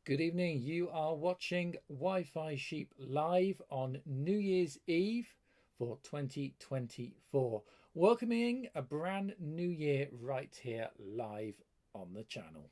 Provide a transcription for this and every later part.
Good evening. You are watching Wi-Fi Sheep live on New Year's Eve for 2024. Welcoming a brand new year right here live on the channel.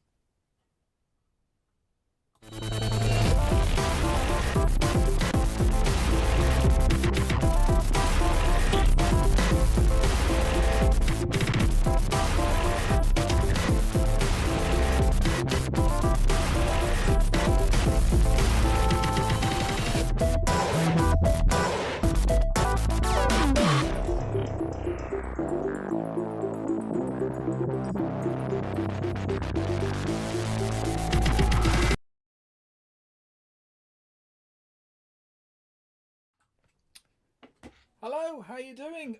Hello, how are you doing?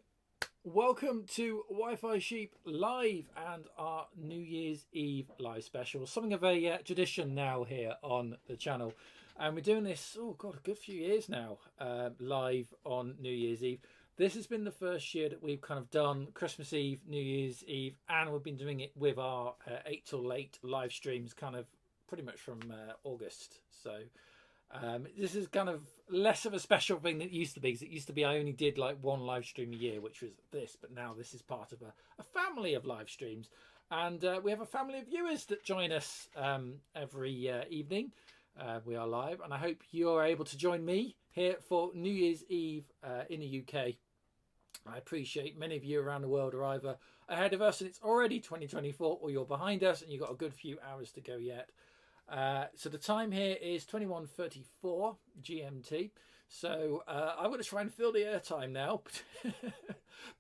Welcome to Wi-Fi Sheep live and our New Year's Eve live special. Something of a tradition now here on the channel, and we're doing this, oh god, a good few years now, live on New Year's Eve. This has been the first year that we've kind of done Christmas Eve, New Year's Eve, and we've been doing it with our 8 till 8 live streams kind of pretty much from August. So this is kind of less of a special thing than it used to be, because it used to be I only did like one live stream a year, which was this, but now this is part of a family of live streams, and we have a family of viewers that join us every evening. We are live, and I hope you're able to join me here for New Year's Eve in the UK. I appreciate many of you around the world are either ahead of us and it's already 2024, or you're behind us and you've got a good few hours to go yet. So the time here is 21:34 GMT. So I'm going to try and fill the airtime now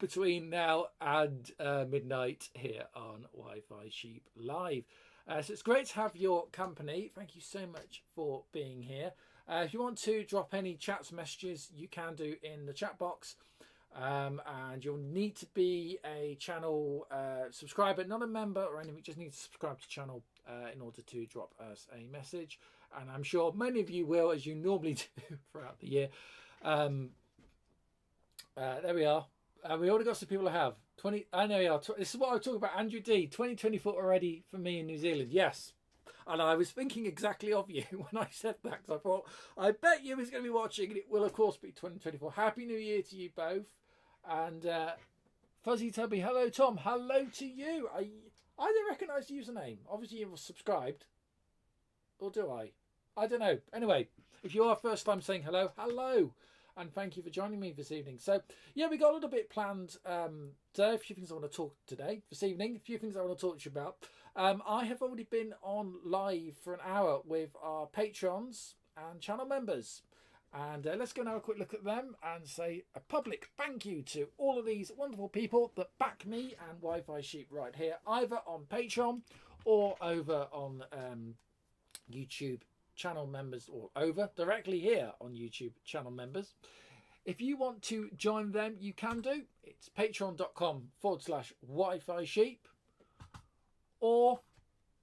between now and midnight here on Wi-Fi Sheep Live. So it's great to have your company. Thank you so much for being here. If you want to drop any chats, messages, you can do in the chat box. And you'll need to be a channel subscriber, not a member or anything. Just need to subscribe to the channel in order to drop us a message, and I'm sure many of you will, as you normally do throughout the year. There we are. We already got some people to have 20. I know we are. This is what I was talking about. Andrew D. 2024 already for me in New Zealand. Yes. And I was thinking exactly of you when I said that, because I thought, I bet you is going to be watching, and it will, of course, be 2024. Happy New Year to you both. And Fuzzy Tubby, hello, Tom. Hello to you. I don't recognise the username. Obviously, you're subscribed. Or do I? I don't know. Anyway, if you are first time saying hello, hello. And thank you for joining me this evening. So, yeah, we got a little bit planned today. A few things I want to talk today, this evening. A few things I want to talk to you about. I have already been on live for an hour with our patrons and channel members. And let's go and have a quick look at them and say a public thank you to all of these wonderful people that back me and Wi-Fi Sheep right here, either on Patreon or over on YouTube channel members, or over directly here on YouTube channel members. If you want to join them, you can do. It's patreon.com/Wi-Fi Sheep, or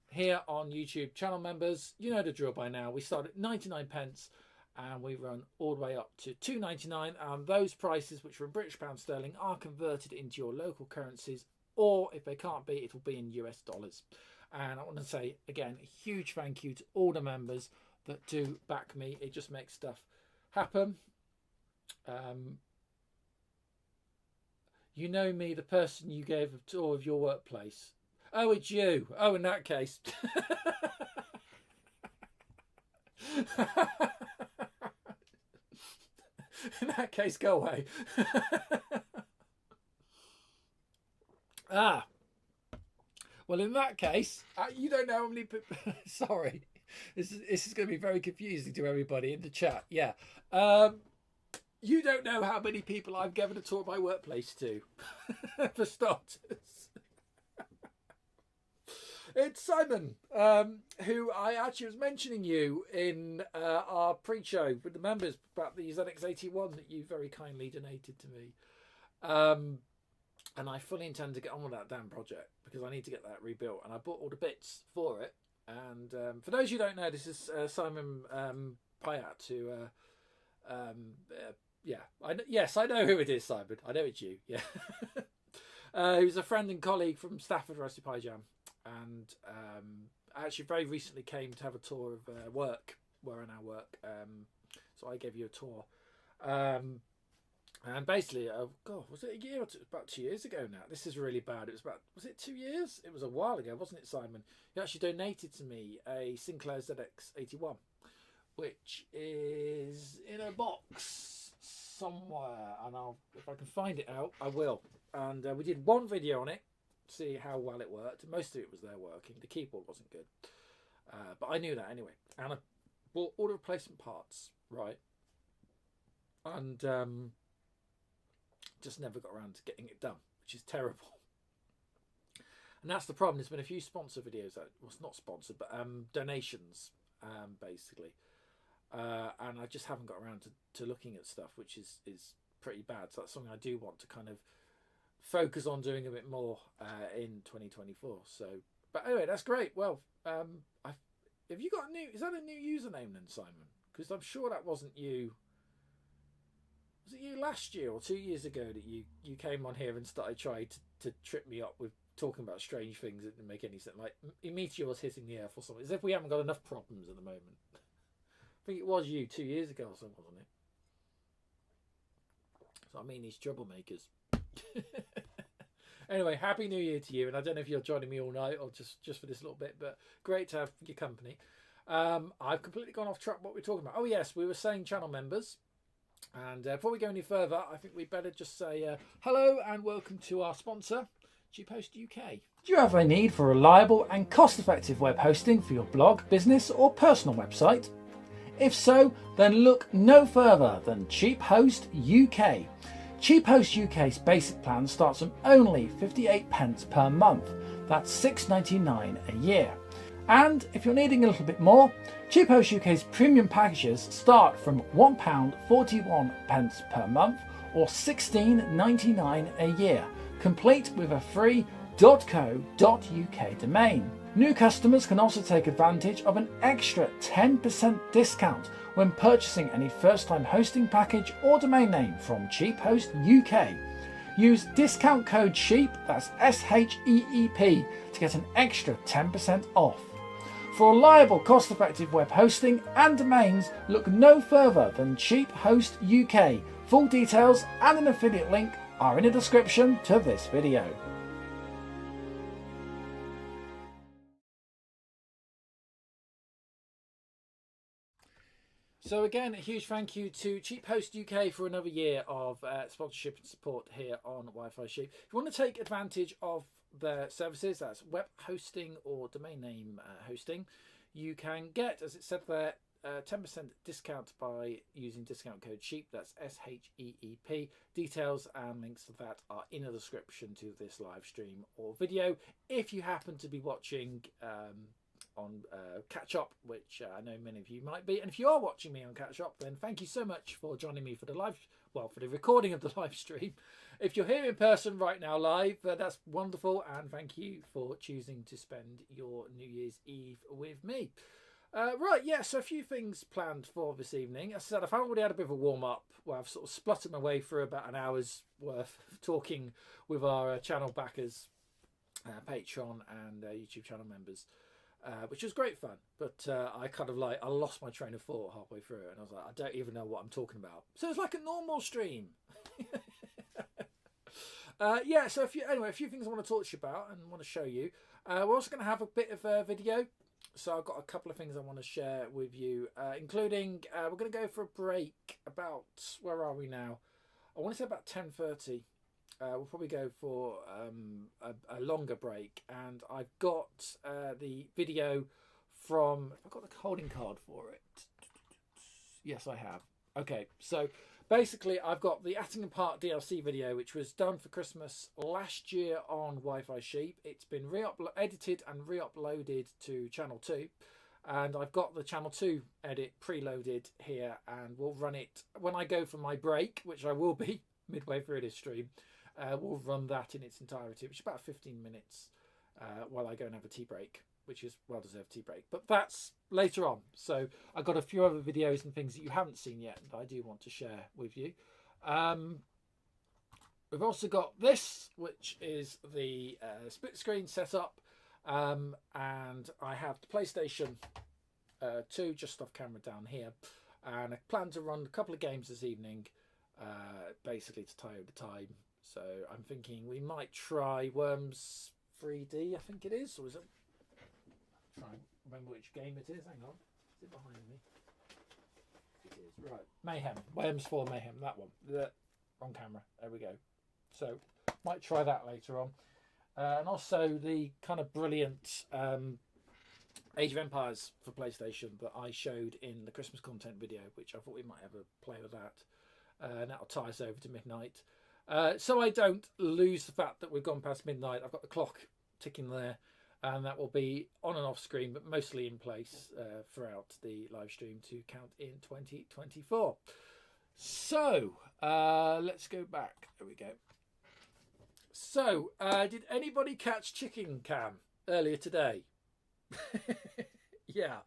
here on YouTube channel members. You know the drill by now. We start at 99 pence and we run all the way up to £2.99, and those prices, which are in British pound sterling, are converted into your local currencies, or if they can't be, it will be in US dollars. And I want to say again a huge thank you to all the members that do back me. It just makes stuff happen. You know me, the person you gave a tour of your workplace. Oh, it's you. Oh, in that case. In that case, go away. Well, in that case, you don't know how many people. Sorry, this is going to be very confusing to everybody in the chat. Yeah, you don't know how many people I've given a tour of my workplace to, for starters. It's Simon, who I actually was mentioning you in our pre-show with the members about the ZX81 that you very kindly donated to me. And I fully intend to get on with that damn project, because I need to get that rebuilt. And I bought all the bits for it. And for those who don't know, this is Simon Pyatt, who, yes, I know who it is, Simon. I know it's you, yeah. He was a friend and colleague from Stafford Roasted Pie Jam. And I actually very recently came to have a tour of work, where I now work. So I gave you a tour. And basically, God, was it a year or two? About 2 years ago now. This is really bad. It was about, was it 2 years? It was a while ago, wasn't it, Simon? You actually donated to me a Sinclair ZX81, which is in a box somewhere. And if I can find it out, I will. And we did one video on it, see how well it worked. Most of it was there working. The keyboard wasn't good. But I knew that anyway. And I bought all the replacement parts, right? And just never got around to getting it done, which is terrible. And that's the problem. There's been a few sponsor videos that was not sponsored, but donations, basically. And I just haven't got around to looking at stuff, which is pretty bad. So that's something I do want to kind of focus on doing a bit more in 2024. So, but anyway, that's great. Well, have you got a new? Is that a new username then, Simon? Because I'm sure that wasn't you. Was it you last year or 2 years ago that you came on here and started trying to trip me up with talking about strange things that didn't make any sense, like meteors hitting the earth or something, as if we haven't got enough problems at the moment. I think it was you 2 years ago or something, wasn't it? So I mean, these troublemakers. Anyway, happy New Year to you, and I don't know if you're joining me all night or just for this little bit, but great to have your company. I've completely gone off track what we're talking about. Oh yes, we were saying channel members. And before we go any further, I think we better just say hello and welcome to our sponsor, Cheap Host UK. Do you have a need for reliable and cost-effective web hosting for your blog, business or personal website? If so, then look no further than Cheap Host UK. Cheap Host UK's basic plan starts from only 58p per month. That's $6.99 a year. And if you're needing a little bit more, Cheap Host UK's premium packages start from £1.41 per month or $16.99 a year, complete with a free .co.uk domain. New customers can also take advantage of an extra 10% discount when purchasing any first-time hosting package or domain name from Cheap Host UK. Use discount code SHEEP, that's SHEEP, to get an extra 10% off. For reliable, cost-effective web hosting and domains, look no further than Cheap Host UK. Full details and an affiliate link are in the description to this video. So again, a huge thank you to Cheap Host UK for another year of sponsorship and support here on Wi-Fi Sheep. If you want to take advantage of their services, that's web hosting or domain name hosting, you can get, as it said there, 10% discount by using discount code SHEEP, that's SHEEP. Details and links to that are in the description to this live stream or video. If you happen to be watching on catch up, which I know many of you might be, and if you are watching me on catch up, then thank you so much for joining me for the for the recording of the live stream. If you're here in person right now live, that's wonderful, and thank you for choosing to spend your New Year's Eve with me. Right, yeah, so a few things planned for this evening. As I said, I've already had a bit of a warm-up where I've sort of spluttered my way through about an hour's worth of talking with our channel backers, Patreon and YouTube channel members. Which was great fun, but I kind of I lost my train of thought halfway through it, and I was like, I don't even know what I'm talking about. So it's like a normal stream. Yeah, so a few things I want to talk to you about and want to show you. We're also going to have a bit of a video, so I've got a couple of things I want to share with you, including we're going to go for a break about, where are we now? I want to say about 10:30. We'll probably go for a longer break, and I've got the video from, I've got the holding card for it. Yes, I have. Okay, so basically I've got the Attingham Park DLC video, which was done for Christmas last year on Wi-Fi Sheep. It's been edited and re-uploaded to Channel 2, and I've got the Channel 2 edit preloaded here, and we'll run it when I go for my break, which I will be midway through this stream. We'll run that in its entirety, which is about 15 minutes while I go and have a tea break, which is well-deserved tea break. But that's later on. So I've got a few other videos and things that you haven't seen yet that I do want to share with you. We've also got this, which is the split screen setup. And I have the PlayStation 2 just off camera down here, and I plan to run a couple of games this evening, basically to tie over the time. So I'm thinking we might try Worms 3D, I think it is, or is it? Try and remember which game it is. Hang on, is it behind me? It is, right. Mayhem, Worms 4 Mayhem, that one. On camera. There we go. So might try that later on, and also the kind of brilliant Age of Empires for PlayStation that I showed in the Christmas content video, which I thought we might have a play with that, and that'll tie us over to midnight. So I don't lose the fact that we've gone past midnight. I've got the clock ticking there, and that will be on and off screen, but mostly in place throughout the live stream to count in 2024. So let's go back. There we go. So did anybody catch Chicken Cam earlier today? Yeah.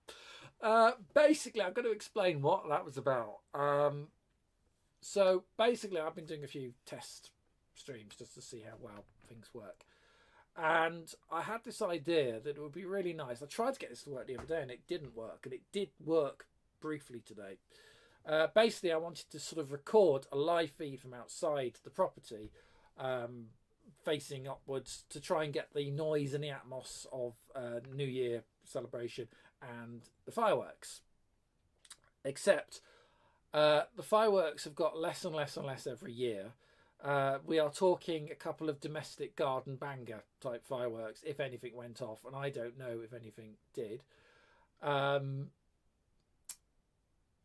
Basically, I'm going to explain what that was about. So basically, I've been doing a few test streams just to see how well things work. And I had this idea that it would be really nice. I tried to get this to work the other day and it didn't work. And it did work briefly today. Basically, I wanted to sort of record a live feed from outside the property, facing upwards, to try and get the noise and the atmos of New Year celebration and the fireworks. Except the fireworks have got less and less and less every year. We are talking a couple of domestic garden banger type fireworks, if anything went off, and I don't know if anything did.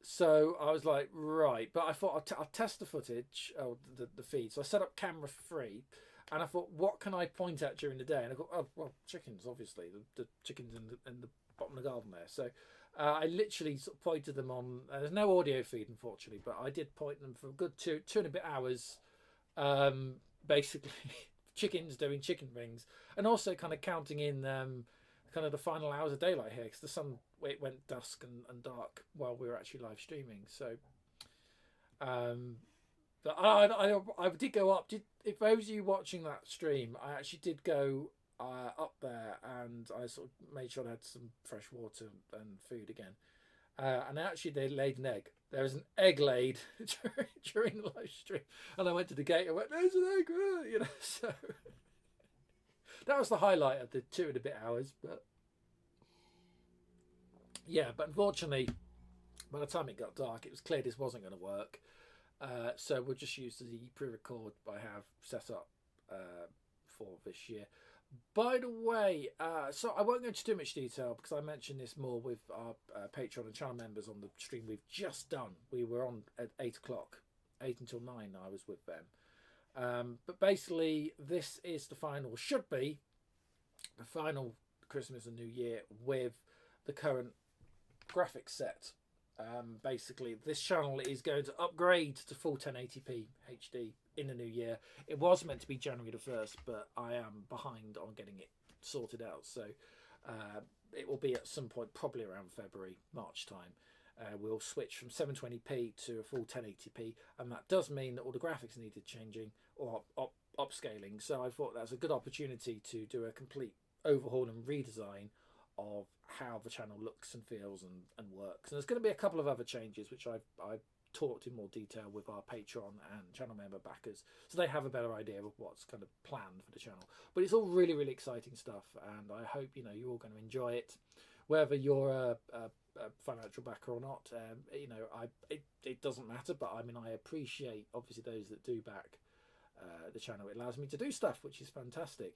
So I was like, right, but I thought I'll test the footage, the feed. So I set up camera 3, and I thought, what can I point at during the day? And I thought, oh, well, chickens, obviously, the chickens in the bottom of the garden there. So I literally sort of pointed them on. There's no audio feed, unfortunately, but I did point them for a good two and a bit hours, basically chickens doing chicken things, and also kind of counting in kind of the final hours of daylight here, because the sun, it went dusk and dark while we were actually live streaming. So but I did go up. If those of you watching that stream, I actually did go up there, and I sort of made sure I had some fresh water and food again. And actually, they laid an egg. There was an egg laid during the live stream, and I went to the gate and went, "There's an egg!" You know, so that was the highlight of the 2 and a bit hours. But yeah, but unfortunately, by the time it got dark, it was clear this wasn't going to work. So we'll just use the pre-record I have set up for this year. By the way, so I won't go into too much detail because I mentioned this more with our Patreon and channel members on the stream we've just done. We were on at 8 o'clock, 8 until 9 I was with them. But basically, this is the final, should be the final Christmas and New Year with the current graphics set. Basically, this channel is going to upgrade to full 1080p HD in the new year. It was meant to be January the 1st, but I am behind on getting it sorted out. So it will be at some point, probably around February, March time. We'll switch from 720p to a full 1080p, and that does mean that all the graphics needed changing or upscaling. So I thought that's a good opportunity to do a complete overhaul and redesign of how the channel looks and feels and works. And there's going to be a couple of other changes which I've talked in more detail with our Patreon and channel member backers, so they have a better idea of what's kind of planned for the channel. But it's all really, really exciting stuff, and I hope you're all going to enjoy it, whether you're a financial backer or not. It doesn't matter, but I mean, I appreciate obviously those that do back the channel. It allows me to do stuff, which is fantastic.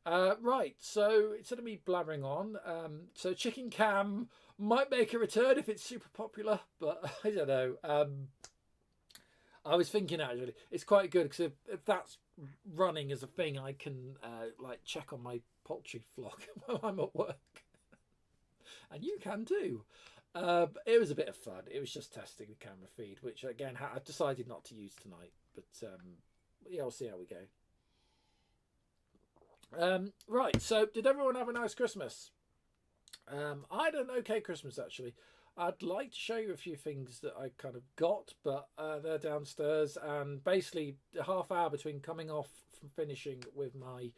Right, so instead of me blabbering on, so Chicken Cam might make a return if it's super popular, but I don't know. I was thinking actually it's quite good because if that's running as a thing, I can like check on my poultry flock while I'm at work, and you can too. It was a bit of fun. It was just testing the camera feed, which again I decided not to use tonight, but yeah, we'll see how we go. Right, so did everyone have a nice Christmas? I had an okay Christmas actually. I'd like to show you a few things that I kind of got, but they're downstairs, and basically the half hour between coming off from finishing with my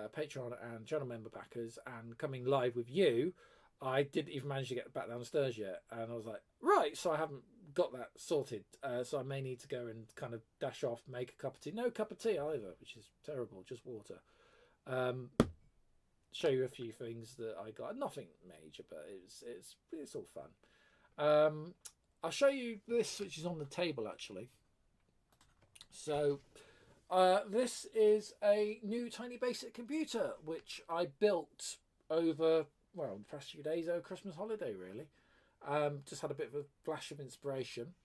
Patreon and channel member backers and coming live with you, I didn't even manage to get back downstairs yet. And I was like, right, so I haven't got that sorted. So I may need to go and kind of dash off, make a cup of tea. No cup of tea either, which is terrible, just water. Show you a few things that I got. Nothing major, but it's all fun. I'll show you this, which is on the table actually. So this is a new Tiny Basic computer which I built over, well, the past few days over Christmas holiday really. Just had a bit of a flash of inspiration,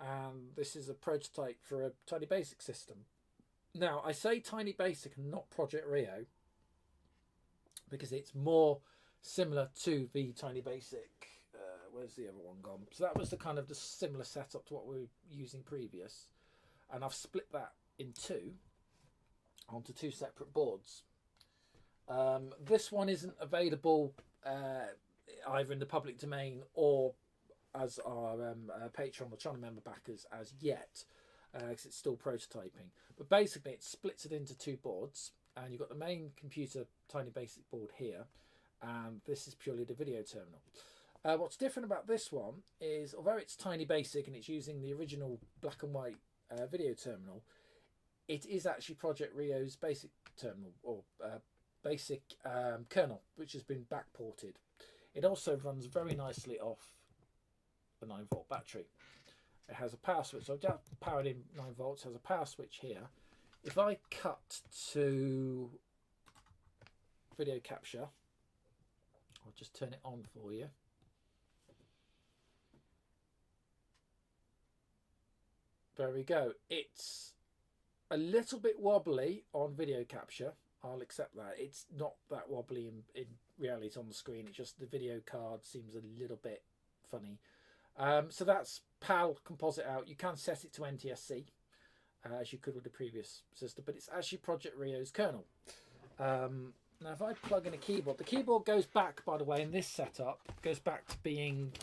and this is a prototype for a Tiny Basic system. Now I say Tiny Basic and not Project Rio because it's more similar to the Tiny Basic. Where's the other one gone? So that was the kind of the similar setup to what we were using previous, and I've split that in two onto two separate boards. This one isn't available either in the public domain or as our Patreon or channel member backers as yet, because it's still prototyping. But basically it splits it into two boards, and you've got the main computer Tiny Basic board here, and this is purely the video terminal. What's different about this one is, although it's Tiny Basic and it's using the original black and white video terminal, it is actually Project Rio's basic terminal, or basic kernel, which has been backported. It also runs very nicely off a 9-volt battery. It has a power switch, so I've just powered in 9 volts, has a power switch here. If I cut to video capture, I'll just turn it on for you. There we go. It's a little bit wobbly on video capture. I'll accept that. It's not that wobbly in reality on the screen. It's just the video card seems a little bit funny. So that's PAL composite out. You can set it to NTSC as you could with the previous system, but it's actually Project Rio's kernel. Now if I plug in a keyboard, the keyboard goes back, by the way, in this setup, goes back to being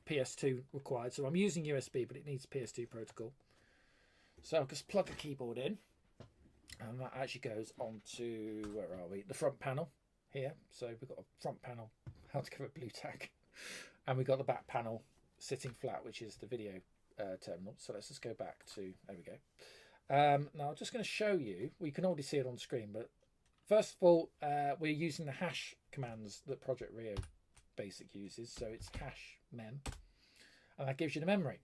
PS2 required. So I'm using USB, but it needs PS2 protocol. So I'll just plug a keyboard in, and that actually goes onto, where are we? The front panel here. So we've got a front panel held together with blue tack, and we've got the back panel sitting flat, which is the video terminal. So let's just go back to, there we go. Now I'm just going to show you, well, you can already see it on screen, but first of all, we're using the hash commands that Project Rio Basic uses. So it's hash mem, and that gives you the memory.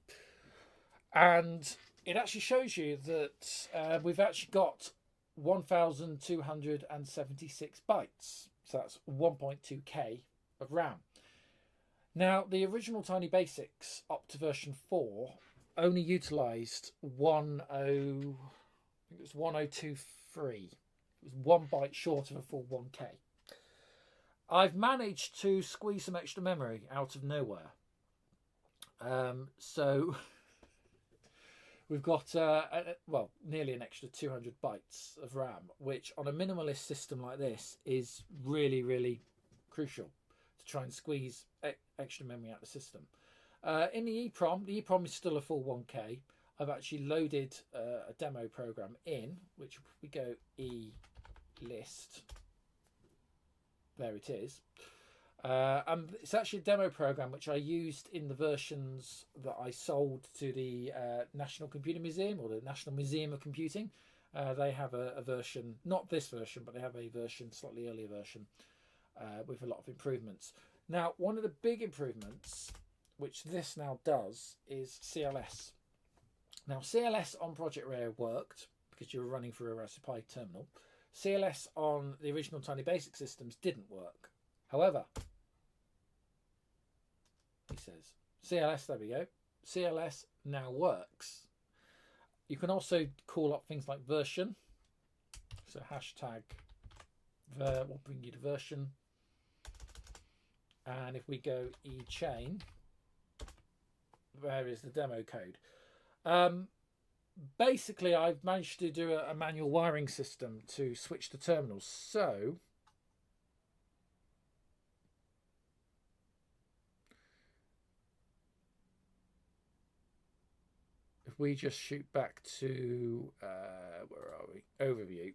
And it actually shows you that we've actually got 1,276 bytes. So that's 1.2K of RAM. Now, the original Tiny Basics up to version 4 only utilised 1023. It was 1 byte short of a full 1K. I've managed to squeeze some extra memory out of nowhere. So we've got, well, nearly an extra 200 bytes of RAM, which on a minimalist system like this is really, really crucial to try and squeeze extra memory out of the system. In the EEPROM is still a full 1K. I've actually loaded a demo program in, which we go E-list. There it is. And it's actually a demo program which I used in the versions that I sold to the National Computer Museum, or the National Museum of Computing. They have a version, not this version, but they have a version, slightly earlier version, with a lot of improvements. Now, one of the big improvements, which this now does, is CLS. Now, CLS on Project Rio worked because you were running through a Raspberry Pi terminal. CLS on the original Tiny Basic systems didn't work. However, he says, CLS, there we go. CLS now works. You can also call up things like version. So hashtag ver will bring you the version. And if we go echain, there is the demo code. Basically, I've managed to do a manual wiring system to switch the terminals. So if we just shoot back to, where are we? Overview.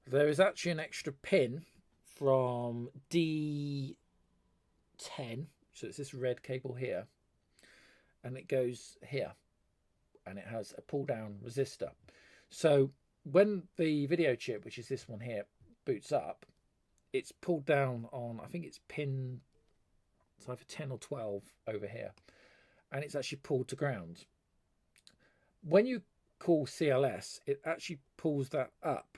there is actually an extra pin from D10. So it's this red cable here. And it goes here. And it has a pull down resistor. So when the video chip, which is this one here, boots up, it's pulled down on, I think it's pin, it's either 10 or 12 over here. And it's actually pulled to ground. When you call CLS, it actually pulls that up.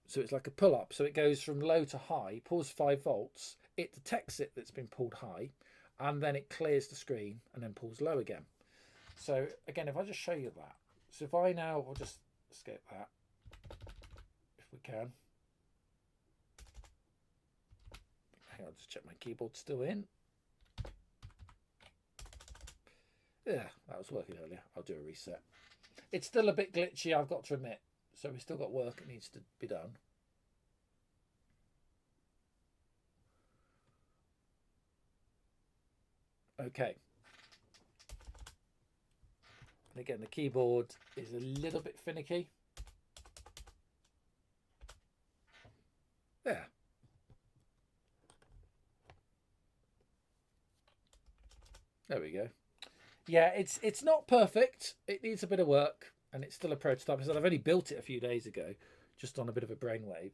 So it's like a pull up. So it goes from low to high, pulls 5 volts. It detects it that's been pulled high, and then it clears the screen and then pulls low again. So again, if I just show you that. So if I now, we'll just escape that if we can. Hang on, just check my keyboard's still in. Yeah, that was working earlier. I'll do a reset. It's still a bit glitchy, I've got to admit. So we've still got work that needs to be done. Okay. And again, the keyboard is a little bit finicky. There. There we go. Yeah, it's not perfect. It needs a bit of work, and it's still a prototype. I said I've only built it a few days ago, just on a bit of a brainwave.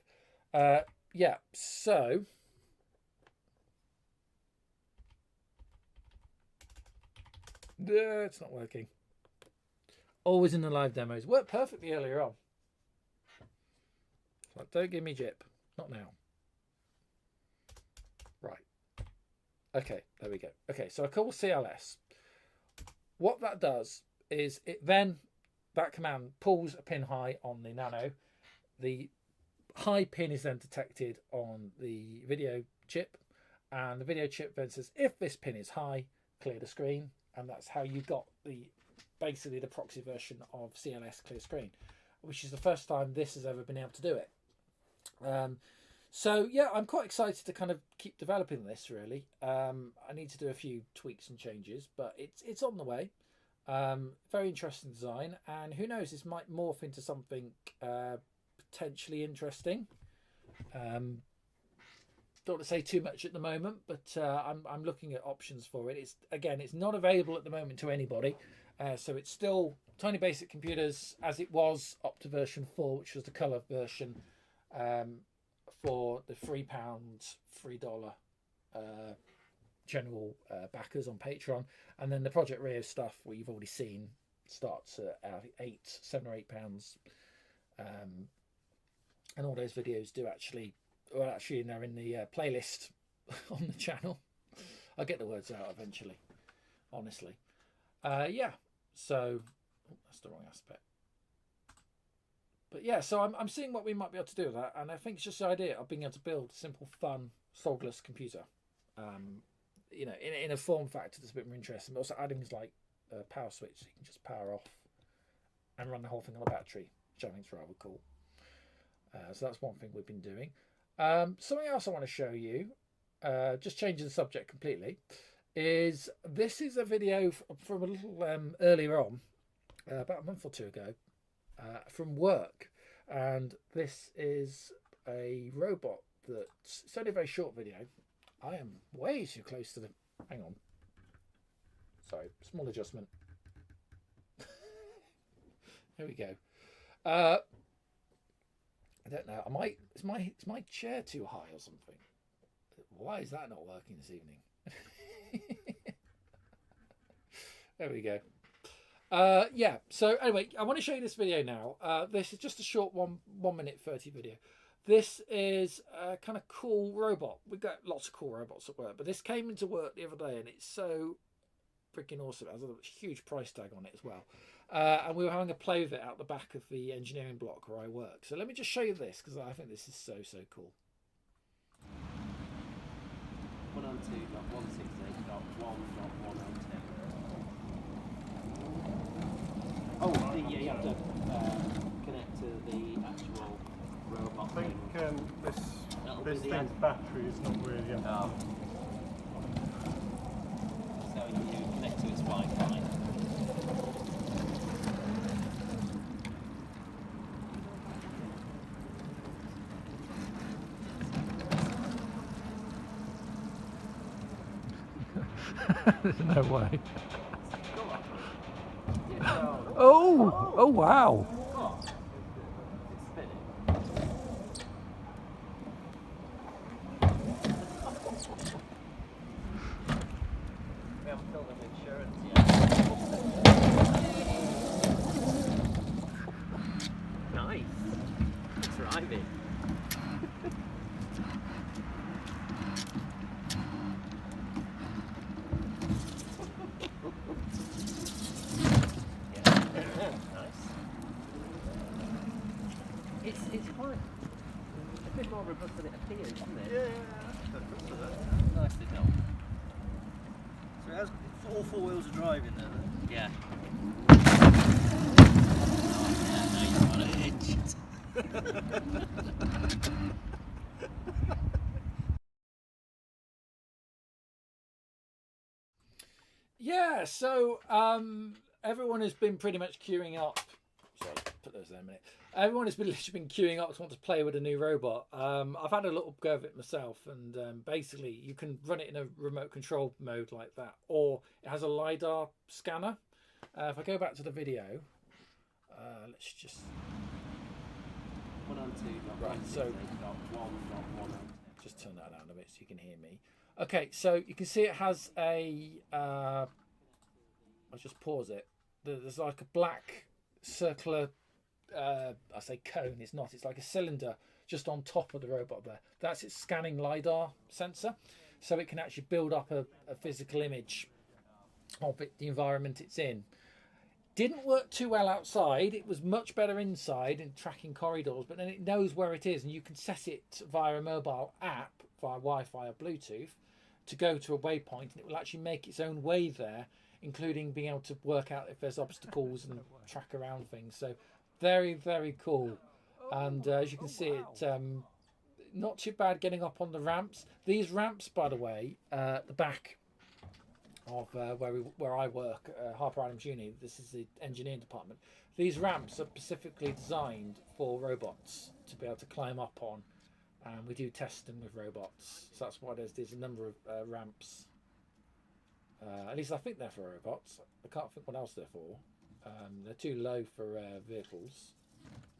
Yeah, so it's not working. Always in the live demos. Worked perfectly earlier on. So don't give me jip. Not now. Right. Okay, there we go. Okay, so I call CLS. What that does is it then, that command pulls a pin high on the nano. The high pin is then detected on the video chip. And the video chip then says, if this pin is high, clear the screen. And that's how you got basically the proxy version of CLS clear screen, which is the first time this has ever been able to do it. So yeah, I'm quite excited to kind of keep developing this really. I need to do a few tweaks and changes, but it's on the way. Very interesting design, and who knows, this might morph into something potentially interesting. Don't want to say too much at the moment, but I'm looking at options for it. It's not available at the moment to anybody, so it's still Tiny Basic Computers as it was up to version 4, which was the colour version, for the £3, $3 general backers on Patreon, and then the Project Rio stuff, what you've already seen, starts at £7 or £8, and all those videos do actually. Well, actually, they're in the playlist on the channel. I'll get the words out eventually, honestly. Yeah, so that's the wrong aspect. But yeah, so I'm seeing what we might be able to do with that, and I think it's just the idea of being able to build a simple, fun, solderless computer. You know, in a form factor that's a bit more interesting, but also adding things like a power switch, so you can just power off and run the whole thing on a battery, which I think is rather cool. So that's one thing we've been doing. Something else I want to show you, just changing the subject completely, is this is a video from a little earlier on, about a month or two ago, from work, and this is a robot that's, it's only a very short video. I am way too close to the, hang on, sorry, small adjustment. There we go. I don't know. Is my chair too high or something? Why is that not working this evening? There we go. Yeah. So anyway, I want to show you this video now. This is just a short 1 minute 30 video. This is a kind of cool robot. We've got lots of cool robots at work, but this came into work the other day, and it's so freaking awesome. It has a huge price tag on it as well. And we were having a play with it out the back of the engineering block where I work. So let me just show you this, because I think this is so cool. 102.168.1.102. Oh, yeah, you have to connect to the actual robot. I think this thing's battery is not really up. So you connect to its Wi-Fi. There's no way. Go on. Yeah, no. Oh! Oh wow! Oh. It's spinning. We haven't filled in insurance yet. Nice. Driving. It's quite a bit more robust than it appears, isn't it? Yeah. Nicely done. So it has all four wheels of drive in there then? Yeah. Yeah, so everyone has been pretty much queuing up. Sorry, put those there a minute. Everyone has been literally been queuing up to want to play with a new robot. I've had a little go of it myself, and basically you can run it in a remote control mode like that, or it has a LiDAR scanner. If I go back to the video, let's just 102.1. Right, so just turn that down a bit so you can hear me. Okay, so you can see it has a. I'll just pause it. There's like a black circular. I say cone. It's not. It's like a cylinder just on top of the robot there. That's its scanning LiDAR sensor, so it can actually build up a physical image of it, the environment it's in. Didn't work too well outside. It was much better inside in tracking corridors, but then it knows where it is, and you can set it via a mobile app, via Wi-Fi or Bluetooth, to go to a waypoint, and it will actually make its own way there, including being able to work out if there's obstacles and track around things. So very, very cool. And as you can see, it not too bad getting up on the ramps. These ramps, by the way, at the back of where I work, Harper Adams Uni, this is the engineering department. These ramps are specifically designed for robots to be able to climb up on, and we do testing with robots. So that's why there's a number of ramps. At least I think they're for robots. I can't think what else they're for. They're too low for vehicles,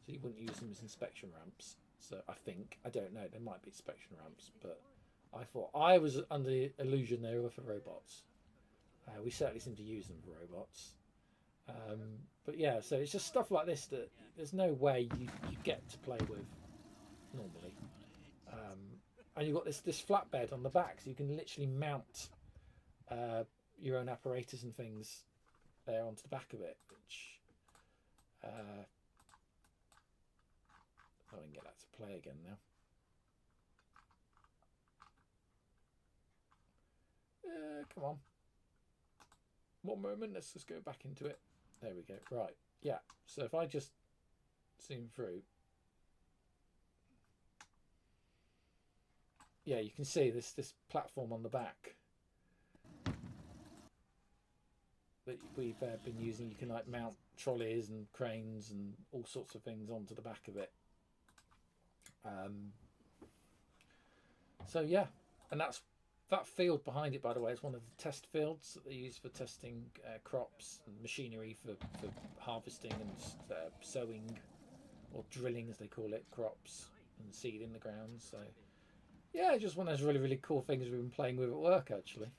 so you wouldn't use them as inspection ramps. So I think, I don't know, they might be inspection ramps, but I was under the illusion they were for robots. We certainly seem to use them for robots. But yeah, so it's just stuff like this that there's no way you get to play with normally. And you've got this flatbed on the back, so you can literally mount your own apparatus and things there onto the back of it, which I can get that to play again now. Come on. One moment, let's just go back into it. There we go. Right, yeah. So if I just zoom through, yeah, you can see this platform on the back that we've been using. You can like mount trolleys and cranes and all sorts of things onto the back of it. So yeah, and that field behind it, by the way, is one of the test fields that they use for testing crops and machinery for harvesting and sowing, or drilling as they call it, crops and seed in the ground. So yeah, just one of those really, really cool things we've been playing with at work, actually.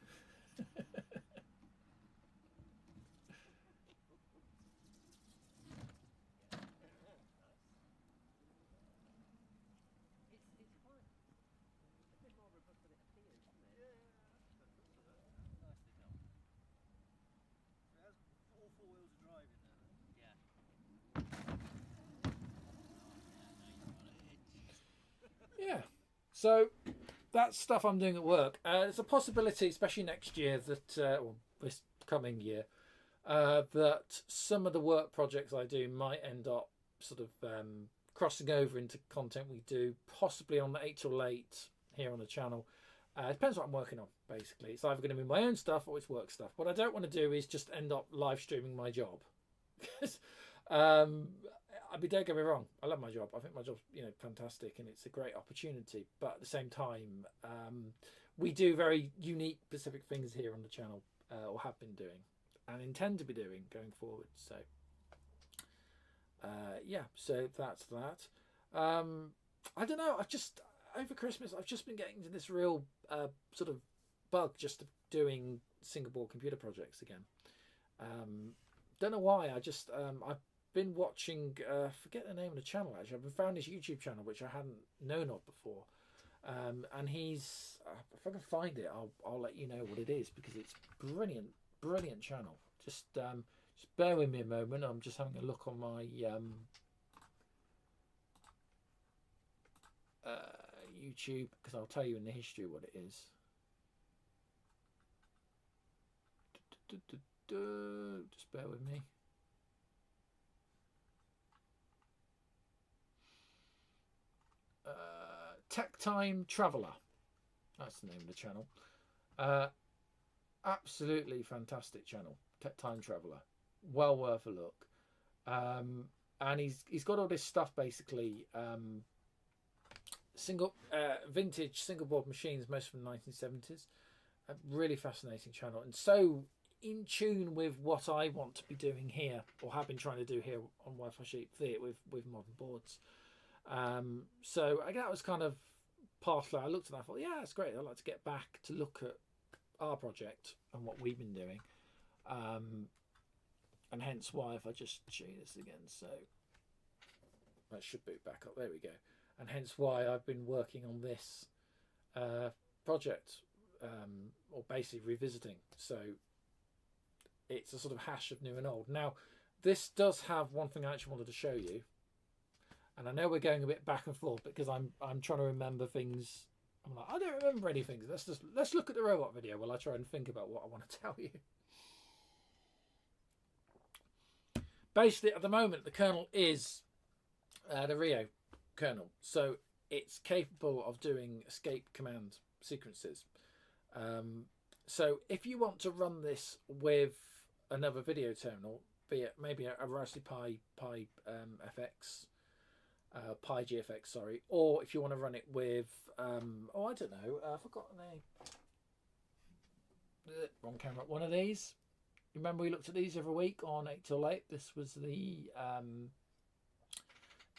Yeah, so that's stuff I'm doing at work. There's a possibility, especially next year, that or this coming year, that some of the work projects I do might end up sort of crossing over into content we do, possibly on the 8 till 8 here on the channel. Depends what I'm working on, basically. It's either going to be my own stuff or it's work stuff. What I don't want to do is just end up live streaming my job. I mean, don't get me wrong, I love my job. I think my job's fantastic and it's a great opportunity. But at the same time, we do very unique specific things here on the channel, or have been doing and intend to be doing going forward. So yeah, so that's that. I don't know, I've just over Christmas I've just been getting into this real sort of bug just of doing single board computer projects again. Don't know why. I just I've been watching forget the name of the channel actually. I've found this YouTube channel which I hadn't known of before, and he's if I can find it I'll let you know what it is, because it's brilliant channel. Just bear with me a moment. I'm just having a look on my YouTube, because I'll tell you in the history what it is. Just bear with me. Tech Time Traveller, that's the name of the channel. Absolutely fantastic channel, Tech Time Traveller, well worth a look. And he's got all this stuff basically, vintage single board machines, most from the 1970s. A really fascinating channel, and so in tune with what I want to be doing here, or have been trying to do here on Wi-Fi Sheep with modern boards. So that was kind of partially, I looked at that and thought, yeah, it's great. I'd like to get back to look at our project and what we've been doing. And hence why, if I just show you this again, so that should boot back up, there we go. And hence why I've been working on this project, or basically revisiting. So it's a sort of hash of new and old. Now, this does have one thing I actually wanted to show you, and I know we're going a bit back and forth because I'm trying to remember things. I'm like, I don't remember anything. Let's look at the robot video while I try and think about what I want to tell you. Basically, at the moment, the kernel is the Rio kernel, so it's capable of doing escape command sequences. So if you want to run this with another video terminal, be it maybe a Raspberry Pi FX, Pi GFX, sorry, or if you want to run it with oh, I don't know, I've forgotten wrong camera, one of these. Remember we looked at these every week on 8 till 8. This was the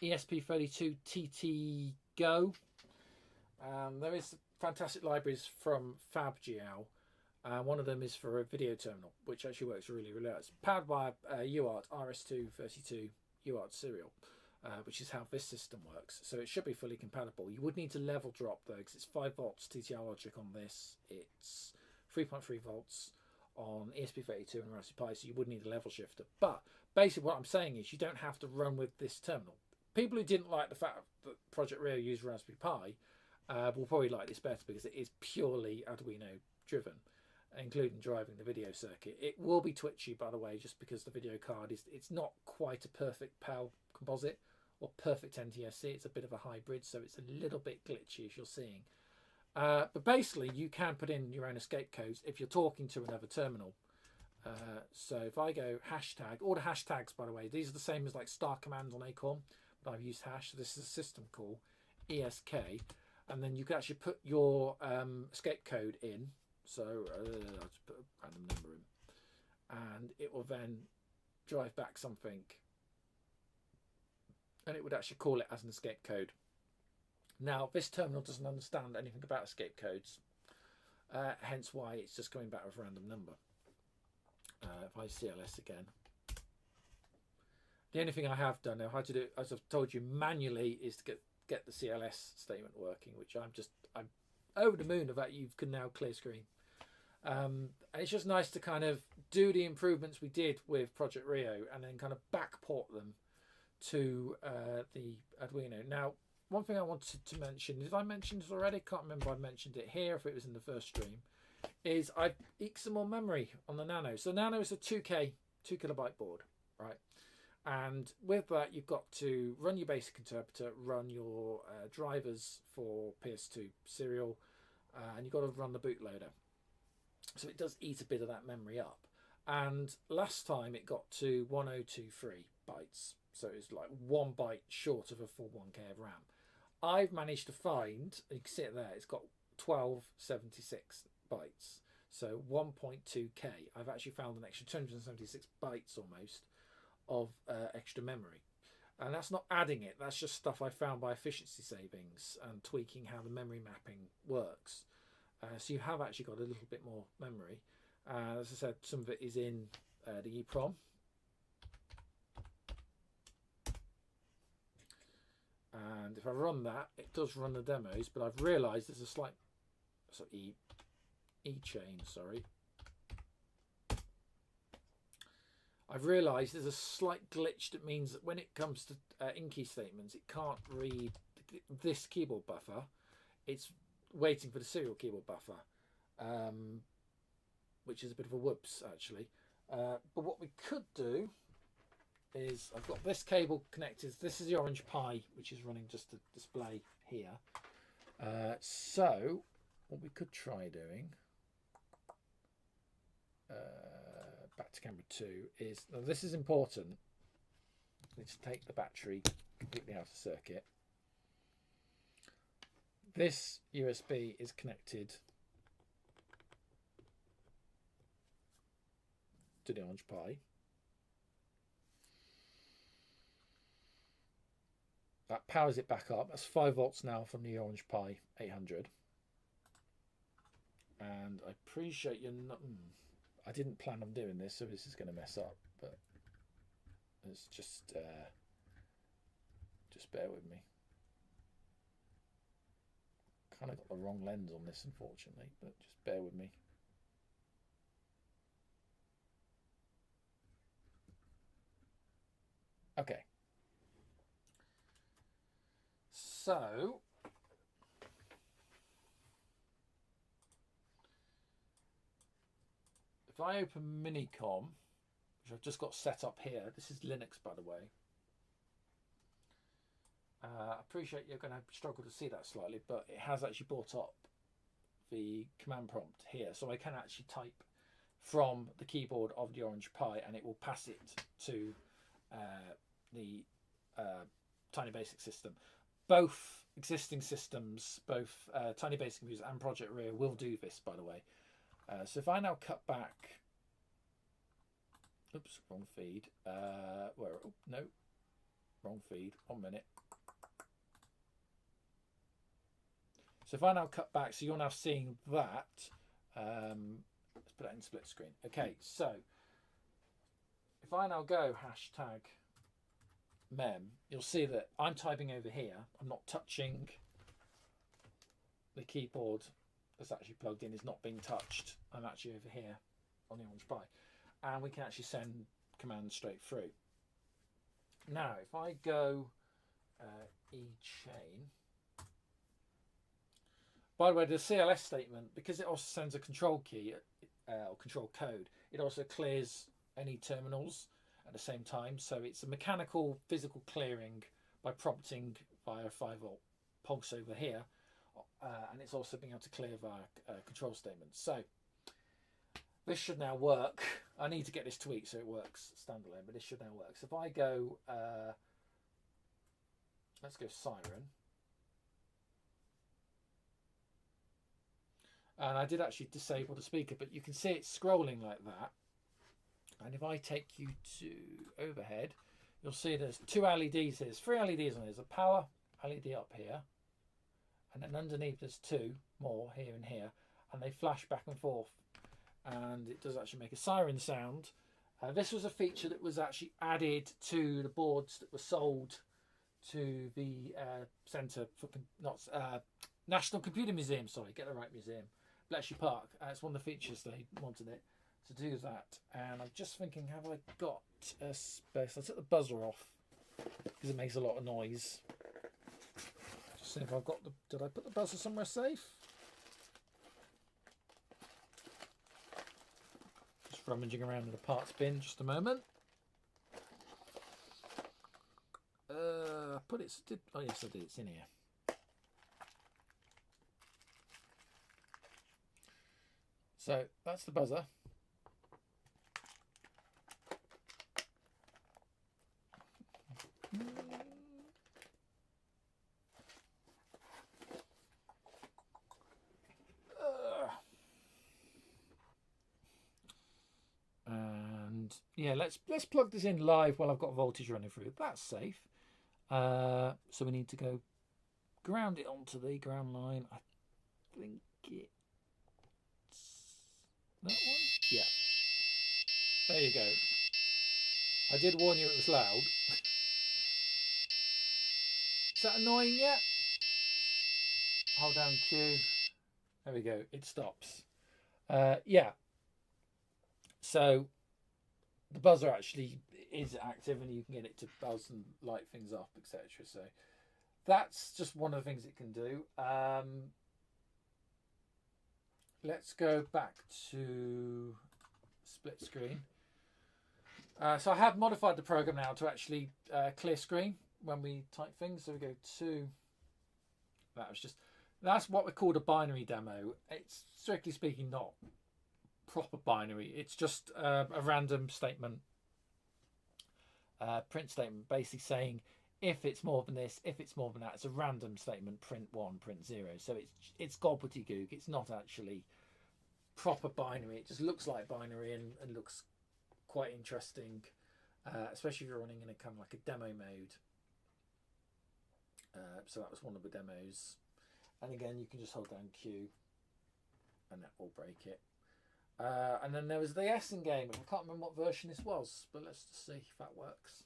ESP32 TT Go. There is fantastic libraries from FabGL. One of them is for a video terminal, which actually works really well. It's powered by UART RS232 UART serial, which is how this system works. So it should be fully compatible. You would need to level drop though, because it's 5 volts TTL logic on this. It's 3.3 volts on ESP32 and Raspberry Pi, so you would need a level shifter. But basically what I'm saying is you don't have to run with this terminal. People who didn't like the fact that Project Rio used Raspberry Pi will probably like this better, because it is purely Arduino driven, including driving the video circuit. It will be twitchy, by the way, just because the video card it's not quite a perfect PAL composite or perfect NTSC. It's a bit of a hybrid, so it's a little bit glitchy, as you're seeing. But basically, you can put in your own escape codes if you're talking to another terminal. So if I go hashtag, all the hashtags, by the way, these are the same as like star commands on Acorn, but I've used hash. So this is a system call, ESK, and then you can actually put your escape code in. So I'll just put a random number in, and it will then drive back something, and it would actually call it as an escape code. Now, this terminal doesn't understand anything about escape codes, hence why it's just coming back with a random number. If I CLS again, the only thing I have done now, how to do it, as I've told you, manually, is to get the CLS statement working, which I'm over the moon of that you can now clear screen. And it's just nice to kind of do the improvements we did with Project Rio and then kind of backport them to the Arduino. Now, one thing I wanted to mention, did I mention this already? Can't remember if I mentioned it here, if it was in the first stream, is I've eked some more memory on the Nano. So Nano is a 2 kilobyte board, right? And with that, you've got to run your basic interpreter, run your drivers for PS2 serial, and you've got to run the bootloader. So it does eat a bit of that memory up. And last time it got to 1023 bytes. So it's like 1 byte short of a full 1K of RAM. I've managed to find, you can see it there, it's got 1276 bytes. So 1.2K. I've actually found an extra 276 bytes almost of extra memory. And that's not adding it, that's just stuff I found by efficiency savings and tweaking how the memory mapping works. So you have actually got a little bit more memory. As I said, some of it is in the EEPROM. And if I run that, it does run the demos, but I've realised there's a slight E-chain, sorry. I've realised there's a slight glitch that means that when it comes to in-key statements, it can't read this keyboard buffer. It's waiting for the serial keyboard buffer, which is a bit of a whoops, actually. But what we could do is, I've got this cable connected. This is the Orange Pi, which is running just to display here. So what we could try doing, back to camera 2, is, now this is important. I need to take the battery completely out of circuit. This USB is connected to the Orange Pi. That powers it back up. That's 5 volts now from the Orange Pi 800. And I appreciate you're not... I didn't plan on doing this, so this is going to mess up. But it's just bear with me. Kind of got the wrong lens on this, unfortunately, but just bear with me. Okay. So if I open Minicom, which I've just got set up here, this is Linux, by the way. I appreciate you're going to struggle to see that slightly, but it has actually brought up the command prompt here, so I can actually type from the keyboard of the Orange Pi, and it will pass it to the Tiny Basic system. Both existing systems, both Tiny Basic Computer and Project Rio, will do this, by the way. So if I now cut back, oops, wrong feed. No, wrong feed. 1 minute. So if I now cut back, so you're now seeing that. Let's put that in split screen. Okay, so if I now go hashtag mem, you'll see that I'm typing over here. I'm not touching the keyboard that's actually plugged in, is not being touched. I'm actually over here on the Orange Pi, and we can actually send commands straight through. Now if I go E-chain, by the way, the CLS statement, because it also sends a control key or control code, it also clears any terminals at the same time. So it's a mechanical physical clearing by prompting via a 5-volt pulse over here, and it's also being able to clear via control statements. So this should now work. I need to get this tweaked so it works standalone, but this should now work. So if I go, let's go siren. And I did actually disable the speaker, but you can see it scrolling like that. And if I take you to overhead, you'll see there's 2 LEDs here. There's 3 LEDs on here. There's a power LED up here. And then underneath there's 2 more here and here. And they flash back and forth. And it does actually make a siren sound. This was a feature that was actually added to the boards that were sold to the Centre for... National Computer Museum, sorry, get the right museum. Bletchley Park. It's one of the features they wanted it to do that. And I'm just thinking, have I got a space? I took the buzzer off because it makes a lot of noise. Just see if I've got the... Did I put the buzzer somewhere safe? Just rummaging around in the parts bin, just a moment. Put it... Oh yes, I did. It's in here. So that's the buzzer. yeah, let's plug this in live while I've got voltage running through. That's safe. So we need to go ground it onto the ground line. I think it's that one. Yeah. There you go. I did warn you it was loud. Is that annoying yet? Hold down Q. There we go. It stops. Yeah. So the buzzer actually is active, and you can get it to buzz and light things up, etc. So that's just one of the things it can do. Let's go back to split screen. So I have modified the program now to actually clear screen when we type things. So we go to, that's what we called a binary demo. It's strictly speaking not proper binary. It's just a random statement, print statement, basically saying if it's more than this, if it's more than that. It's a random statement, print 1, print 0. So it's gobbledygook. It's not actually proper binary. It just looks like binary and looks quite interesting, especially if you're running in a kind of like a demo mode. So that was one of the demos, and again you can just hold down Q and that will break it. And then there was the Essen game, which I can't remember what version this was, but let's just see if that works.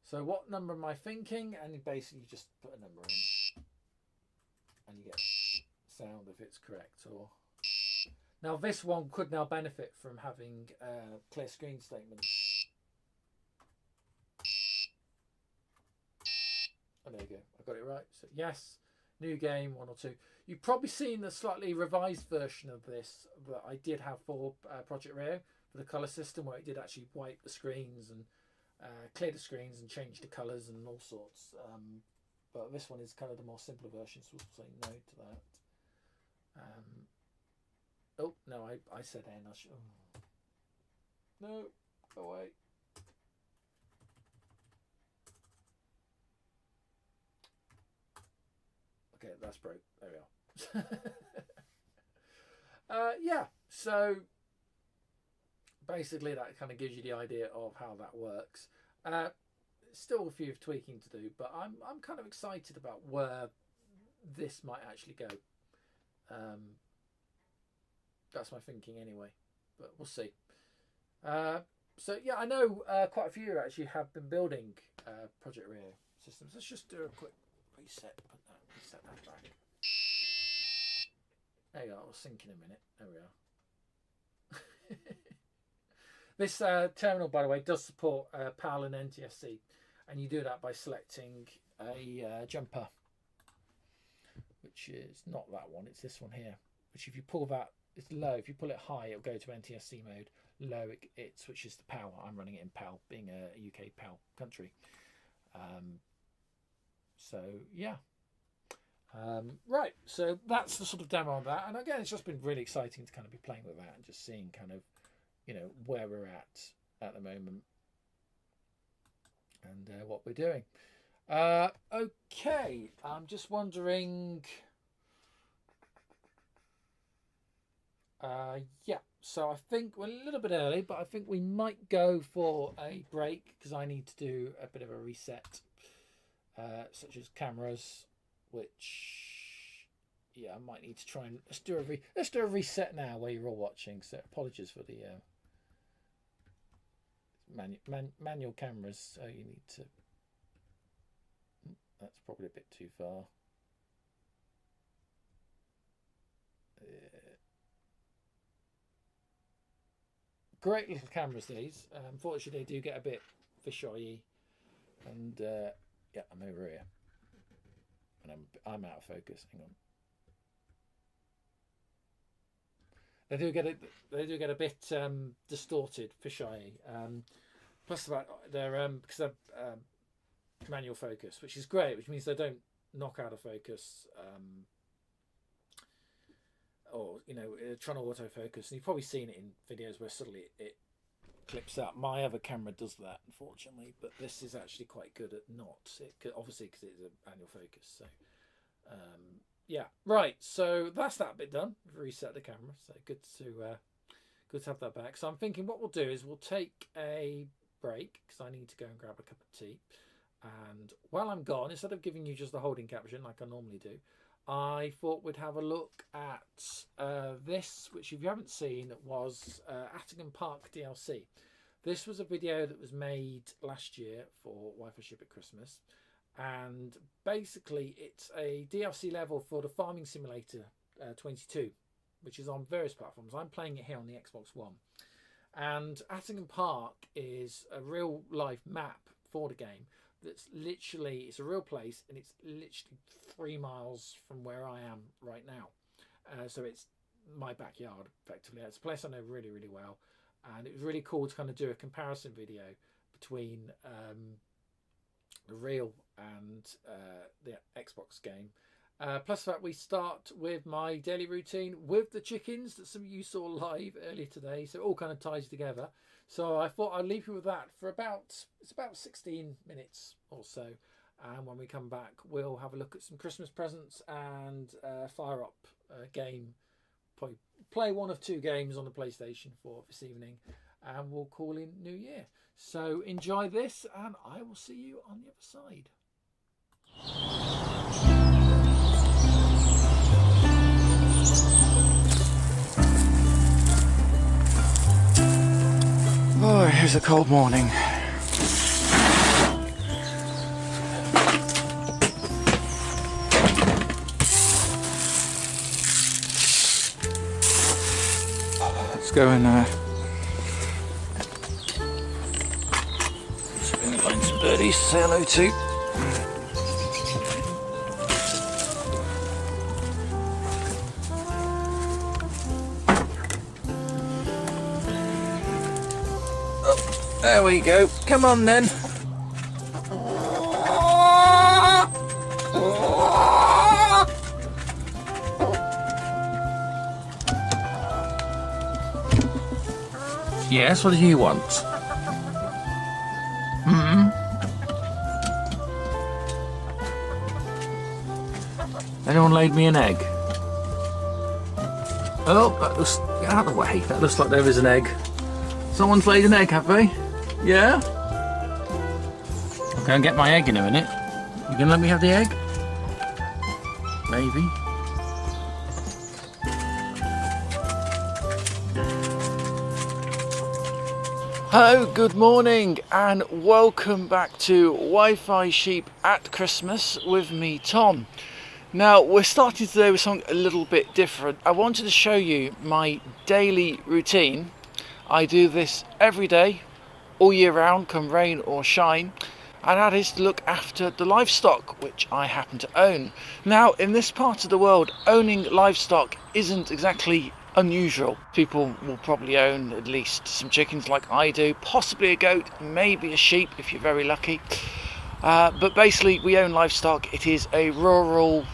So what number am I thinking? And you basically just put a number in and you get sound if it's correct. Or now this one could now benefit from having clear screen statements. Oh, there you go. I got it right. So yes, new game, 1 or 2. You've probably seen the slightly revised version of this that I did have for Project Rio for the colour system, where it did actually wipe the screens and clear the screens and change the colours and all sorts. But this one is kind of the more simpler version, so we'll say no to that. Oh, no, I said N. Oh. No, go away. Okay, that's broke. There we are. Yeah, so basically that kind of gives you the idea of how that works. Still a few tweaking to do, but I'm kind of excited about where this might actually go. That's my thinking anyway, but we'll see. So yeah, I know quite a few actually have been building Project Rio systems. Let's just do a quick reset. Reset that back. There you go. I'll sync in a minute. There we are. This terminal, by the way, does support PAL and NTSC, and you do that by selecting a jumper, which is not that one. It's this one here. Which, if you pull that, it's low. If you pull it high, it'll go to NTSC mode. Low, it switches to PAL. I'm running it in PAL, being a UK PAL country. So yeah. Right, so that's the sort of demo on that, and again, it's just been really exciting to kind of be playing with that and just seeing kind of, you know, where we're at the moment and what we're doing. Okay, I'm just wondering. Yeah, so I think we're a little bit early, but I think we might go for a break because I need to do a bit of a reset, such as cameras. Which, yeah, I might need to try and let's do a reset now where you're all watching. So apologies for the manual cameras. So you need to. That's probably a bit too far. Great little cameras these. Unfortunately, they do get a bit fisheye, and yeah, I'm over here. And I'm out of focus. Hang on. They do get a bit distorted, fisheye. Plus they're because they're manual focus, which is great, which means they don't knock out of focus. Or you know, trying to autofocus. And you've probably seen it in videos where suddenly it clips out. My other camera does that, unfortunately, but this is actually quite good at not. Obviously, because it's a manual focus. So, yeah, right. So that's that bit done. We've reset the camera. So good Good to have that back. So I'm thinking what we'll do is we'll take a break because I need to go and grab a cup of tea. And while I'm gone, instead of giving you just the holding caption like I normally do, I thought we'd have a look at this, which if you haven't seen, was Attingham Park DLC. This was a video that was made last year for Wi-Fi Ship at Christmas. And basically it's a DLC level for the Farming Simulator 22, which is on various platforms. I'm playing it here on the Xbox One. And Attingham Park is a real life map for the game. That's literally, it's a real place, and it's literally 3 miles from where I am right now. So it's my backyard, effectively. It's a place I know really, really well. And it was really cool to kind of do a comparison video between the real and the Xbox game. Plus that we start with my daily routine with the chickens that some of you saw live earlier today. So it all kind of ties together. So I thought I'd leave you with that for about 16 minutes or so. And when we come back, we'll have a look at some Christmas presents and fire up a game. Probably play one of 2 games on the PlayStation 4 this evening. And we'll call in New Year. So enjoy this, and I will see you on the other side. Oh, here's a cold morning. Let's go and find some birdies to say hello to. There we go. Come on then. Yes, what do you want? Anyone laid me an egg? Oh, that looks, get out of the way. That looks like there is an egg. Someone's laid an egg, have they? Yeah? I'll go and get my egg in a minute. You gonna let me have the egg? Maybe. Hello, good morning and welcome back to Wi-Fi Sheep at Christmas with me, Tom. Now, we're starting today with something a little bit different. I wanted to show you my daily routine. I do this every day, all year round, come rain or shine, and that is to look after the livestock, which I happen to own. Now, in this part of the world, owning livestock isn't exactly unusual. People will probably own at least some chickens like I do, possibly a goat, maybe a sheep if you're very lucky. But basically, we own livestock. It is a rural,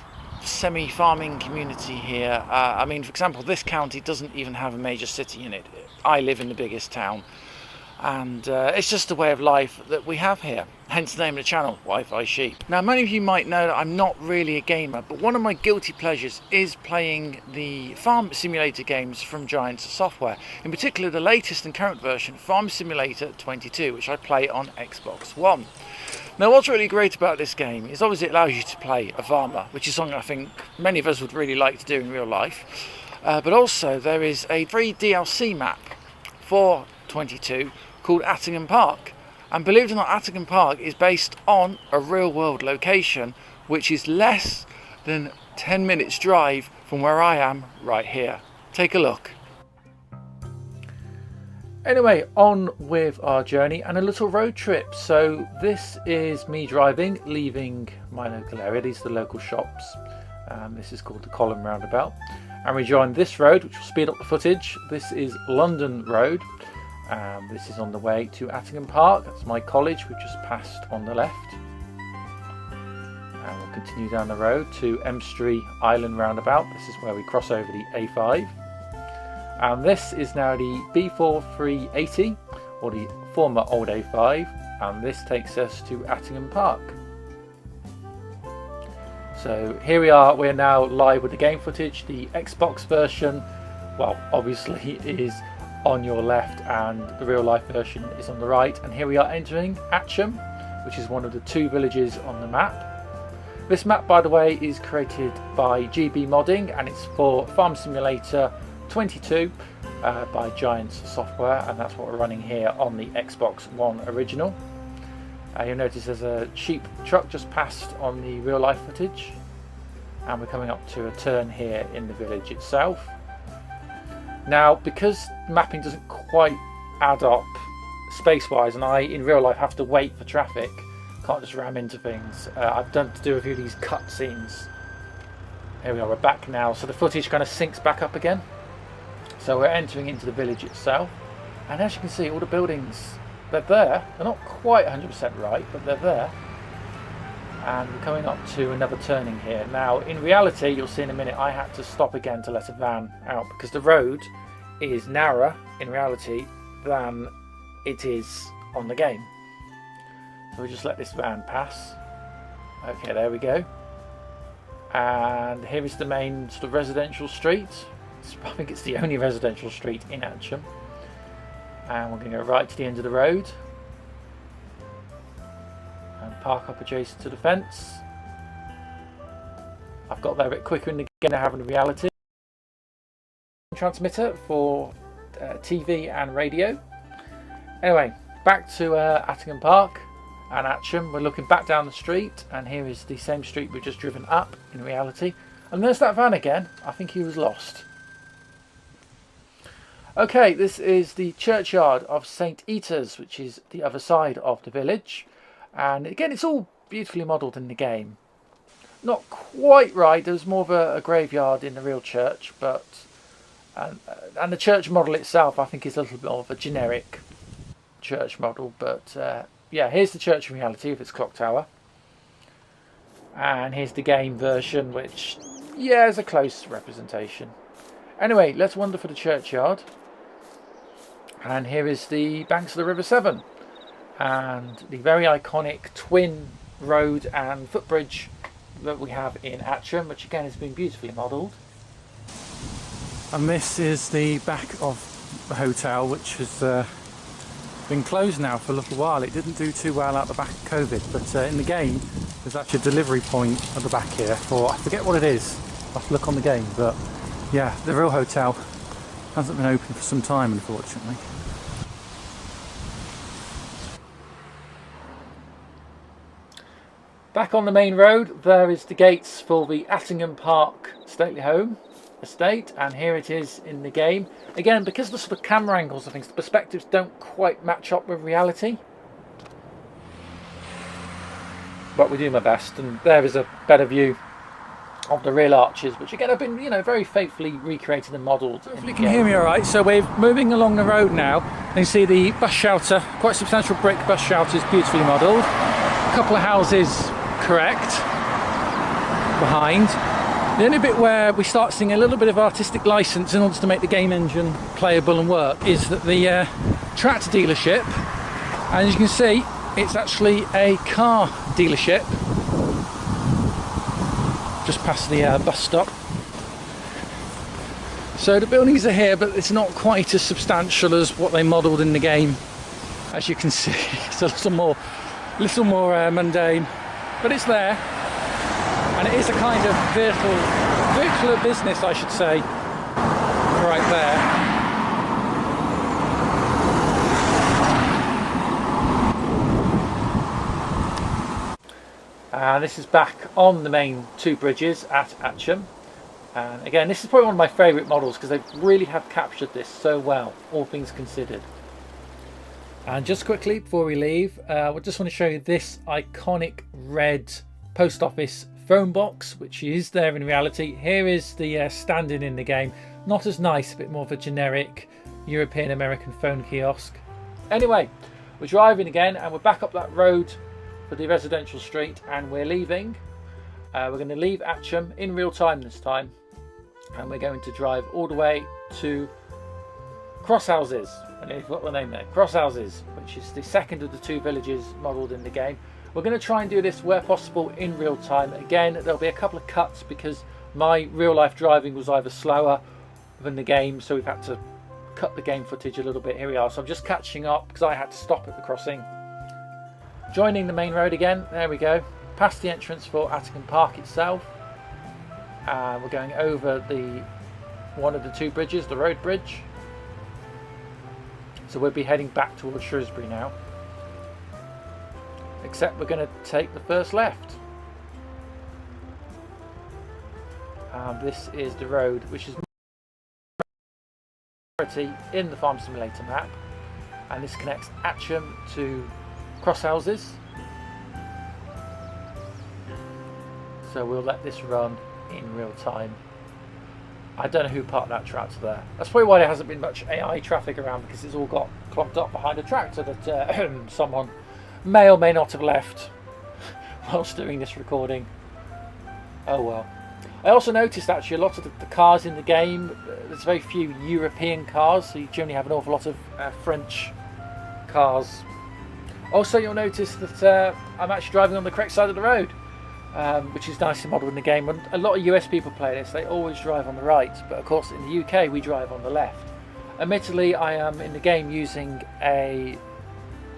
semi-farming community here. I mean, for example, this county doesn't even have a major city in it. I live in the biggest town, and it's just a way of life that we have here, hence the name of the channel, Wi-Fi Sheep. Now, many of you might know that I'm not really a gamer, but one of my guilty pleasures is playing the farm simulator games from Giant Software, in particular the latest and current version, Farm Simulator 22, which I play on Xbox One. Now, what's really great about this game is obviously it allows you to play a farmer, which is something I think many of us would really like to do in real life. But also there is a free DLC map for 22 called Attingham Park. And believe it or not, Attingham Park is based on a real world location, which is less than 10 minutes drive from where I am right here. Take a look. Anyway, on with our journey and a little road trip. So this is me driving, leaving my local area. These are the local shops. This is called the Column Roundabout. And we join this road, which will speed up the footage. This is London Road. This is on the way to Attingham Park. That's my college, we've just passed on the left. And we'll continue down the road to Emstree Island Roundabout. This is where we cross over the A5. And this is now the B4380, or the former old A5, and this takes us to Attingham Park. So here we are, we're now live with the game footage. The Xbox version, well, obviously is on your left and the real life version is on the right. And here we are entering Atcham, which is one of the 2 villages on the map. This map, by the way, is created by GB Modding, and it's for Farm Simulator 22 by Giants Software, and that's what we're running here on the Xbox One original. You'll notice there's a sheep truck just passed on the real life footage, and we're coming up to a turn here in the village itself. Now, because mapping doesn't quite add up space-wise, and I in real life have to wait for traffic, can't just ram into things, I've done to do a few of these cutscenes. Here we are, we're back now, so the footage kind of syncs back up again. So we're entering into the village itself, and as you can see, all the buildings, they're there. They're not quite 100% right, but they're there. And we're coming up to another turning here. Now, in reality, you'll see in a minute, I had to stop again to let a van out because the road is narrower in reality than it is on the game. So we just let this van pass. Okay, there we go. And here is the main sort of residential street. I think it's the only residential street in Atcham. And we're going to go right to the end of the road and park up adjacent to the fence. I've got there a bit quicker in the game than I have in reality. Transmitter for TV and radio. Anyway, back to Attingham Park and Atcham. We're looking back down the street, and here is the same street we've just driven up in reality. And there's that van again. I think he was lost. Okay, this is the churchyard of St. Eater's, which is the other side of the village. And again, it's all beautifully modelled in the game. Not quite right, there's more of a graveyard in the real church, but and the church model itself I think is a little bit more of a generic church model. But yeah, here's the church in reality with its clock tower. And here's the game version, which, yeah, is a close representation. Anyway, let's wander for the churchyard. And here is the banks of the River Severn and the very iconic twin road and footbridge that we have in Atcham, which again has been beautifully modelled. And this is the back of the hotel, which has been closed now for a little while. It didn't do too well out the back of COVID, but in the game there's actually a delivery point at the back here for, I forget what it is, I'll have to look on the game, but yeah, the real hotel hasn't been open for some time, unfortunately. Back on the main road, there is the gates for the Attingham Park stately home estate, and here it is in the game. Again, because of the sort of camera angles and things, the perspectives don't quite match up with reality. But we do my best, and there is a better view of the real arches, which again have been, you know, very faithfully recreated and modelled. Hopefully you can hear me all right. So we're moving along the road now, and you see the bus shelter, quite substantial brick bus shelter, is beautifully modelled. A couple of houses correct behind. The only bit where we start seeing a little bit of artistic license in order to make the game engine playable and work is that the tractor dealership, and as you can see, it's actually a car dealership just past the bus stop. So the buildings are here, but it's not quite as substantial as what they modelled in the game. As you can see, it's a little more mundane, but it's there, and it is a kind of vehicle of business, I should say, right there. This is back on the main 2 bridges at Atcham, and again, this is probably one of my favourite models because they really have captured this so well, all things considered. And just quickly before we leave, I just want to show you this iconic red post office phone box, which is there in reality. Here is the standing in the game. Not as nice, a bit more of a generic European American phone kiosk. Anyway, we're driving again, and we're back up that road for the residential street, and we're leaving. We're going to leave Atcham in real time this time, and we're going to drive all the way to Crosshouses. I nearly forgot the name there. Crosshouses, which is the second of the 2 villages modelled in the game. We're going to try and do this where possible in real time. Again, there'll be a couple of cuts because my real life driving was either slower than the game, so we've had to cut the game footage a little bit. Here we are. So I'm just catching up because I had to stop at the crossing. Joining the main road again. There we go. Past the entrance for Atticon Park itself. We're going over one of the two bridges, the road bridge. So we'll be heading back towards Shrewsbury now. Except we're going to take the first left. This is the road which is in the Farm Simulator map, and this connects Atcham to Crosshouses. So we'll let this run in real time. I don't know who parked that tractor there. That's probably why there hasn't been much AI traffic around, because it's all got clogged up behind a tractor that someone may or may not have left whilst doing this recording. Oh well. I also noticed actually a lot of the cars in the game, there's very few European cars, so you generally have an awful lot of French cars. Also you'll notice that I'm actually driving on the correct side of the road, which is nicely modelled in the game. When a lot of US people play this, they always drive on the right, but of course in the UK we drive on the left. Admittedly, I am in the game using a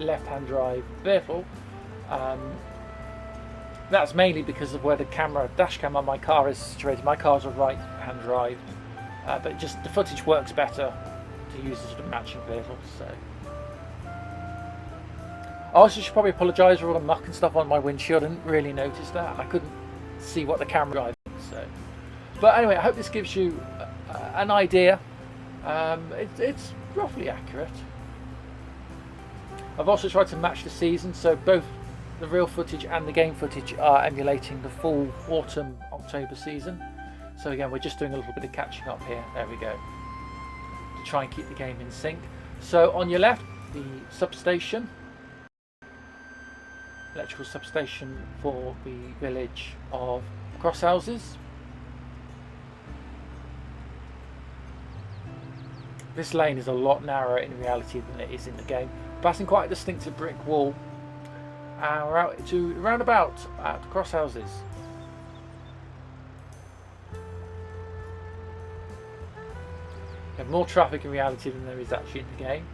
left-hand drive vehicle. That's mainly because of where the dash camera on my car is situated. My car's a right-hand drive, but just the footage works better to use as a matching vehicle. So, I also should probably apologise for all the muck and stuff on my windshield. I didn't really notice that. I couldn't see what the camera driving. So, but anyway, I hope this gives you an idea. It's roughly accurate. I've also tried to match the season, so both the real footage and the game footage are emulating the full autumn-October season. So again, we're just doing a little bit of catching up here. There we go. To try and keep the game in sync. So on your left, the substation. Electrical substation for the village of Crosshouses. This lane is a lot narrower in reality than it is in the game. Passing quite a distinctive brick wall. And we're out to roundabout at Crosshouses. We have more traffic in reality than there is actually in the game.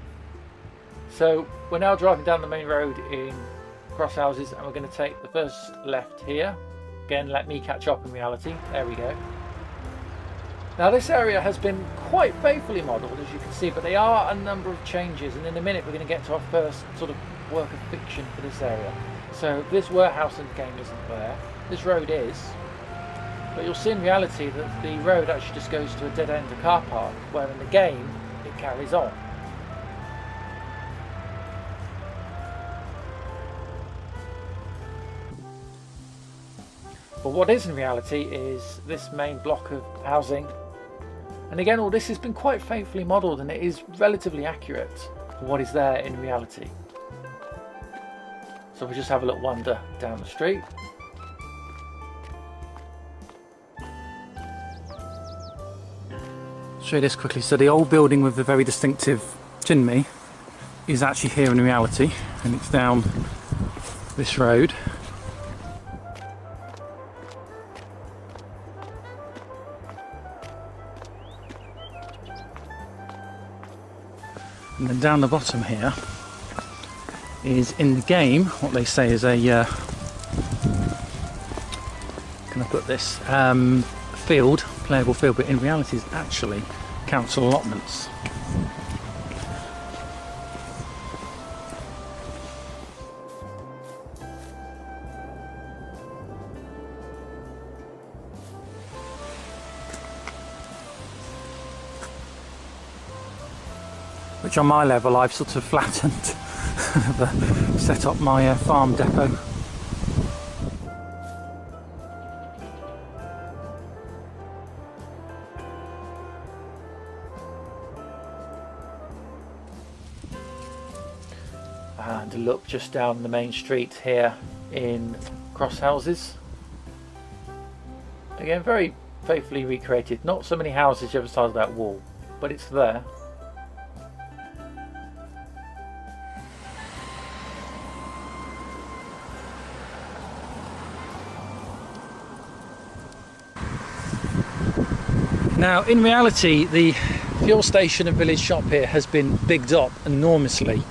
So we're now driving down the main road in Crosshouses, and we're going to take the first left here. Again, let me catch up in reality. There we go. Now this area has been quite faithfully modelled, as you can see, but there are a number of changes, and in a minute we're going to get to our first sort of work of fiction for this area. So this warehouse in the game isn't there. This road is, but you'll see in reality that the road actually just goes to a dead end of car park, where in the game it carries on. But what is in reality is this main block of housing. And again, all this has been quite faithfully modelled, and it is relatively accurate for what is there in reality. So we'll just have a little wander down the street. Show you this quickly. So the old building with the very distinctive chimney is actually here in reality, and it's down this road. And then down the bottom here is, in the game, what they say is a can I put this field, playable field, but in reality is actually council allotments. Which on my level I've sort of flattened, set up my farm depot. And a look just down the main street here in Crosshouses. Again, very faithfully recreated. Not so many houses the other side of that wall, but it's there. Now, in reality, the fuel station and village shop here has been bigged up enormously.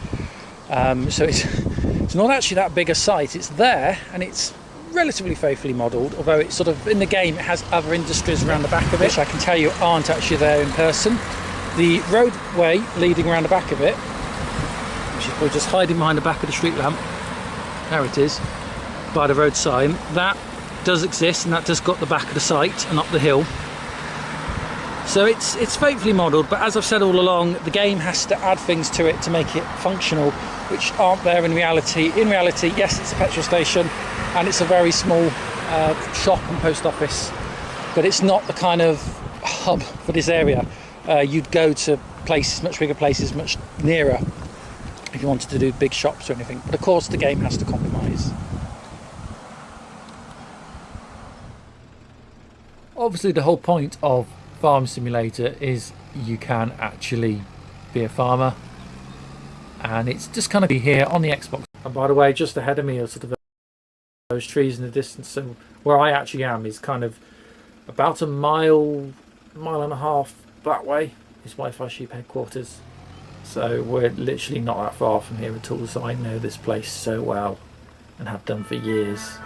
So it's not actually that big a site. It's there and it's relatively faithfully modelled, although it's sort of in the game it has other industries around the back of it, which I can tell you aren't actually there in person. The roadway leading around the back of it, which is probably just hiding behind the back of the street lamp, there it is, by the road sign, that does exist, and that just got the back of the site and up the hill. So it's faithfully modelled, but as I've said all along, the game has to add things to it to make it functional, which aren't there in reality. In reality, yes, it's a petrol station and it's a very small shop and post office, but it's not the kind of hub for this area. You'd go to places, much bigger places, much nearer, if you wanted to do big shops or anything. But of course, the game has to compromise. Obviously, the whole point of Farm Simulator is you can actually be a farmer, and it's just kind of be here on the Xbox. And by the way, just ahead of me are sort of those trees in the distance, so where I actually am is kind of about a mile and a half that way is Wi-Fi Sheep headquarters. So we're literally not that far from here at all, so I know this place so well and have done for years.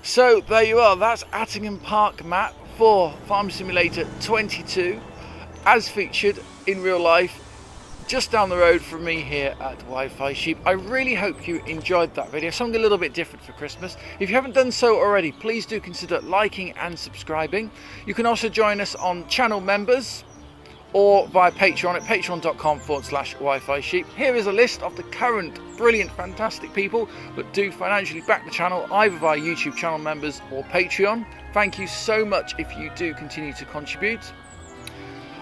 So there you are, that's Attingham Park map for Farm Simulator 22, as featured in real life, just down the road from me here at Wi-Fi Sheep. I really hope you enjoyed that video, something a little bit different for Christmas. If you haven't done so already, please do consider liking and subscribing. You can also join us on channel members or via Patreon at patreon.com/Wi-Fi Sheep. Here is a list of the current brilliant, fantastic people that do financially back the channel, either via YouTube channel members or Patreon. Thank you so much if you do continue to contribute.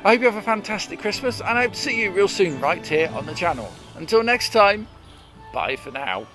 I hope you have a fantastic Christmas, and I hope to see you real soon right here on the channel. Until next time, bye for now.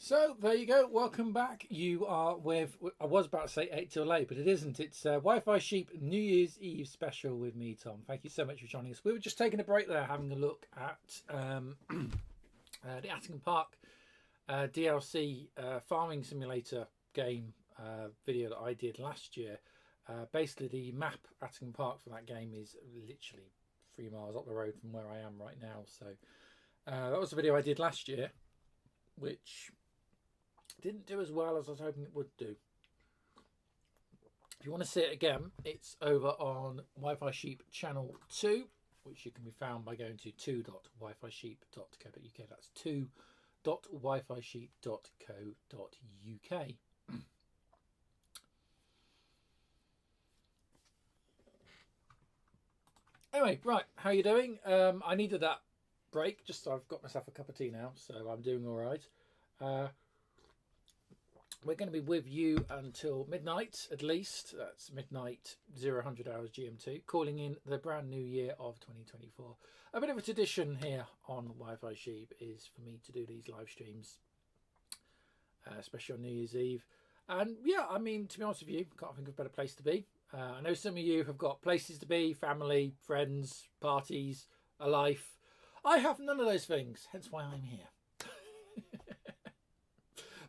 So there you go, welcome back. You are with, I was about to say 8 till 8, but it isn't. It's Wi-Fi Sheep New Year's Eve special with me, Tom. Thank you so much for joining us. We were just taking a break there, having a look at the Attingham Park DLC farming simulator game video that I did last year. Basically, the map Attingham Park for that game is literally 3 miles up the road from where I am right now. So that was the video I did last year, which didn't do as well as I was hoping it would do. If you want to see it again, it's over on Wi-Fi Sheep Channel 2, which you can be found by going to 2.wifisheep.co.uk. That's 2.wifisheep.co.uk. Anyway, right, how you doing? I needed that break, just so I've got myself a cup of tea now, so I'm doing all right. We're going to be with you until midnight at least. That's midnight 0000 hours GMT, calling in the brand new year of 2024. A bit of a tradition here on Wi-Fi Sheep is for me to do these live streams, especially on New Year's Eve. And yeah, I mean, to be honest with you, can't think of a better place to be. I know some of you have got places to be, family, friends, parties, a life. I have none of those things, hence why I'm here.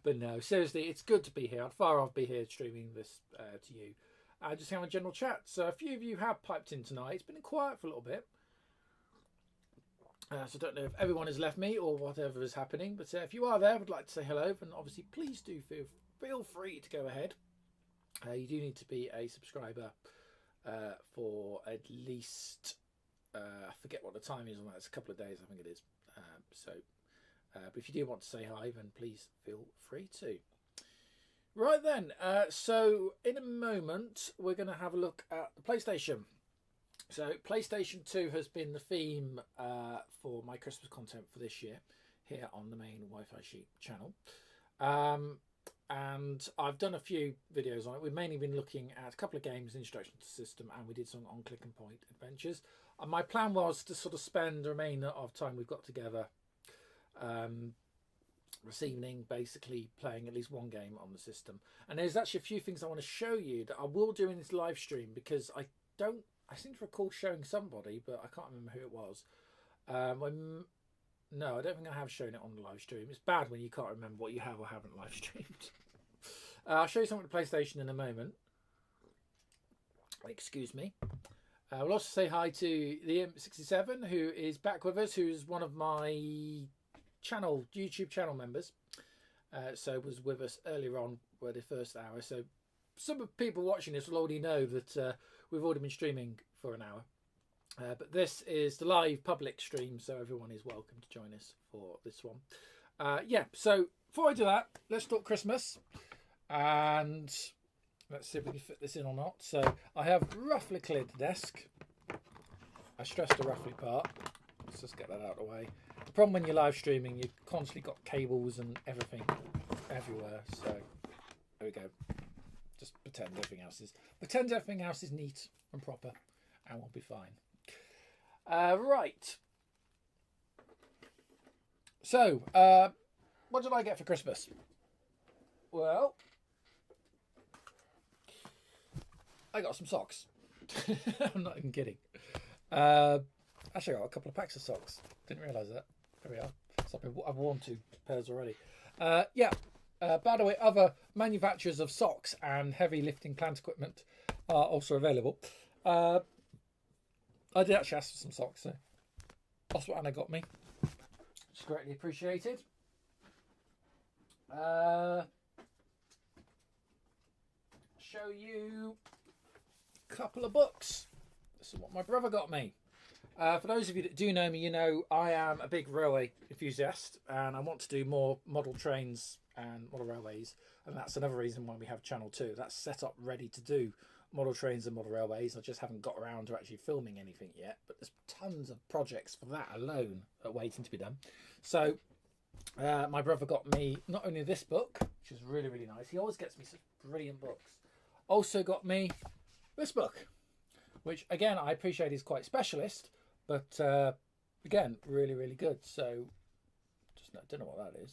But no, seriously, it's good to be here. I'd far rather be here streaming this to you. Just having a general chat. So a few of you have piped in tonight. It's been quiet for a little bit. So I don't know if everyone has left me or whatever is happening. But if you are there, I would like to say hello. And obviously, please do feel free to go ahead. You do need to be a subscriber for at least I forget what the time is on that. It's a couple of days, I think it is. But if you do want to say hi, then please feel free to. Right then, so in a moment we're going to have a look at the PlayStation. So PlayStation 2 has been the theme for my Christmas content for this year here on the main Wi-Fi Sheep channel. And I've done a few videos on it. We've mainly been looking at a couple of games, introduction to the system, and we did some on click and point adventures. And my plan was to sort of spend the remainder of time we've got together this evening basically playing at least one game on the system. And there's actually a few things I want to show you that I will do in this live stream, because I seem to recall showing somebody, but I can't remember who it was. No, I don't think I have shown it on the live stream. It's bad when you can't remember what you have or haven't live streamed. I'll show you something with the PlayStation in a moment. Excuse me. We'll also say hi to the Imp67, who is back with us, who's one of my YouTube channel members. So was with us earlier on for the first hour. So some of the people watching this will already know that we've already been streaming for an hour. But this is the live public stream, so everyone is welcome to join us for this one. Yeah, so before I do that, let's talk Christmas. And let's see if we can fit this in or not. So I have roughly cleared the desk. I stressed the roughly part. Let's just get that out of the way. The problem when you're live streaming, you've constantly got cables and everything everywhere. So there we go. Just pretend everything else is neat and proper, and we'll be fine. Right. So, what did I get for Christmas? Well, I got some socks. I'm not even kidding. Actually, I got a couple of packs of socks. Didn't realise that. There we are. So I've worn 2 pairs already. Yeah. By the way, other manufacturers of socks and heavy lifting plant equipment are also available. I did actually ask for some socks, so that's what Anna got me. It's greatly appreciated. Show you a couple of books. This is what my brother got me. For those of you that do know me, you know I am a big railway enthusiast, and I want to do more model trains and model railways, and that's another reason why we have Channel 2. That's set up ready to do model trains and model railways. I just haven't got around to actually filming anything yet, but there's tons of projects for that alone waiting to be done. So my brother got me not only this book, which is really, really nice. He always gets me some brilliant books. Also got me this book, which again I appreciate is quite specialist, but again really, really good. So just don't know what that is.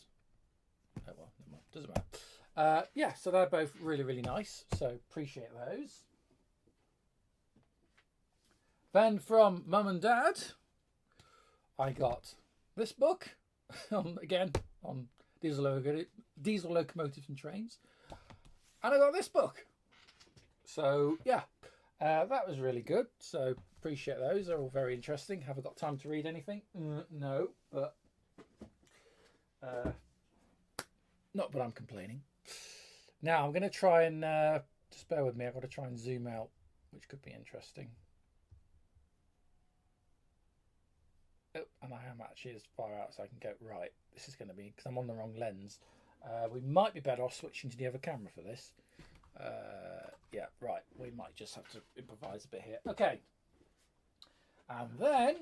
Oh well, never mind. Doesn't matter. Yeah, so they're both really, really nice. So appreciate those. Then from Mum and Dad, I got this book again on diesel locomotives and trains, and I got this book. So yeah, that was really good. So appreciate those. They're all very interesting. Have I got time to read anything? No, but not that I'm complaining. Now I'm going to try and just bear with me. I've got to try and zoom out, which could be interesting. Oh, and I am actually as far out as I can go. Right, this is going to be, because I'm on the wrong lens. We might be better off switching to the other camera for this. Yeah, right. We might just have to improvise a bit here. Okay. And then,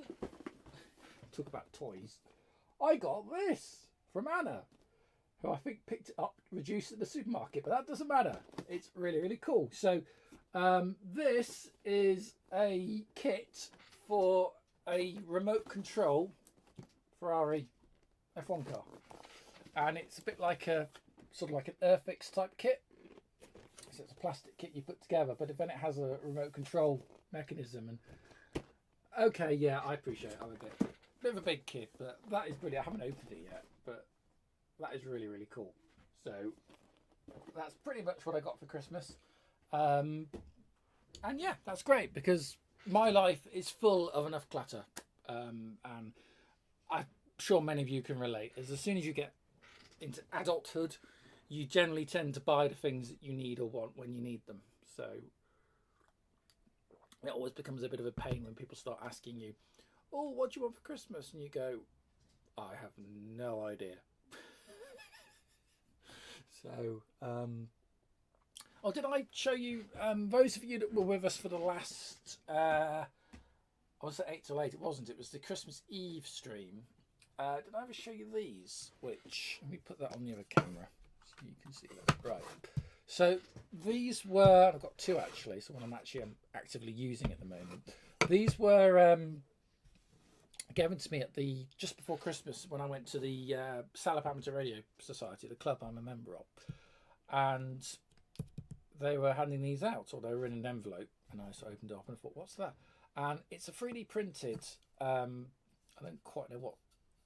talk about toys. I got this from Anna, who I think picked it up, reduced at the supermarket, but that doesn't matter. It's really, really cool. So this is a kit for a remote control Ferrari F1 car. And it's a bit like a, sort of like an Airfix type kit. So it's a plastic kit you put together, but then it has a remote control mechanism. And okay, yeah, I appreciate it. I'm a bit of a big kid, but that is brilliant. I haven't opened it yet, but that is really, really cool. So that's pretty much what I got for Christmas. And yeah, that's great, because my life is full of enough clutter. And I'm sure many of you can relate. As soon as you get into adulthood, you generally tend to buy the things that you need or want when you need them. So it always becomes a bit of a pain when people start asking you, oh, what do you want for Christmas? And you go, I have no idea. So, oh, did I show you, those of you that were with us for the last, I was at 8 till 8, it wasn't, it was the Christmas Eve stream. Did I ever show you these? Which, let me put that on the other camera so you can see that. Right. So these were, I've got two actually, so one I'm actively using at the moment. These were given to me at just before Christmas when I went to the Salop Amateur Radio Society, the club I'm a member of. And they were handing these out, or they were in an envelope, and I sort of opened it up and I thought, what's that? And it's a 3D printed, I don't quite know what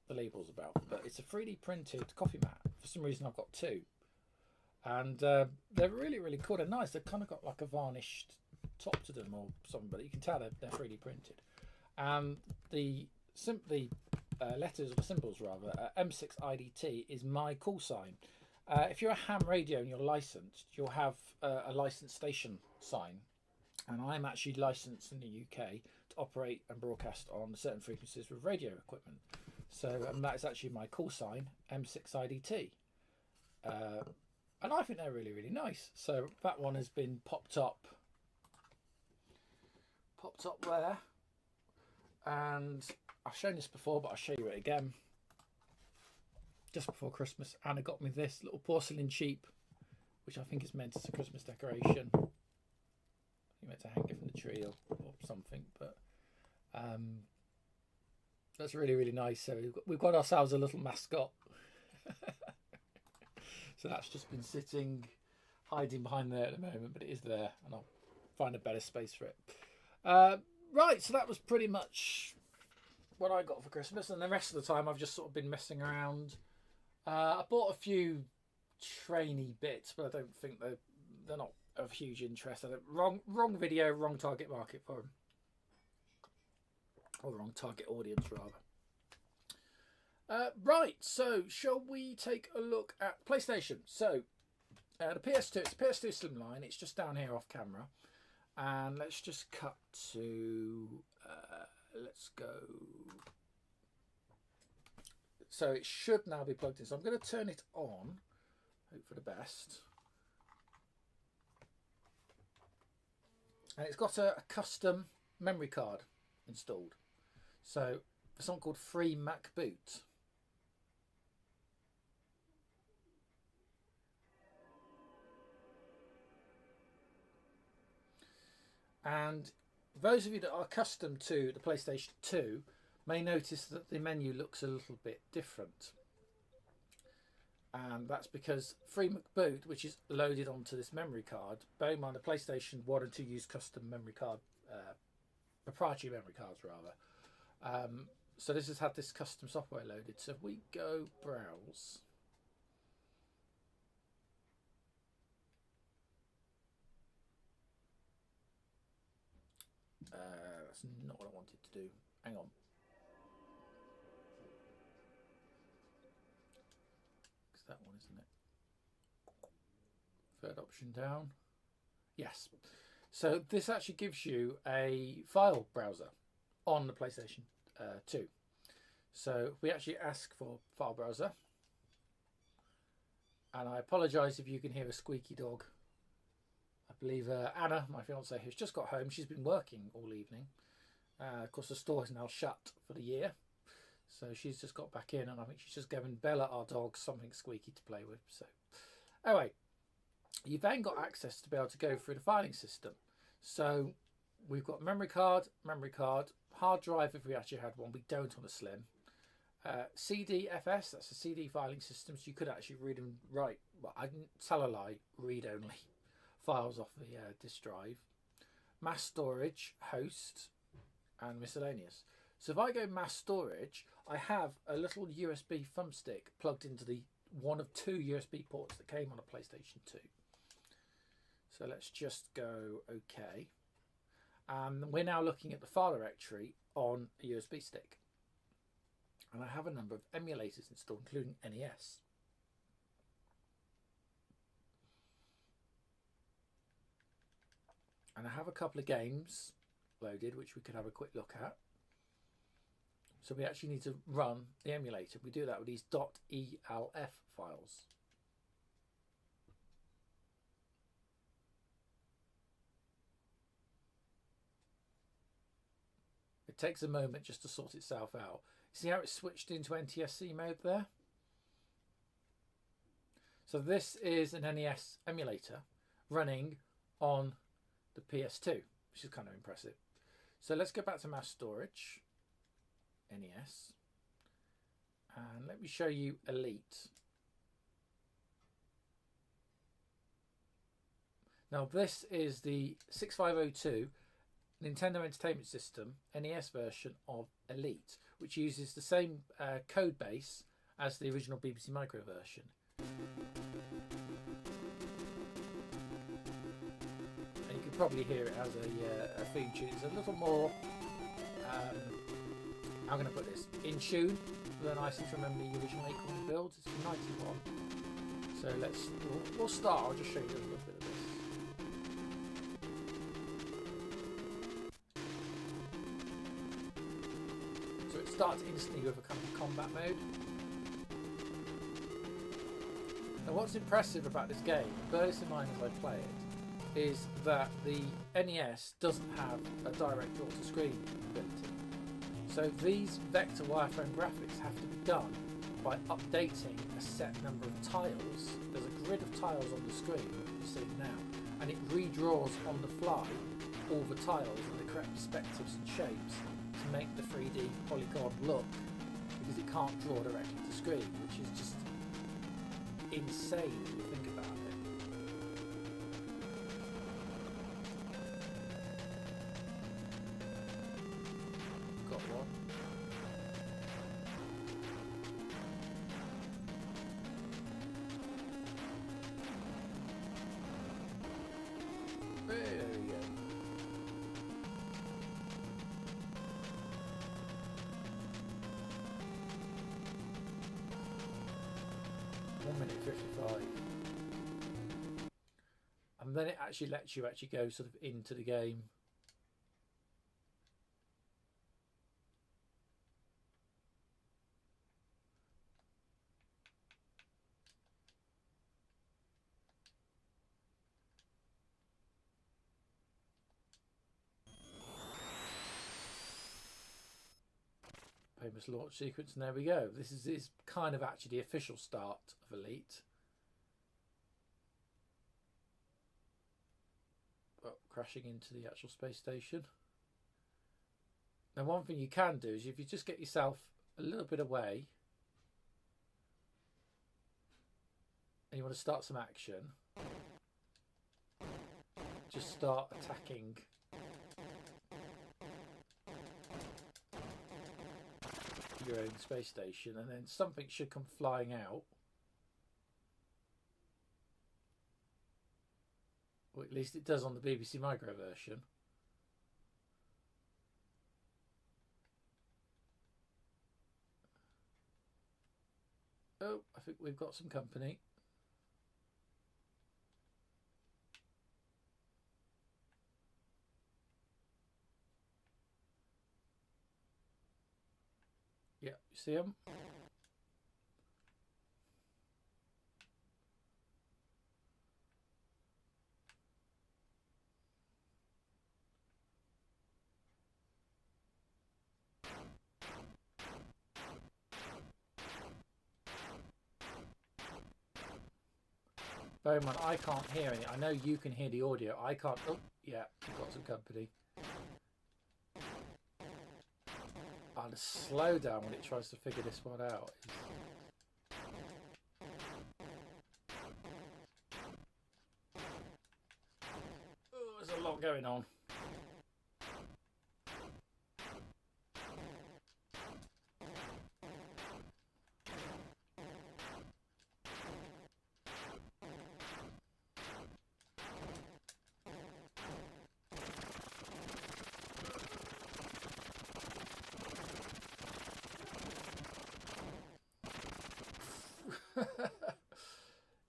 the label's about, but it's a 3D printed coffee mat. For some reason I've got two. And they're really, really cool. They're nice. They've kind of got like a varnished top to them or something, but you can tell they're 3D printed. And the letters, or the symbols rather, M6IDT is my call sign. If you're a ham radio and you're licensed, you'll have a licensed station sign. And I'm actually licensed in the UK to operate and broadcast on certain frequencies with radio equipment. So that is actually my call sign, M6IDT. And I think they're really, really nice. So that one has been popped up there. And I've shown this before, but I'll show you it again. Just before Christmas, Anna got me this little porcelain sheep, which I think is meant as a Christmas decoration. You meant to hang it from the tree or something, but that's really, really nice. So we've got ourselves a little mascot. So that's just been sitting, hiding behind there at the moment, but it is there, and I'll find a better space for it. Right, so that was pretty much what I got for Christmas, and the rest of the time I've just sort of been messing around. I bought a few trainee bits, but I don't think they're not of huge interest. Wrong video, wrong target market for them, or wrong target audience rather. Right, so shall we take a look at PlayStation? So the PS2, it's a PS2 Slimline. It's just down here off camera, and let's just cut to let's go. So it should now be plugged in. So I'm going to turn it on. Hope for the best. And it's got a custom memory card installed. So for something called Free Mac Boot. And those of you that are accustomed to the PlayStation 2 may notice that the menu looks a little bit different. And that's because Free Mac Boot, which is loaded onto this memory card, bear in mind the PlayStation 1 and 2 use custom memory card, proprietary memory cards rather. So this has had this custom software loaded. So if we go browse, that's not what I wanted to do. Hang on. It's that one, isn't it? Third option down. Yes. So this actually gives you a file browser on the PlayStation 2. So we actually ask for file browser. And I apologise if you can hear a squeaky dog. I believe Anna, my fiance, who's just got home, she's been working all evening. Of course, the store is now shut for the year. So she's just got back in, and I think she's just giving Bella, our dog, something squeaky to play with. So anyway, you've then got access to be able to go through the filing system. So we've got memory card, hard drive if we actually had one. We don't on a Slim. CDFS, that's a CD filing system, so you could actually read and write. Well, I didn't tell a lie, read only files off the disk drive. Mass storage, host, and miscellaneous. So if I go mass storage, I have a little USB thumbstick plugged into the one of two USB ports that came on a PlayStation 2. So let's just go OK. And we're now looking at the file directory on a USB stick. And I have a number of emulators installed, including NES. And I have a couple of games loaded, which we could have a quick look at. So we actually need to run the emulator. We do that with these .elf files. It takes a moment just to sort itself out. See how it's switched into NTSC mode there? So this is an NES emulator running on the PS2, which is kind of impressive. So let's go back to mouse storage, NES, and let me show you Elite. Now this is the 6502 Nintendo Entertainment System NES version of Elite, which uses the same code base as the original BBC Micro version. And you can probably hear it as a theme tune. It's a little more, how can I put this, in tune than I seem to remember the original Acorn build. It's from 91. So we'll start. I'll just show you a little bit of this. So it starts instantly with a kind of combat mode. And what's impressive about this game, bear this in mind as I play it, is that the NES doesn't have a direct draw to screen ability. So these vector wireframe graphics have to be done by updating a set number of tiles. There's a grid of tiles on the screen that you're seeing now, and it redraws on the fly all the tiles in the correct perspectives and shapes to make the 3D polygon look, because it can't draw directly to screen, which is just insane when you think about it. Got one. There we go. Minute 55, and then it actually lets you go sort of into the game. Famous launch sequence, and there we go. This is kind of actually the official start of Elite. But crashing into the actual space station. Now one thing you can do is if you just get yourself a little bit away and you want to start some action, just start attacking your own space station, and then something should come flying out, or at least it does on the BBC Micro version. Oh, I think we've got some company. Yeah, you see them? Bear in mind, I can't hear any. I know you can hear the audio. I can't. Oh, yeah, we've got some company. The slowdown when it tries to figure this one out is... Oh, there's a lot going on.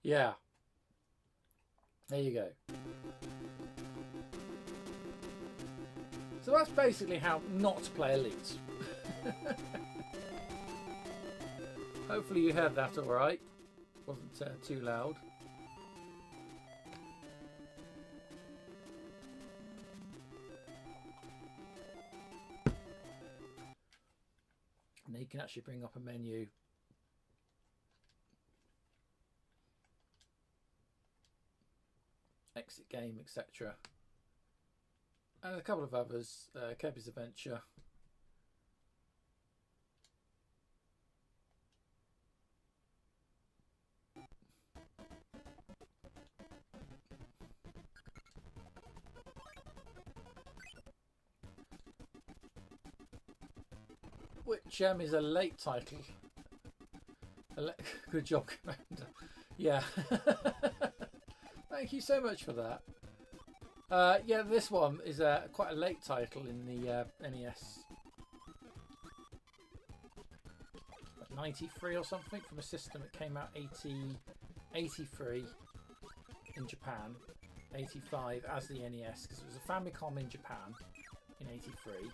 Yeah, there you go. So that's basically how not to play Elite. Hopefully you heard that all right. Wasn't too loud. And you can actually bring up a menu. Exit game, etc. And a couple of others. Kirby's Adventure. Which is a late title. Good job, Commander. Yeah. Thank you so much for that. Yeah, this one is quite a late title in the NES. 93 or something, from a system that came out 83 in Japan, 85 as the NES, because it was a Famicom in Japan in 83.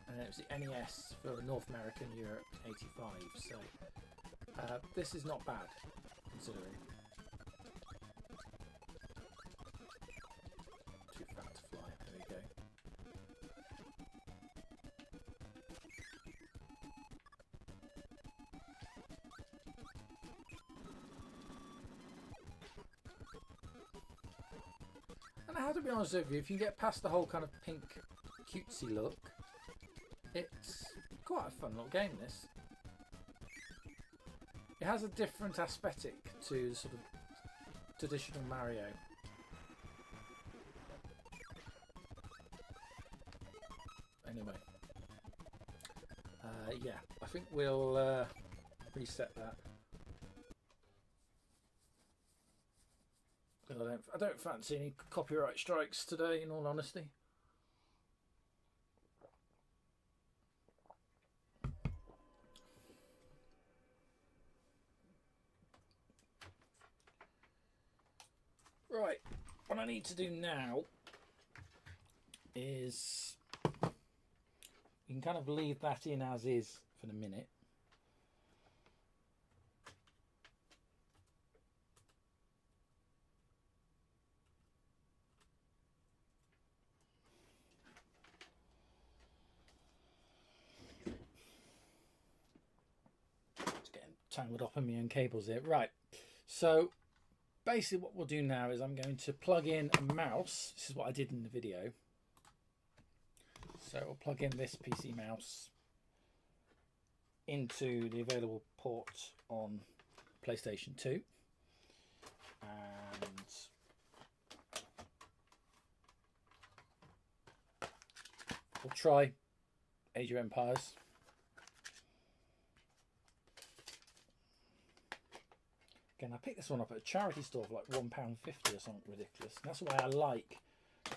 And it was the NES for North America and Europe in 85, so this is not bad, considering. Too fat to fly, there we go. And I have to be honest with you, if you can get past the whole kind of pink cutesy look, it's quite a fun little game, this. It has a different aesthetic to sort of traditional Mario. Anyway. Yeah, I think we'll reset that. I don't fancy any copyright strikes today, in all honesty. Right, what I need to do now is you can kind of leave that in as is for the minute. It's getting tangled up in my own cables here. Right, so basically what we'll do now is I'm going to plug in a mouse. This is what I did in the video. So we'll plug in this PC mouse into the available port on PlayStation 2. And we'll try Age of Empires. Again, I picked this one up at a charity store for like £1.50 or something ridiculous. And that's why I like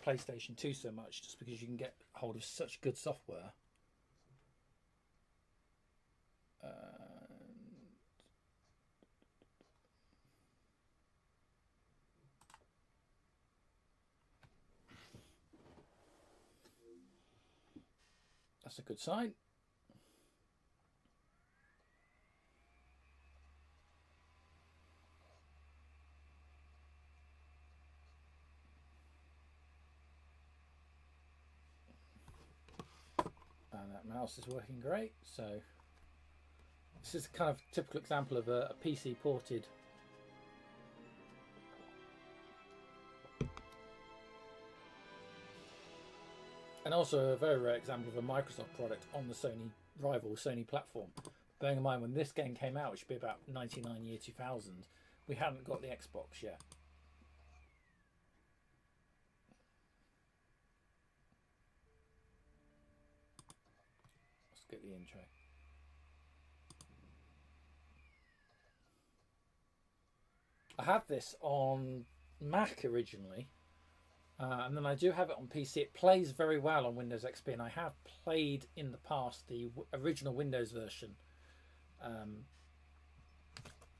PlayStation 2 so much, just because you can get hold of such good software. That's a good sign. And that mouse is working great. So this is kind of a typical example of a PC ported. And also a very rare example of a Microsoft product on the Sony rival Sony platform. Bearing in mind when this game came out, which should be about 99 year 2000, we hadn't got the Xbox yet. Let's get the intro. I had this on Mac originally. And then I do have it on PC. It plays very well on Windows XP, and I have played in the past the original Windows version, and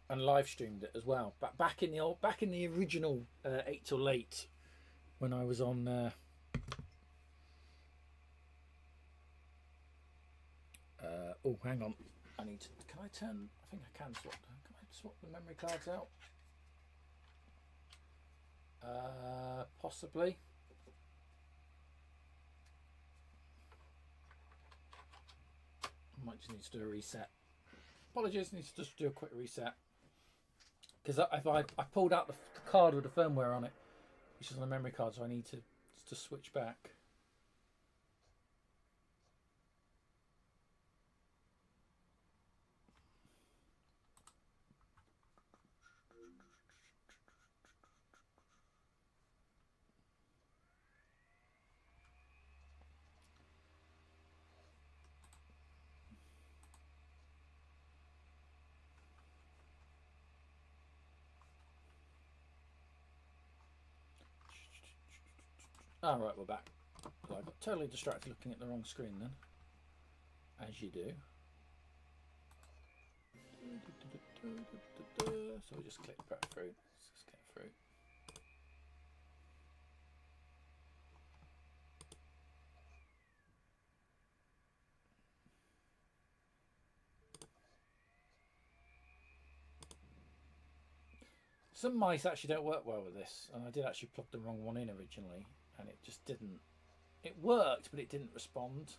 live streamed it as well. But back in the original 8 till late, when I was on Oh, hang on. I need to. Can I turn? I think I can swap. Can I swap the memory cards out? Possibly. I might just need to do a reset. Apologies, need to just do a quick reset. Because if I pulled out the card with the firmware on it, which is on the memory card, so I need to switch back. All right, we're back. So I got totally distracted looking at the wrong screen then, as you do. So we just click back through. Let's just get through. Some mice actually don't work well with this, and I did actually plug the wrong one in originally, and it just didn't. It worked, but it didn't respond.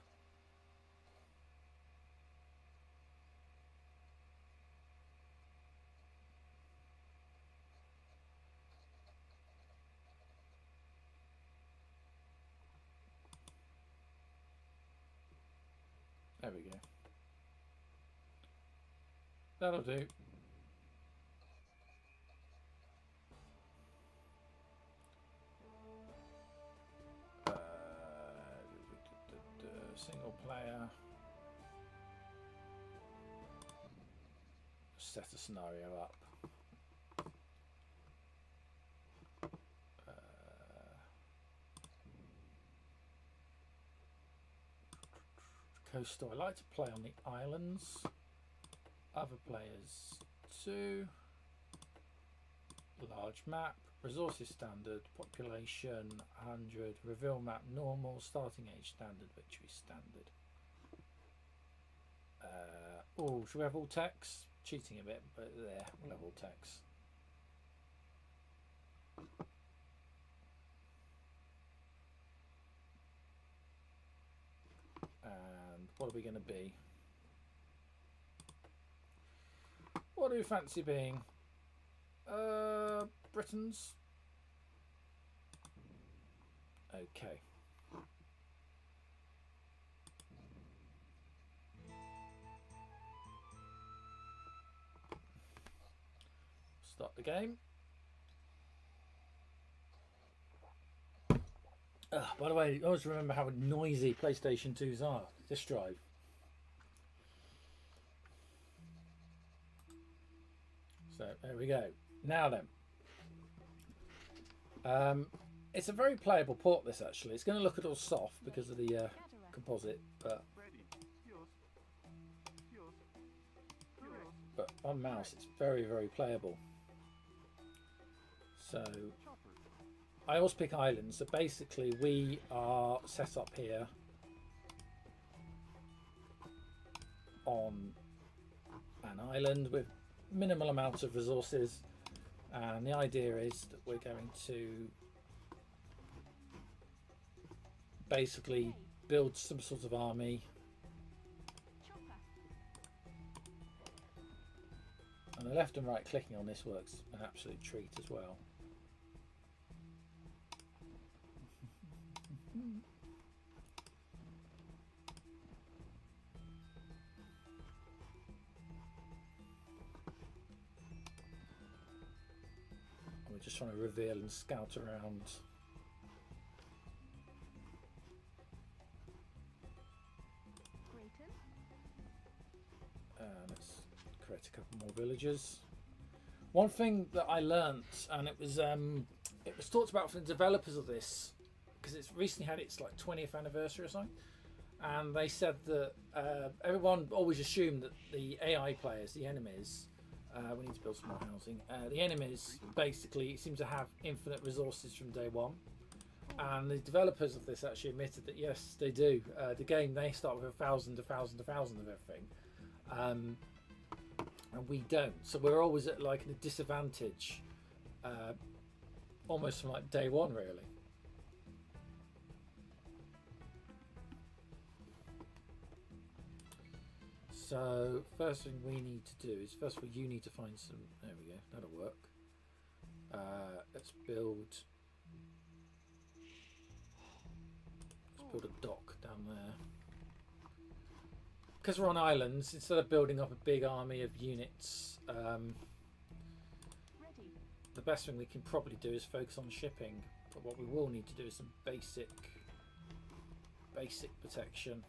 There we go. That'll do. Single player. Set a scenario up. Coastal. I like to play on the islands. Other players too. Large map. Resources standard. Population 100. Reveal map normal. Starting age standard. Victory standard. Oh, should we have all text? Cheating a bit, but there, we'll have all text. And what are we going to be? What do you fancy being? Britons? Okay. Start the game. By the way, I always remember how noisy PlayStation 2s are. This drive. So there we go. Now then. It's a very playable port, this actually. It's going to look a little soft because of the composite, but on mouse it's very, very playable. So I always pick islands. So basically we are set up here on an island with minimal amounts of resources, and the idea is that we're going to basically build some sort of army, and the left and right clicking on this works an absolute treat as well. We're just trying to reveal and scout around. Let's create a couple more villages. One thing that I learnt, and it was talked about from the developers of this, because it's recently had its like 20th anniversary or something, and they said that everyone always assumed that the AI players, the enemies, we need to build some more housing. The enemies basically seem to have infinite resources from day one, And the developers of this actually admitted that yes, they do. The game, they start with 1,000 of everything, and we don't. So we're always at like a disadvantage, almost from like day one, really. So first thing we need to do is, first of all, you need to find some. There we go. That'll work. Let's build a dock down there. Because we're on islands, instead of building up a big army of units, the best thing we can probably do is focus on shipping. But what we will need to do is some basic protection.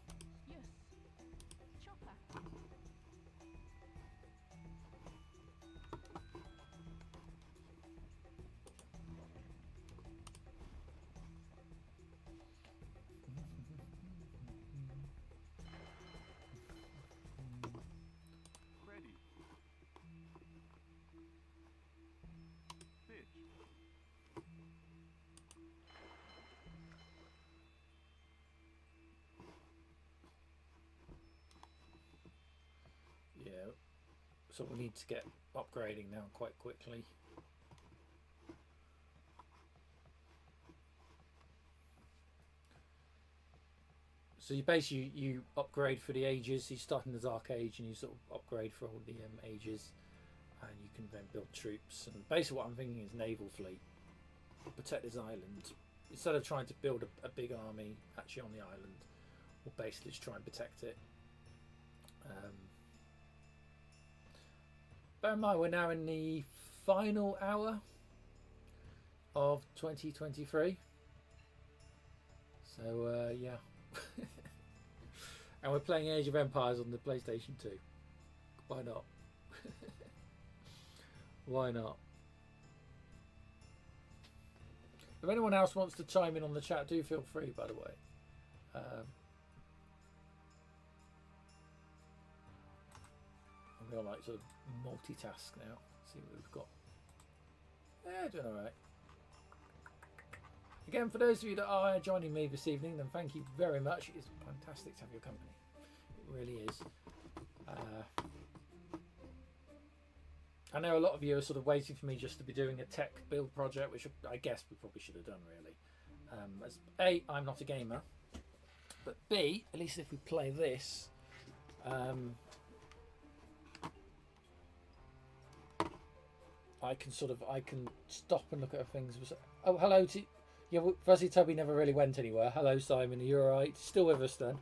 So we need to get upgrading now quite quickly. So you basically you upgrade for the ages. You start in the Dark Age and you sort of upgrade for all the ages, and you can then build troops. And basically what I'm thinking is naval fleet, protect this island instead of trying to build a big army actually on the island. We'll basically just try and protect it. Bear in mind, we're now in the final hour of 2023. So, yeah. And we're playing Age of Empires on the PlayStation 2. Why not? Why not? If anyone else wants to chime in on the chat, do feel free, by the way. We'll like sort of multitask now. See what we've got. Yeah, doing alright. Again, for those of you that are joining me this evening, then thank you very much. It's fantastic to have your company. It really is. I know a lot of you are sort of waiting for me just to be doing a tech build project, which I guess we probably should have done, really. As A, I'm not a gamer, but B, at least if we play this, I can stop and look at things. Oh, hello to yeah. Fuzzy Tubby never really went anywhere. Hello, Simon. Are you alright? Still with us then?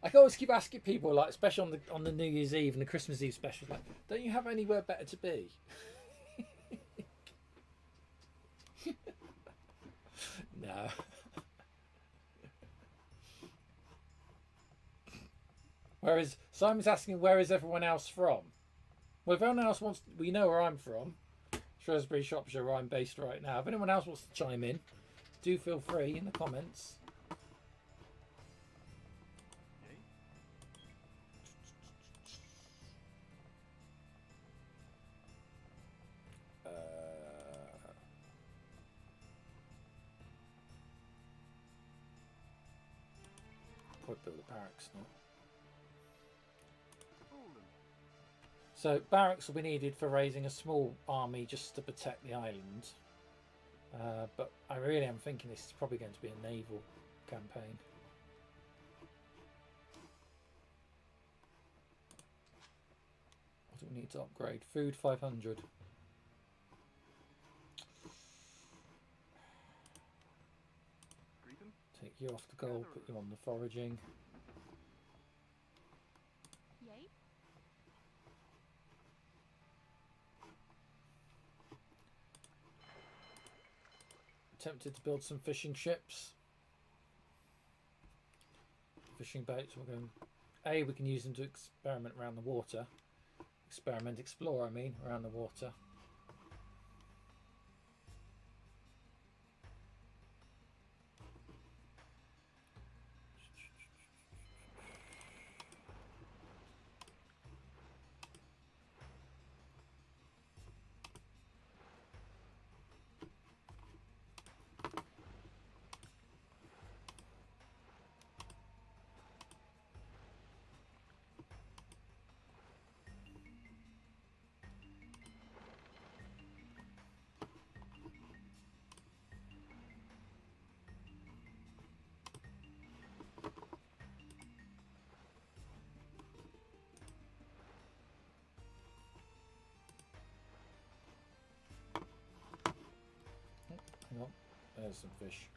I can always keep asking people, like, especially on the New Year's Eve and the Christmas Eve special, like, don't you have anywhere better to be? No. Whereas Simon's asking, where is everyone else from? Well, if anyone else wants, we know where I'm from, Shrewsbury, Shropshire, where I'm based right now. If anyone else wants to chime in, do feel free in the comments. Probably build a barracks now. So barracks will be needed for raising a small army just to protect the island. But I really am thinking this is probably going to be a naval campaign. What do we need to upgrade? Food 500. Take you off the goal, put you on the foraging. Tempted to build some fishing ships, fishing boats. We're going. We can use them to experiment around the water. Explore. I mean, around the water. There's some fish.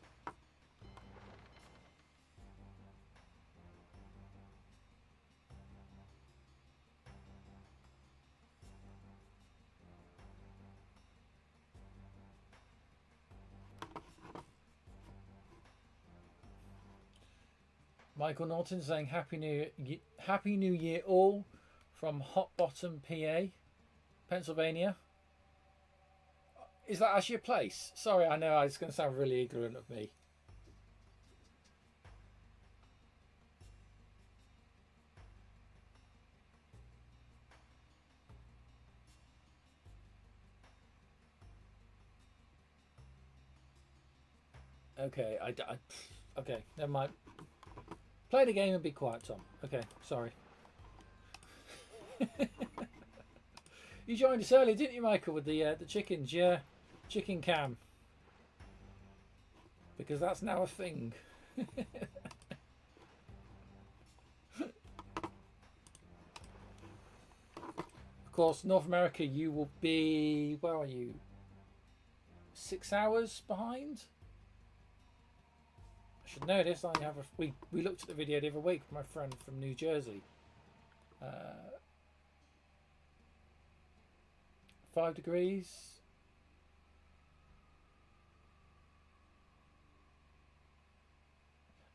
Michael Norton saying Happy New Year all from Hot Bottom, PA, Pennsylvania. Is that actually a place? Sorry, I know it's going to sound really ignorant of me. Okay, okay, never mind. Play the game and be quiet, Tom. Okay, sorry. You joined us earlier, didn't you, Michael, with the chickens? Yeah, chicken cam. Because that's now a thing. Of course, North America, you will be... Where are you? 6 hours behind? I should know this. I have we looked at the video the other week with my friend from New Jersey. 5 degrees.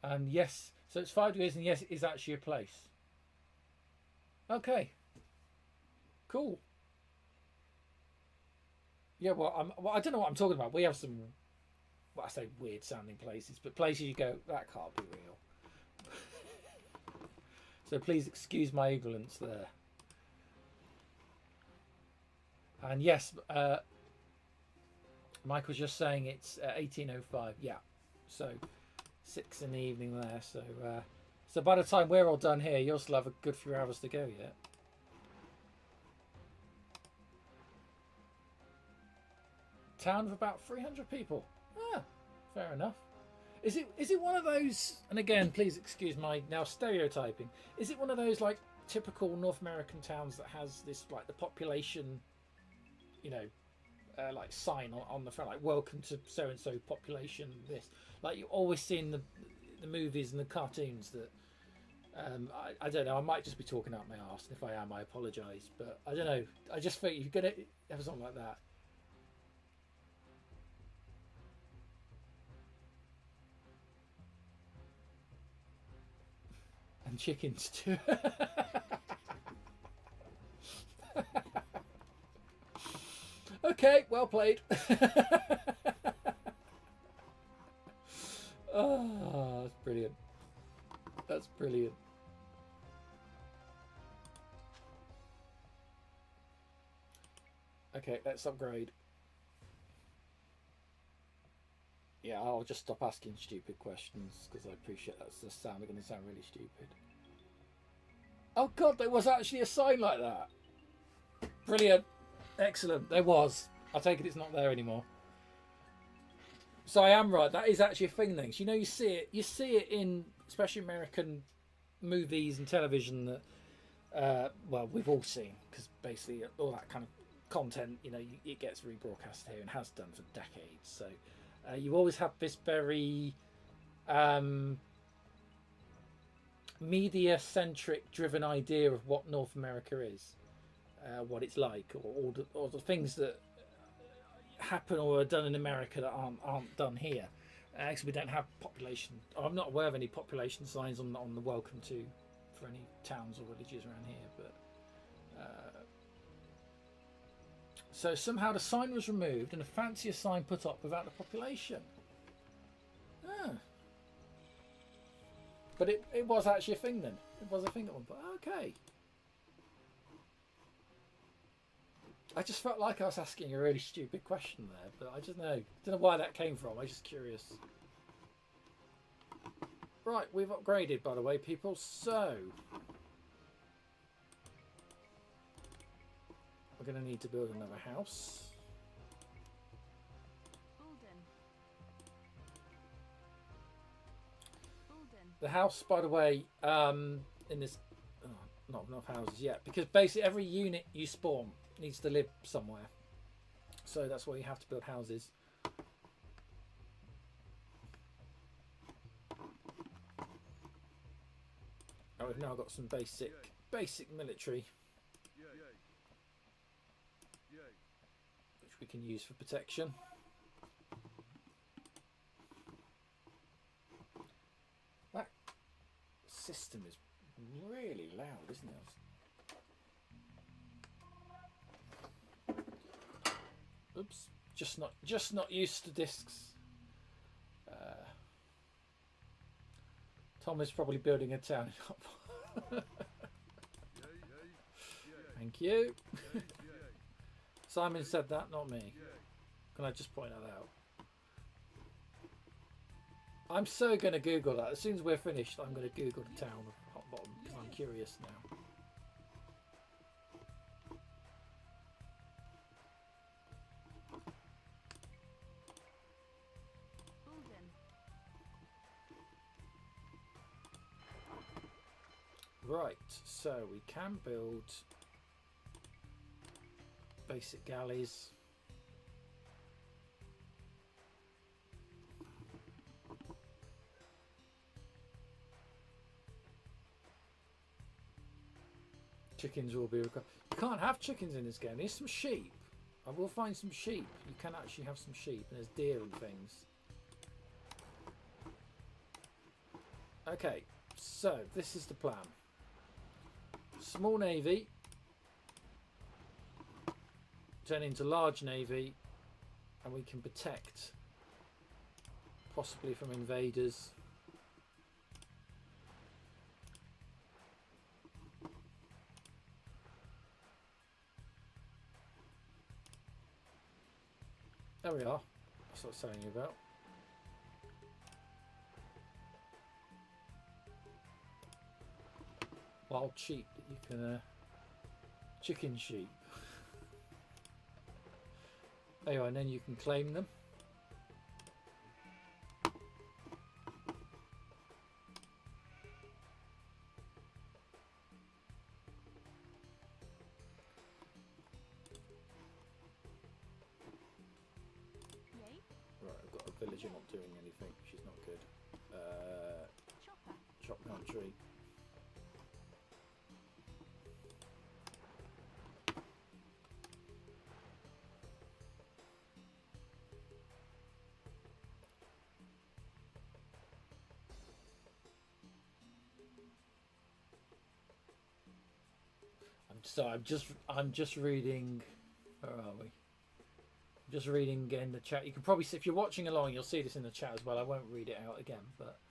And yes, so it's 5 degrees, and yes, it is actually a place. Okay. Cool. Yeah, well, I don't know what I'm talking about. We have some, well, I say weird sounding places, but places you go, that can't be real. So please excuse my ignorance there. And yes, Michael's just saying it's 18:05. Yeah, so 6 in the evening there. So by the time we're all done here, you'll still have a good few hours to go yet. Town of about 300 people. Ah, fair enough. Is it one of those? And again, please excuse my now stereotyping. Is it one of those like typical North American towns that has this like the population, you know, like sign on the front, like welcome to so and so population this, like you always see in the movies and the cartoons that I don't know, I might just be talking out my arse, and if I am I apologise, but I don't know, I just think you're gonna have something like that. And chickens too. Okay, well played. Oh, that's brilliant. That's brilliant. Okay, let's upgrade. Yeah, I'll just stop asking stupid questions because I appreciate that's just going to sound really stupid. Oh God, there was actually a sign like that. Brilliant. Excellent. There was. I take it it's not there anymore. So I am right. That is actually a thing then. You know, you see it in especially American movies and television that, well, we've all seen, because basically all that kind of content, you know, it gets rebroadcast here and has done for decades. So you always have this very media-centric driven idea of what North America is, what it's like, or the things that happen or are done in America that aren't done here. Actually, we don't have population. I'm not aware of any population signs on the welcome to for any towns or villages around here. But so somehow the sign was removed and a fancier sign put up without the population. Ah. But it was actually a thing then. It was a thing at one point. Okay. I just felt like I was asking a really stupid question there, but I just don't know why that came from. I'm just curious. Right, we've upgraded, by the way, people. So we're going to need to build another house. The house, by the way, in this, not enough houses yet, because basically every unit you spawn needs to live somewhere, so that's why you have to build houses. And we've now got some basic military, which we can use for protection. That system is really loud, isn't it? Oops, just not used to discs. Tom is probably building a town up. Thank you. Simon said that, not me. Can I just point that out? I'm so going to Google that. As soon as we're finished, I'm going to Google the town of Hot Bottom because I'm curious now. Right, so we can build basic galleys. Chickens will be required. You can't have chickens in this game. There's some sheep. I will find some sheep. You can actually have some sheep, and there's deer and things. Okay, so this is the plan. Small navy turn into large navy, and we can protect possibly from invaders. There we are. That's what I was telling you about. Wild sheep that you can chicken sheep. Anyway, and then you can claim them. Right, I've got a villager not doing anything. She's not good. Chop country. So I'm just reading. Where are we? I'm just reading in the chat. You can probably see, if you're watching along, you'll see this in the chat as well. I won't read it out again. But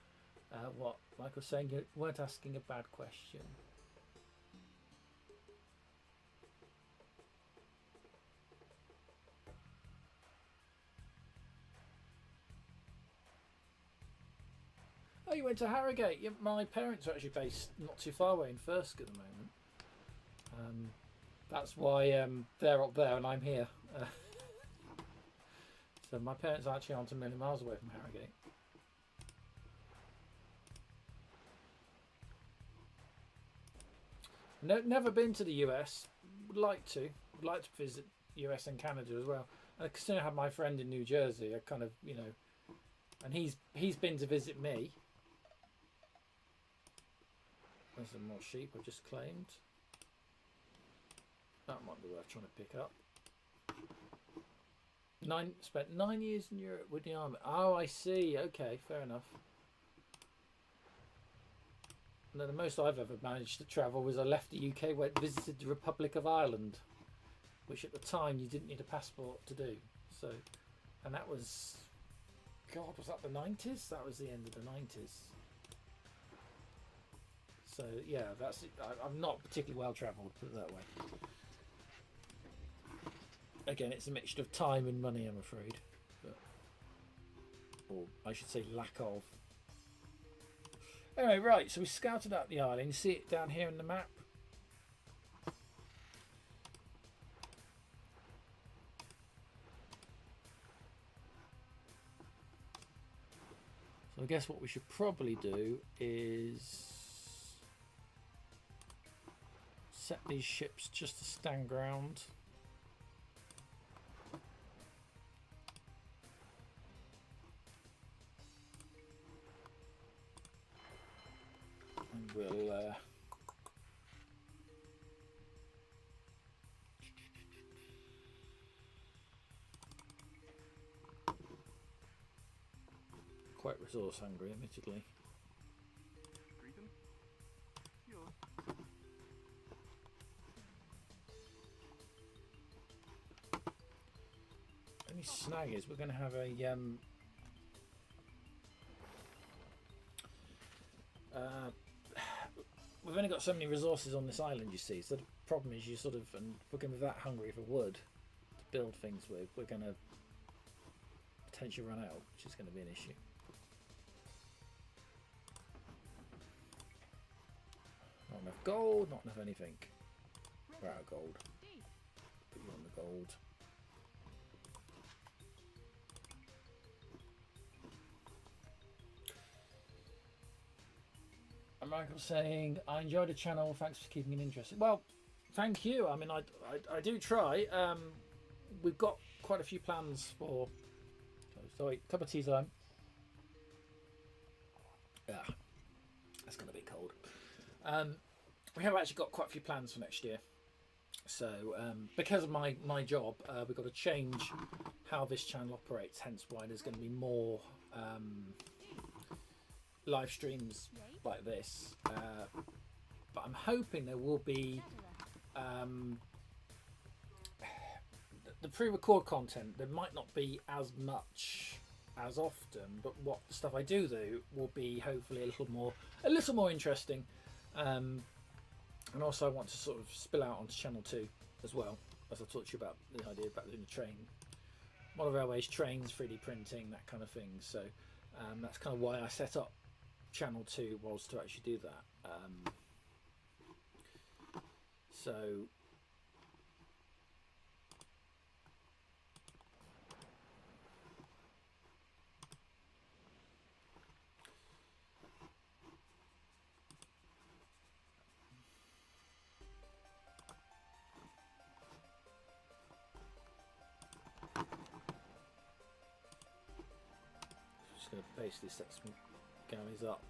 what Michael's saying, you weren't asking a bad question. Oh, you went to Harrogate. Yeah, my parents are actually based not too far away in Thirsk at the moment. That's why they're up there and I'm here. So my parents actually aren't a million miles away from Harrogate. No, never been to the US. Would like to. Would like to visit US and Canada as well. And I consider I have my friend in New Jersey. I kind of, you know, and he's been to visit me. There's some more sheep I just claimed. That might be worth trying to pick up. Spent 9 years in Europe with the army. Oh, I see. Okay, fair enough. No, the most I've ever managed to travel was I left the UK, went visited the Republic of Ireland, which at the time you didn't need a passport to do. So, and that was, God, was that the 90s? That was the end of the 90s. So yeah, that's it. I'm not particularly well travelled, put it that way. Again, it's a mixture of time and money, I'm afraid. But, or I should say lack of. Anyway, right, so we scouted out the island. You see it down here in the map? So I guess what we should probably do is set these ships just to stand ground. And we'll quite resource hungry, admittedly. Only snag is we're going to have a we've only got so many resources on this island, you see. So the problem is, you sort of, and we're going to be that hungry for wood to build things with, we're going to potentially run out, which is going to be an issue. Not enough gold, not enough anything. We're out of gold. Put you on the gold. And Michael's saying, I enjoyed the channel, thanks for keeping it interesting. Well, thank you. I mean, I do try. We've got quite a few plans for... Sorry, cup of tea time. Yeah, that's going to be cold. We have actually got quite a few plans for next year. So, because of my job, we've got to change how this channel operates, hence why there's going to be more live streams like this. But I'm hoping there will be the pre-record content. There might not be as much as often, but what the stuff I do will be hopefully a little more interesting. And also I want to sort of spill out onto channel 2 as well, as I talked to you about the idea about doing the train, model railways, trains, 3D printing, that kind of thing. So that's kind of why I set up channel 2, was to actually do that. So just going to basically set some galleys up.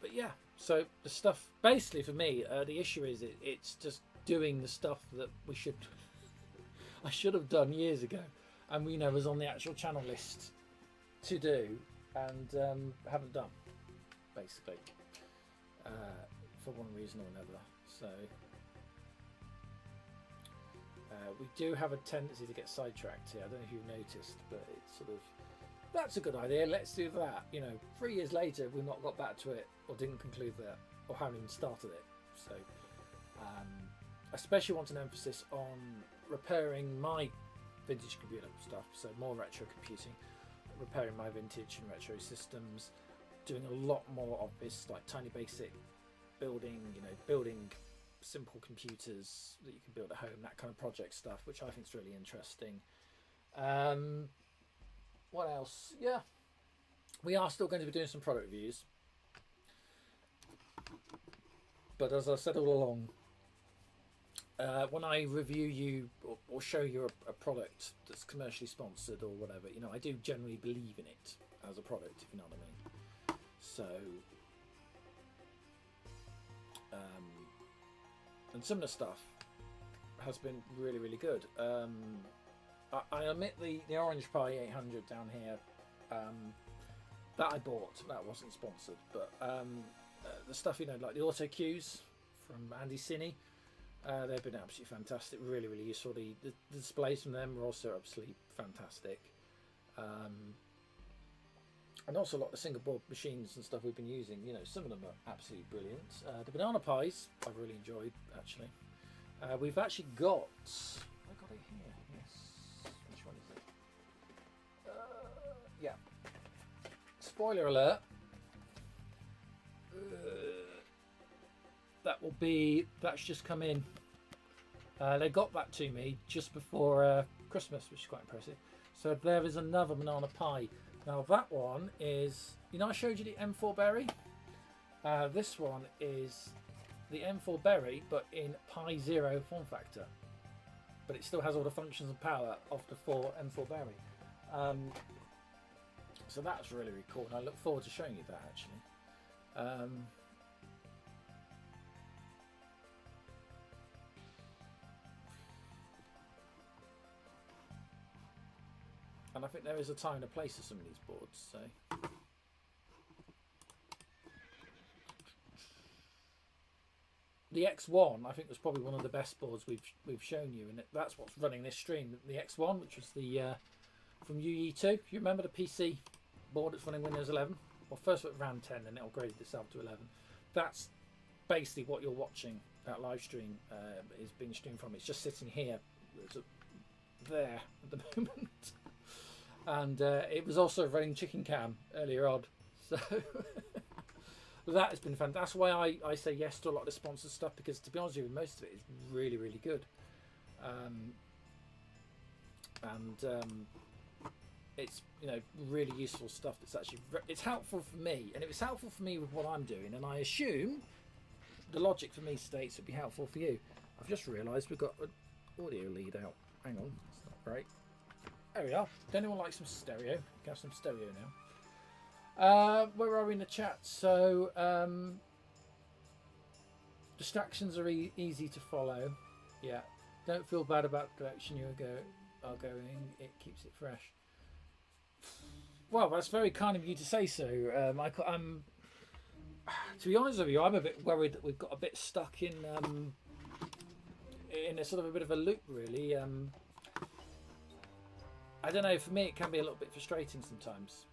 But yeah, so the stuff basically for me, the issue is it's just doing the stuff that I should have done years ago, and we know was on the actual channel list to do, and haven't done, basically, for one reason or another. So we do have a tendency to get sidetracked here. I don't know if you've noticed, but it's sort of, that's a good idea, let's do that. You know, 3 years later we've not got back to it, or didn't conclude that, or haven't even started it. So especially want an emphasis on repairing my vintage computer stuff, so more retro computing, repairing my vintage and retro systems, doing a lot more of this like tiny basic building, you know, building simple computers that you can build at home, that kind of project stuff, which I think is really interesting. What else? Yeah, we are still going to be doing some product reviews, but as I said all along, when I review you or show you a product that's commercially sponsored or whatever, you know, I do generally believe in it as a product, if you know what I mean. So and some of the stuff has been really, really good. I omit the Orange Pi 800 down here, that I bought, that wasn't sponsored, but the stuff, you know, like the auto cues from Andy Cine, they've been absolutely fantastic, really, really useful. The displays from them are also absolutely fantastic. And also a lot of the single board machines and stuff we've been using, you know, some of them are absolutely brilliant. The banana pies I've really enjoyed, actually. We've actually got, I got it here, yes, which one is it? Yeah, spoiler alert, that's just come in. They got that to me just before Christmas, which is quite impressive. So there is another banana pie. Now that one is, you know, I showed you the M4 berry. This one is the M4 Berry, but in Pi Zero form factor. But it still has all the functions and power of the M4 Berry. So that's really, really cool, and I look forward to showing you that actually. And I think there is a time and a place for some of these boards. So the X1, I think, was probably one of the best boards we've shown you, and that's what's running this stream. The X1, which was the from UE2. If you remember the PC board that's running Windows 11, well, first it ran 10, and it upgraded itself to 11. That's basically what you're watching. That live stream is being streamed from. It's just sitting here, there at the moment. And it was also running Chicken Cam earlier on, so that has been fun. That's why I say yes to a lot of the sponsored stuff, because to be honest with you, most of it is really, really good. It's, you know, really useful stuff. That's actually it's helpful for me, and if it's helpful for me with what I'm doing, and I assume the logic for me states would be helpful for you. I've just realised we've got an audio lead out. Hang on, it's not great. There we are. Does anyone like some stereo? You can have some stereo now. Where are we in the chat? So distractions are easy to follow. Yeah. Don't feel bad about the direction you are going. It keeps it fresh. Well, that's very kind of you to say so. I'm to be honest with you, I'm a bit worried that we've got a bit stuck in a sort of a bit of a loop, really. I don't know, for me it can be a little bit frustrating sometimes.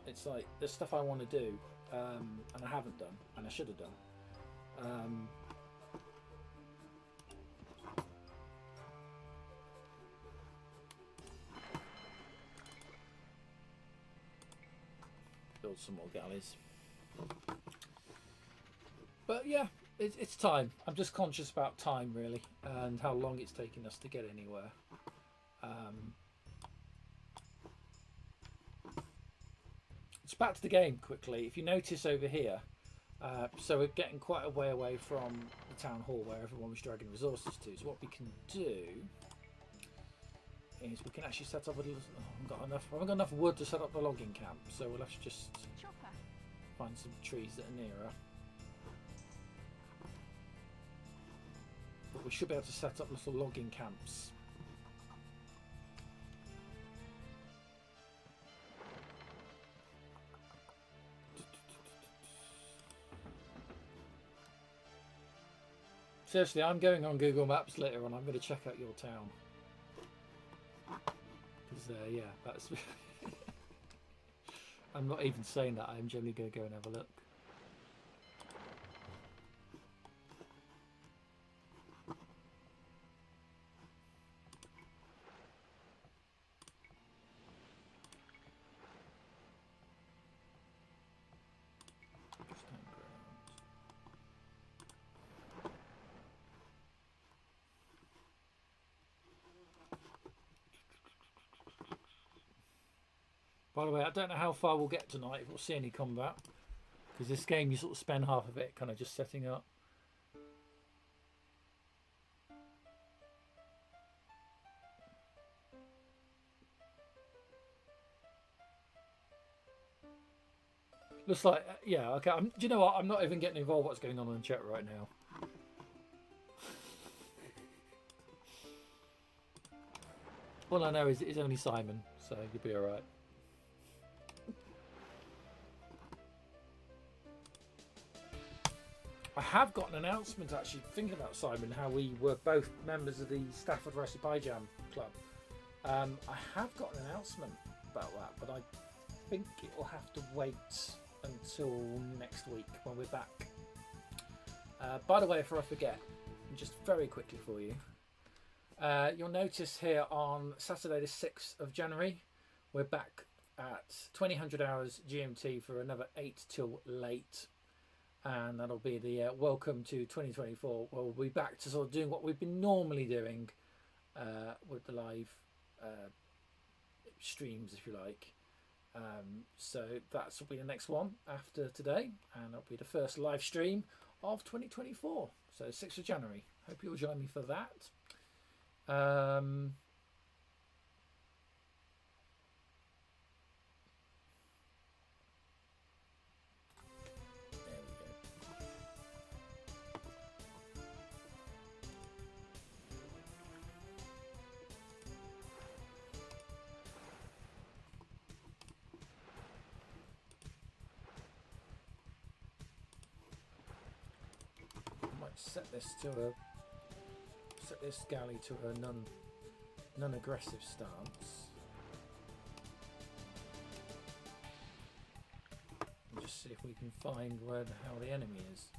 It's like there's stuff I want to do and I haven't done, and I should have done. Build some more galleys. But yeah, it's time. I'm just conscious about time, really, and how long it's taking us to get anywhere. It's back to the game quickly. If you notice over here, so we're getting quite a way away from the town hall where everyone was dragging resources to. So what we can do is we can actually set up a little. I haven't got enough wood to set up the logging camp, so we'll have to just find some trees that are nearer. But we should be able to set up little logging camps. Seriously, I'm going on Google Maps later on. I'm going to check out your town. Because, yeah, that's... I'm not even saying that. I'm generally going to go and have a look. By the way, I don't know how far we'll get tonight, if we'll see any combat. Because this game, you sort of spend half of it kind of just setting up. Looks like, yeah, okay. Do you know what? I'm not even getting involved with what's going on in the chat right now. All I know is it's only Simon, so you'll be alright. I have got an announcement, actually, thinking about Simon, how we were both members of the Stafford Recipe Pie Jam Club. I have got an announcement about that, but I think it will have to wait until next week when we're back. By the way, before I forget, just very quickly for you, you'll notice here on Saturday the 6th of January, we're back at 2000 hours GMT for another 8 till late. And that'll be the welcome to 2024. Well, we'll be back to sort of doing what we've been normally doing with the live streams, if you like. So that's will be the next one after today, and it'll be the first live stream of 2024. So 6th of January. Hope you'll join me for that. There we go. Set this galley to a non-aggressive stance, and just see if we can find how the enemy is.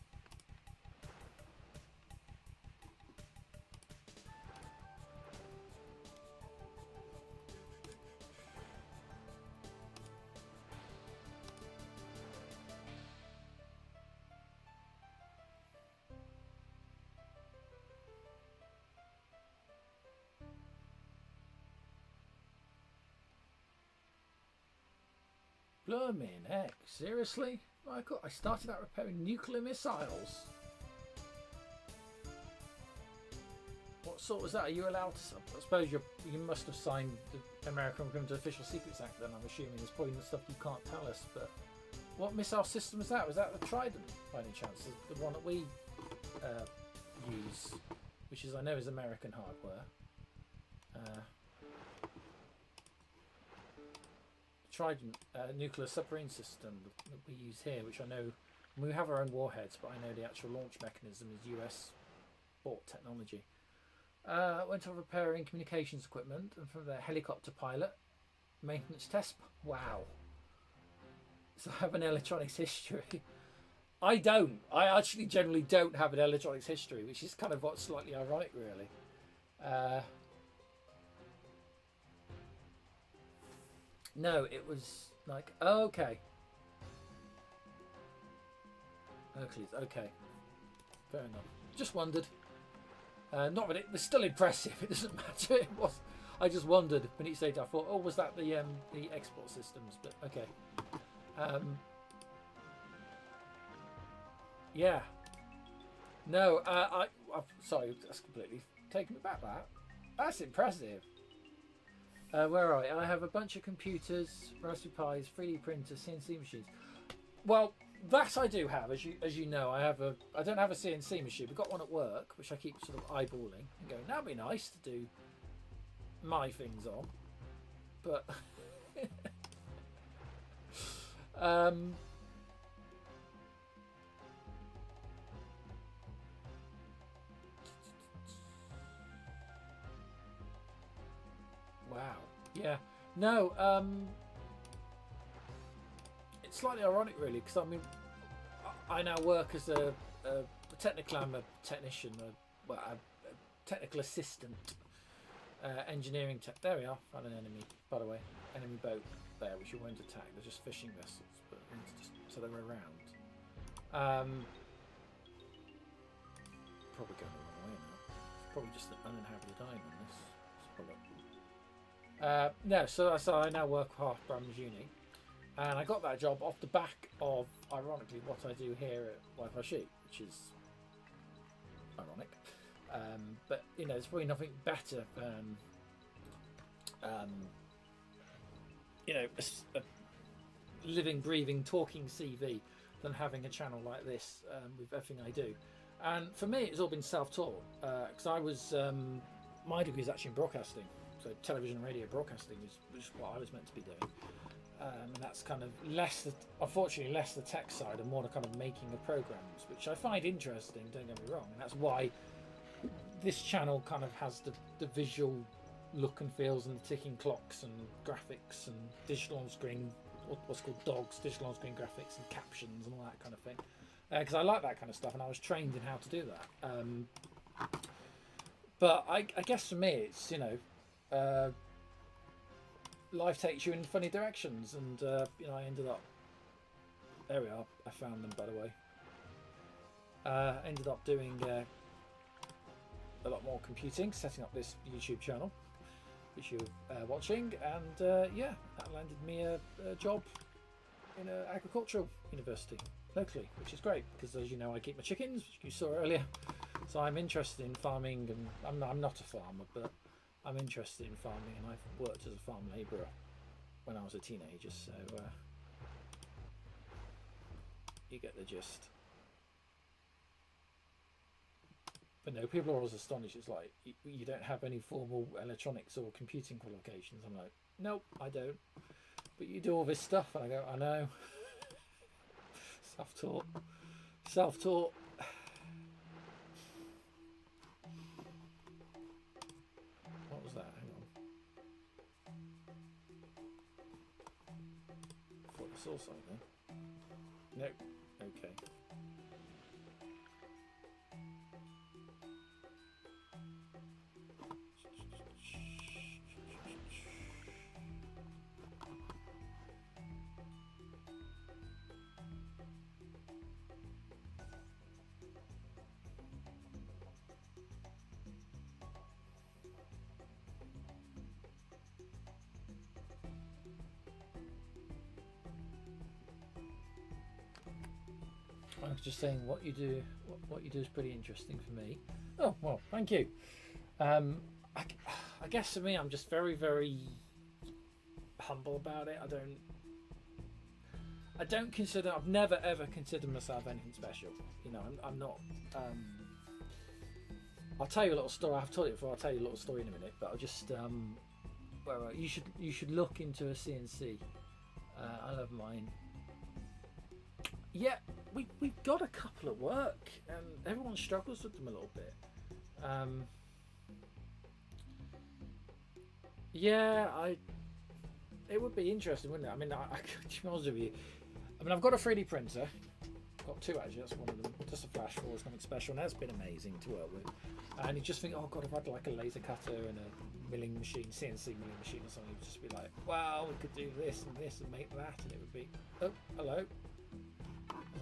Blooming heck, seriously? Michael, I started out repairing nuclear missiles. What sort was that? Are you allowed to... I suppose you must have signed the American Criminal Official Secrets Act then, I'm assuming. There's probably stuff you can't tell us, but... What missile system was that? Was that the Trident, by any chance? The one that we use, which is, I know, is American hardware. Trident nuclear submarine system that we use here, which I know we have our own warheads, but I know the actual launch mechanism is US bought technology. Went on repairing communications equipment, and from there helicopter pilot, maintenance test. Wow. So I have an electronics history. I don't. I actually generally don't have an electronics history, which is kind of what's slightly ironic, really. No, it was like, oh, okay. Hercules, okay. Fair enough. Just wondered. Not that it was still impressive, it doesn't matter. It was. I just wondered when he said, I thought, oh, was that the export systems? But okay. Yeah. No, I'm sorry, that's completely taken me back. That's impressive. Where are we? I have a bunch of computers, Raspberry Pis, 3D printers, CNC machines. Well, that I do have, as you know. I don't have a CNC machine. We've got one at work, which I keep sort of eyeballing and going, that'd be nice to do my things on. But wow. Yeah. No, it's slightly ironic, really, because I mean, I now work as technically I'm a technician, a technical assistant, engineering tech. There we are. Found an enemy, by the way. Enemy boat there, which you won't attack. They're just fishing vessels, but so they're around. Probably going the wrong way now. It's probably just an uninhabited island. This. No, so I now work half Bram's Uni, and I got that job off the back of, ironically, what I do here at Wi-Fi Sheep, which is ironic. But you know, there's probably nothing better than you know, a living, breathing, talking CV than having a channel like this with everything I do. And for me, it's all been self-taught because I was my degree is actually in broadcasting. So television and radio broadcasting is what I was meant to be doing, and that's kind of unfortunately less the tech side and more the kind of making of programs, which I find interesting, don't get me wrong, and that's why this channel kind of has the visual look and feels and the ticking clocks and graphics and digital on screen, what's called dogs, digital on screen graphics and captions and all that kind of thing, because I like that kind of stuff and I was trained in how to do that. But I guess for me it's, you know, life takes you in funny directions, and you know, I ended up, there we are, I found them, by the way. Ended up doing a lot more computing, setting up this YouTube channel which you're watching, and yeah, that landed me a job in an agricultural university. locally, which is great because, as you know, I keep my chickens, which you saw earlier. So I'm interested in farming, and I'm not a farmer, but I'm interested in farming, and I've worked as a farm labourer when I was a teenager, so you get the gist. But no, people are always astonished. It's like, you don't have any formal electronics or computing qualifications. I'm like, nope, I don't. But you do all this stuff, and I go, I know. Self-taught. Self-taught. What was that? Hang on. I thought I saw something. No. Okay. I was just saying what you do is pretty interesting for me. Oh well, thank you. I guess for me, I'm just very, very humble about it. I don't consider. I've never ever considered myself anything special. You know, I'm not. I'll tell you a little story. I've told it before. I'll tell you a little story in a minute. But I'll just. Well, you should look into a CNC. I love mine. Yeah, we've got a couple at work, and everyone struggles with them a little bit. Yeah, it would be interesting, wouldn't it? I mean, to be honest with you, I've got a 3D printer. I've got two actually. That's one of them. Just a flash for something special, and that's been amazing to work with. And you just think, oh god, if I had like a laser cutter and a milling machine, CNC milling machine or something, you'd just be like, wow, we could do this and make that, and it would be, oh, hello.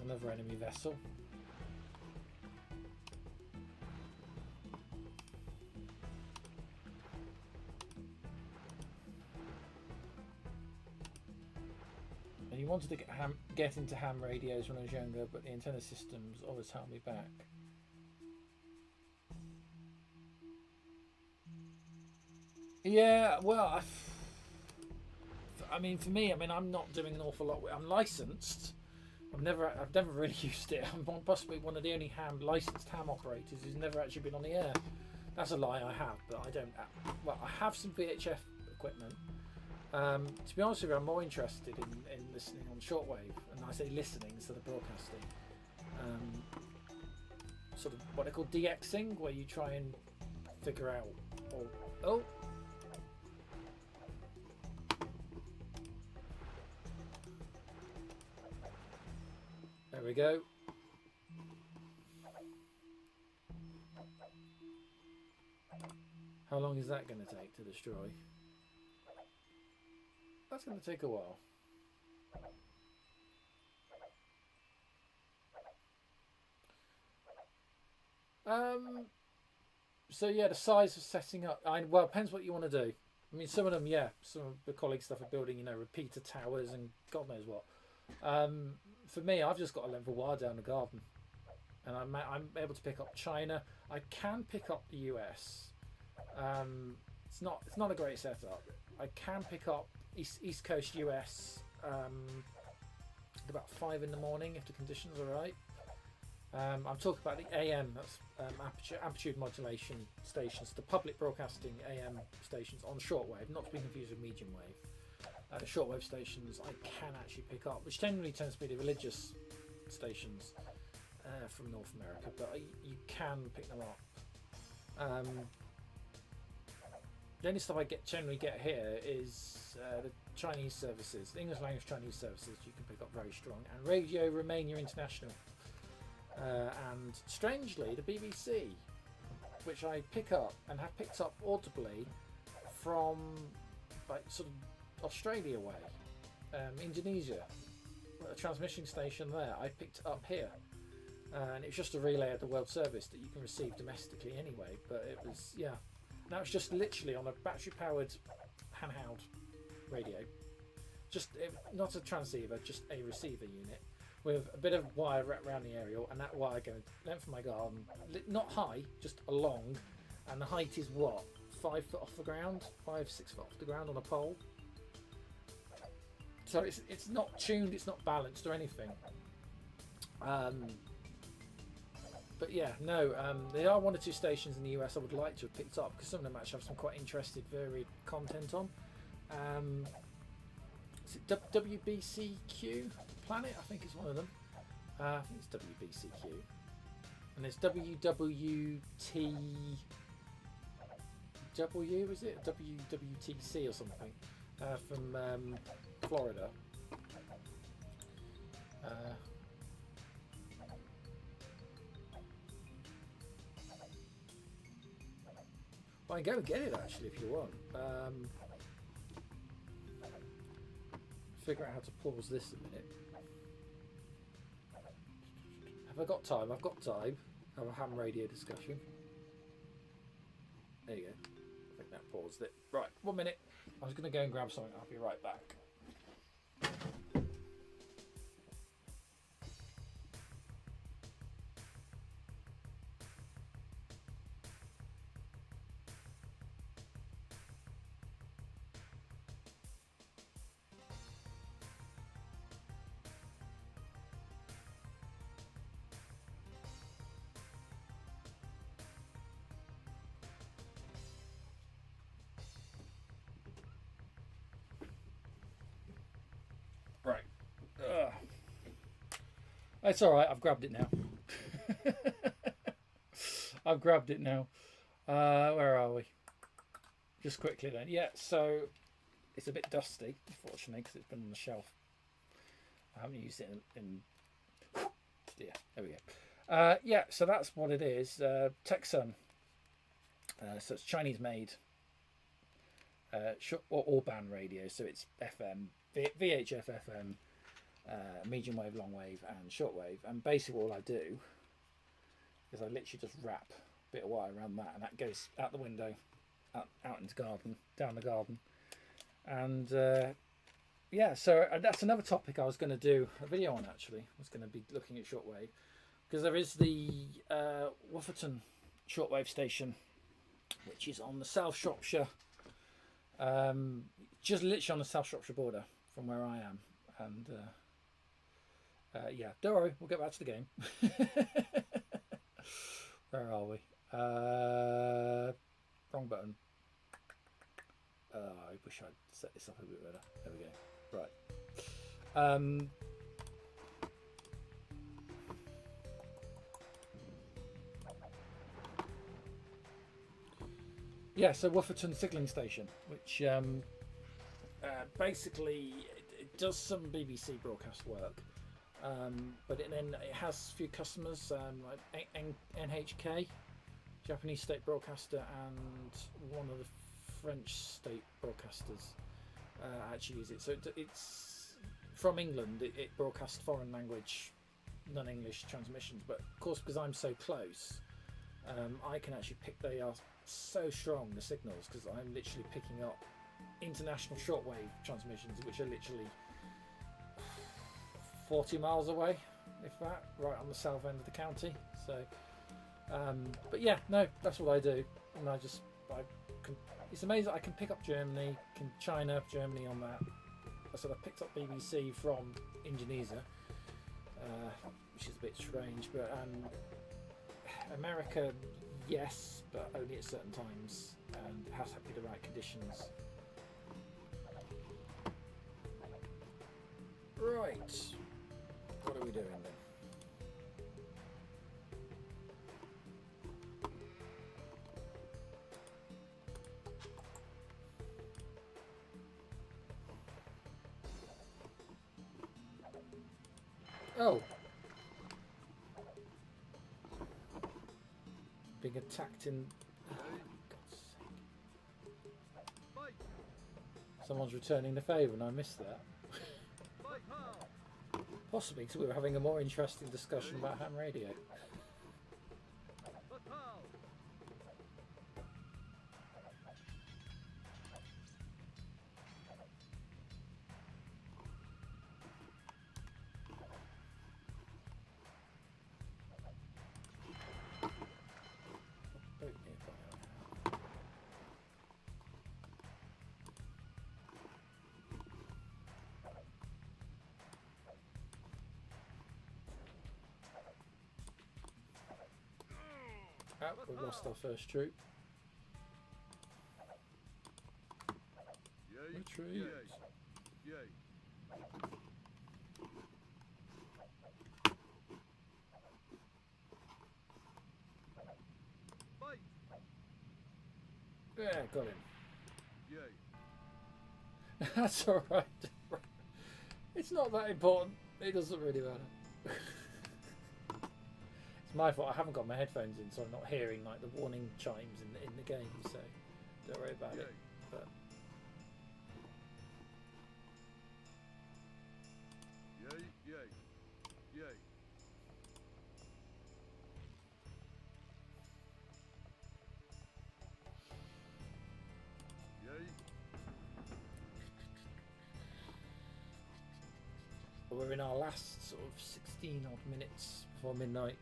Another enemy vessel. And you wanted to get into ham radios when I was younger, but the antenna systems always held me back. Yeah, well, I mean, for me, I'm not doing an awful lot. I'm licensed. I've never really used it. I'm possibly one of the only licensed ham operators who's never actually been on the air. That's a lie, I have, but I don't. Well, I have some VHF equipment. To be honest with you, I'm more interested in listening on shortwave, and I say listening instead of broadcasting. Sort of what they call DXing, where you try and figure out. Oh. There we go. How long is that going to take to destroy? That's going to take a while. So yeah, the size of setting up. Well, depends what you want to do. I mean, some of them, yeah, some of the colleague stuff are building, you know, repeater towers and God knows what. For me, I've just got a level wire down the garden, and I'm able to pick up China. I can pick up the US. It's not a great setup. I can pick up East Coast US at about 5 in the morning if the conditions are right. I'm talking about the AM. That's amplitude modulation stations, the public broadcasting AM stations on shortwave, not to be confused with medium wave. Shortwave stations I can actually pick up, which generally tends to be the religious stations from North America, but you can pick them up. The only stuff I generally get here is the Chinese services, the English language Chinese services you can pick up very strong, and Radio Romania International, and strangely the BBC, which I pick up and have picked up audibly from like sort of Australia way, Indonesia, a transmission station there. I picked it up here, and it's just a relay of the world service that you can receive domestically anyway. But it was, yeah, that was just literally on a battery-powered handheld radio, not a transceiver, just a receiver unit. with a bit of wire wrapped around the aerial, and that wire going length of my garden, not high, just along, and the height is what, 5 foot off the ground, 5-6 foot off the ground on a pole. So it's not tuned, it's not balanced or anything. But yeah, no, there are 1 or 2 stations in the US I would like to have picked up, because some of them actually have some quite interesting, varied content on. Is it WBCQ Planet? I think it's one of them. I think it's WBCQ. And there's WWTW, is it? WWTC or something, from Florida. Well, I can go and get it actually if you want. Figure out how to pause this a minute. Have I got time? I've got time. Have a ham radio discussion. There you go. I think that paused it. Right, 1 minute. I was going to go and grab something. I'll be right back. Right. It's all right. I've grabbed it now. I've grabbed it now. Where are we? Just quickly then. Yeah, so it's a bit dusty, unfortunately, because it's been on the shelf. I haven't used it in yeah, there we go. Yeah, so that's what it is. Texan. So it's Chinese made or band radio. So it's FM, VHF FM, medium wave, long wave, and short wave. And basically, all I do is I literally just wrap a bit of wire around that, and that goes out the window, out into the garden, down the garden, and yeah. So that's another topic I was going to do a video on. Actually, I was going to be looking at shortwave, because there is the Wofferton shortwave station, which is on the South Shropshire, just literally on the South Shropshire border from where I am, and yeah, don't worry, we'll get back to the game. Where are we? Wrong button. I wish I'd set this up a bit better. There we go. Right. Yeah, so Wofferton Signalling Station, which basically it does some BBC broadcast work, but then it has a few customers, like NHK, Japanese state broadcaster, and one of the French state broadcasters actually use it. So it's from England. It broadcasts foreign language, non-English transmissions, but of course, because I'm so close, I can actually pick. They are so strong, the signals, because I'm literally picking up international shortwave transmissions, which are literally 40 miles away, if that, right on the south end of the county. So but yeah, no, that's what I do, and I can, it's amazing. I can pick up Germany, China, Germany on that. I sort of picked up BBC from Indonesia, which is a bit strange, but America, yes, but only at certain times, and it has to be the right conditions. Right, what are we doing then? Oh, being attacked in. Oh, God's sake. Someone's returning the favour, and I missed that. Possibly because we were having a more interesting discussion about ham radio. Oh, we've lost our first troop. Retreat. Yeah, got him. That's alright. It's not that important. It doesn't really matter. It's my fault. I haven't got my headphones in, so I'm not hearing like the warning chimes in the game. So don't worry about it. But we're in our last sort of 16 odd minutes before midnight.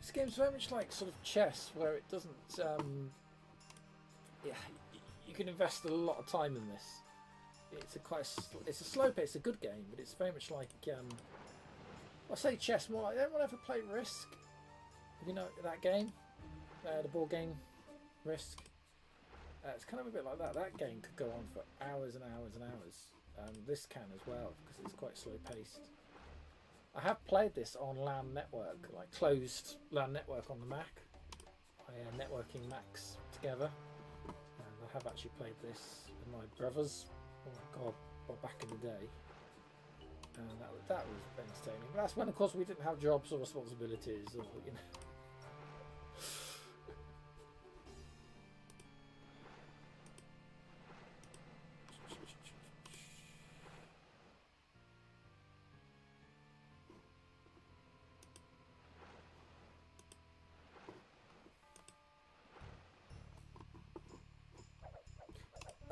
This game's very much like sort of chess, where it doesn't. Yeah, you can invest a lot of time in this. It's a slow pace. It's a good game, but it's very much like. I say chess more. Like, anyone ever play Risk? You know that game, the board game, Risk. It's kind of a bit like that. That game could go on for hours and hours and hours. This can as well, because it's quite slow paced. I have played this on LAN network, like closed LAN network on the Mac. Networking Macs together. And I have actually played this with my brothers. Oh my god, well, back in the day. And that was entertaining. But that's when, of course, we didn't have jobs or responsibilities, or you know.